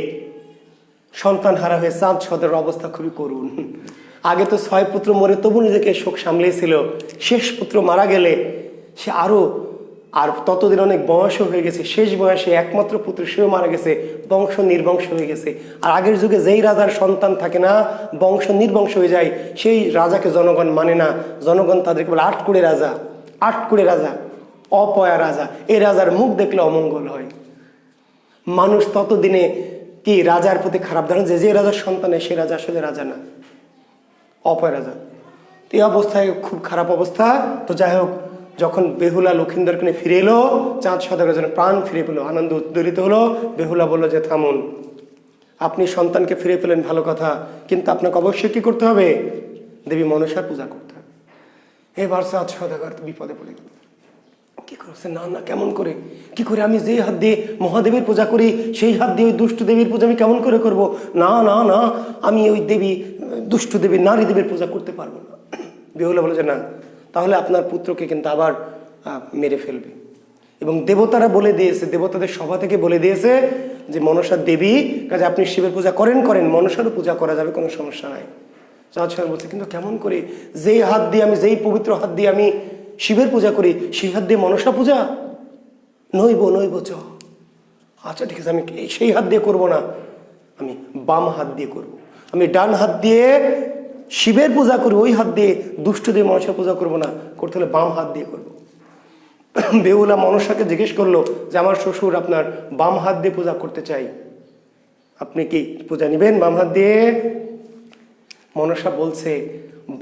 সন্তান হারা হয়ে চাঁদ সদরের অবস্থা খুবই করুণ। আগে তো 6 পুত্র মরে তবু নিজেকে শোক সামলেছিল, শেষ পুত্র মারা গেলে সে আর ততদিন অনেক বয়সও হয়ে গেছে, শেষ বয়সে একমাত্র পুত্র সেও মারা গেছে, বংশ নির্বংশ হয়ে গেছে। আর আগের যুগে যেই রাজার সন্তান থাকে না, বংশ নির্বংশ হয়ে যায়, সেই রাজাকে জনগণ মানে না। জনগণ তাদেরকে বলে আটকুড়ে রাজা, আটকুড়ে রাজা, অপয়া রাজা। এই রাজার মুখ দেখলে অমঙ্গল হয়। মানুষ ততদিনে কি রাজার প্রতি খারাপ ধারণা, যে রাজার সন্তান সে রাজা আসলে রাজা না, অপয় রাজা। এই অবস্থায় খুব খারাপ অবস্থা। তো যাই হোক, যখন বেহুলা লক্ষিন্দরকে নিয়ে ফিরে এলো, চাঁদ সদাগর যেন প্রাণ ফিরে পেলো, আনন্দ উদ্দোলিত হলো। বেহুলা বললো যে থামুন, আপনি সন্তানকে ফিরে পেলেন ভালো কথা, কিন্তু আপনাকে অবশ্যই কি করতে হবে? দেবী মনসার পূজা করতে হবে। এবার চাঁদ সদাগর বিপদে পড়ে গেল। কি করছে? না না, কেমন করে, কি করে? আমি যে হাত দিয়ে মহাদেবের পূজা করি, সেই হাত দিয়ে ওই দুষ্ট দেবীর পূজা আমি কেমন করে করব? না না না, আমি ওই দেবী, দুষ্ট দেবী, নারী দেবীর পূজা করতে পারবো না। বেহুলা বলে যে না, তাহলে আপনার পুত্রকে কিন্তু আবার মেরে ফেলবে। এবং দেবতারা বলে দিয়েছে, দেবতাদের সভা থেকে বলে দিয়েছে যে মনসা দেবী, কাজে আপনি শিবের পূজা করেন, মনসারও পূজা করা যাবে, কোনো সমস্যা নাই। চাঁদ সাহেব বলছে কিন্তু কেমন করে? যেই হাত দিয়ে আমি, যেই পবিত্র হাত দিয়ে আমি শিবের পূজা করি, সেই হাত দিয়ে মনসা পূজা? নইব নইব চ। আচ্ছা ঠিক আছে, আমি সেই হাত দিয়ে করব না, আমি বাম হাত দিয়ে করব। আমি ডান হাত দিয়ে শিবের পূজা করি, ওই হাত দিয়ে দুষ্ট দিয়ে মনসা পূজা করব না, করতে হলে বাম হাত দিয়ে করব। বেহুলা মনসাকে জিজ্ঞেস করলো যে আমার শ্বশুর আপনার বাম হাত দিয়ে পূজা করতে চাই, আপনি কি পূজা নিবেন বাম হাত দিয়ে? মনসা বলছে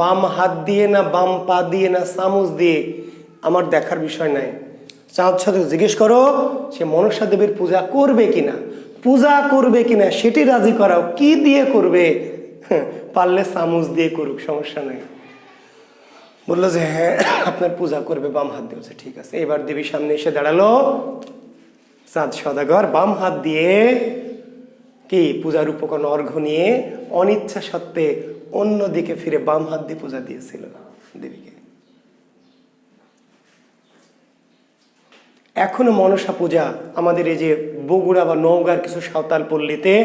বাম হাত দিয়ে না, বাম পা দিয়ে না, চামচ দিয়ে, আমার দেখার বিষয় নাই। চাঁদ সাথে জিজ্ঞেস করো সে মনসা দেবীর পূজা করবে কিনা, পূজা করবে কিনা সেটি রাজি করাও, কি দিয়ে করবে? পারলে চামচ দিয়ে করুক, সমস্যা নাই। বললো যে হ্যাঁ আপনার পূজা করবে বাম হাত দিয়ে। ঠিক আছে। এবার দেবীর সামনে এসে দাঁড়ালো চাঁদ সদাগর, বাম হাত দিয়ে কি পূজার উপকরণ অর্ঘ্য নিয়ে অনিচ্ছা সত্ত্বে অন্যদিকে ফিরে বাম হাত দিয়ে পূজা দিয়েছিল দেবীকে। এখনো মনসা পূজা আমাদের এই যে বগুড়া বা নওগাঁর কিছু সাঁওতাল পল্লীতে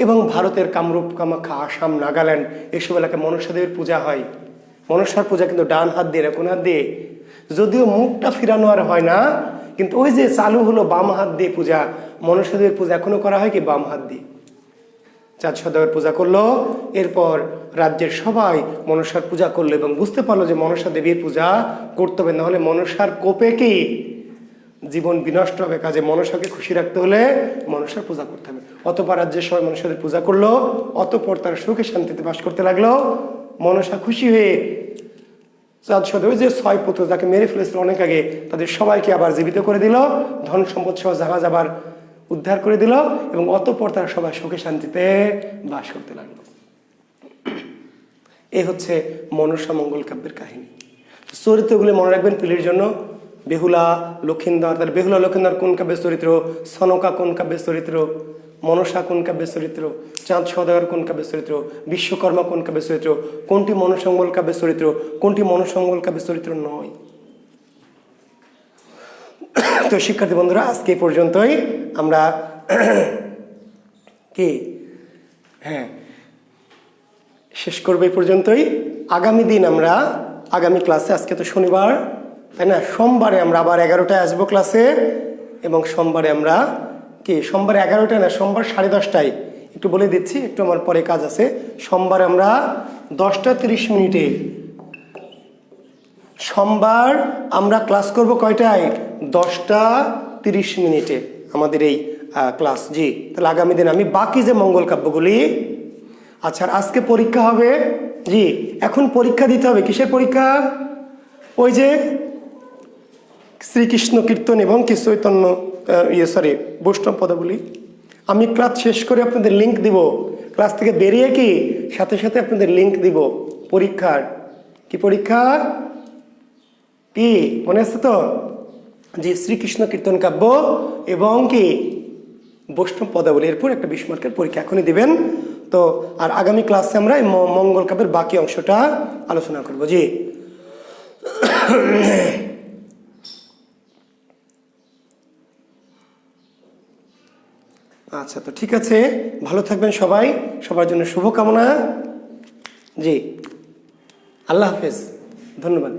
এবং ভারতের কামরূপ, কামাখ্যা, আসাম, নাগাল্যান্ড এসব এলাকায় মনসা দেবীর পূজা হয়। মনসার পূজা কিন্তু ডান হাত দিয়ে না, কোন হাত দিয়ে? যদিও মুখটা ফিরানো আর হয় না, কিন্তু ওই যে চালু হলো বাম হাত দিয়ে পূজা। মনসা দেবীর পূজা এখনো করা হয় কি বাম হাত দিয়ে। চাঁদ সদাগর পূজা করলো, এরপর রাজ্যের সবাই মনসার পূজা করলো এবং বুঝতে পারলো যে মনসা দেবীর পূজা করতে হবে, নাহলে মনসার কোপে কি জীবন বিনষ্ট হবে। কাজে মনসাকে খুশি রাখতে হলে মনসার পূজা করতে হবে। অতপর রাজ্যের সবাই মনসাদের পূজা করলো, অতপর তারা সুখে শান্তিতে বাস করতে লাগলো। মনসা খুশি হয়ে চাঁদ সদাগর যে 6 পুত্র যাকে মেরে ফেলেছিল অনেক আগে, তাদের সবাইকে আবার জীবিত করে দিল, ধন সম্পদ সহ জাহাজ আবার উদ্ধার করে দিল এবং অতঃপর তারা সবাই সুখে শান্তিতে বাস করতে লাগলো। এই হচ্ছে মনসা মঙ্গল কাব্যের কাহিনী। চরিত্রগুলো মনে রাখবেন পিলির জন্য। বেহুলা লক্ষিন্দর, তাহলে বেহুলা লক্ষিন্দর কোন কাব্যের চরিত্র, সনকা কোন কাব্যের চরিত্র, মনসা কোন কাব্যের চরিত্র, চাঁদ সওদাগর কোন কাব্যের চরিত্র, বিশ্বকর্মা কোন কাব্যের চরিত্র, কোনটি মনসঙ্গল কাব্যের চরিত্র, কোনটি মনসঙ্গল কাব্যের চরিত্র নয়। তো শিক্ষার্থী বন্ধুরা, আজকে এই পর্যন্তই আমরা কি হ্যাঁ শেষ করবো এই পর্যন্তই। আগামী দিন আমরা আগামী ক্লাসে, আজকে তো শনিবার তাই না, সোমবারে আমরা আবার 11টায় আসবো ক্লাসে, এবং সোমবারে আমরা কি সোমবার 11টায় না, সোমবার 10:30টায়, একটু বলে দিচ্ছি, একটু আমার পরে কাজ আছে। সোমবার আমরা 10টা 30 মিনিটে, সোমবার আমরা ক্লাস করব কয়টায়, 10টা 30 মিনিটে আমাদের এই ক্লাস। জি, তাহলে আগামী দিন আমি বাকি যে মঙ্গল কাব্যগুলি, আচ্ছা আজকে পরীক্ষা হবে। জি, এখন পরীক্ষা দিতে হবে, কিসের পরীক্ষা, ওই যে শ্রীকৃষ্ণ কীর্তন এবং কি চৈতন্য বৈষ্ণব পদাবলী। আমি ক্লাস শেষ করে আপনাদের লিঙ্ক দিব, ক্লাস থেকে বেরিয়ে কি সাথে সাথে আপনাদের লিঙ্ক দিব পরীক্ষার। কি পরীক্ষা, কি মনে আছে তো, যে শ্রীকৃষ্ণ কীর্তন কাব্য এবং কি বৈষ্ণব পদাবলী, এরপর একটা 20 মার্কের পরীক্ষা এখনই দিবেন। তো আর আগামী ক্লাসে আমরা এই মঙ্গল কাব্যের বাকি অংশটা আলোচনা করব। জি, আচ্ছা, তো ঠিক আছে, ভালো থাকবেন সবাই, সবার জন্য শুভকামনা। জি, আল্লাহ হাফেজ, ধন্যবাদ।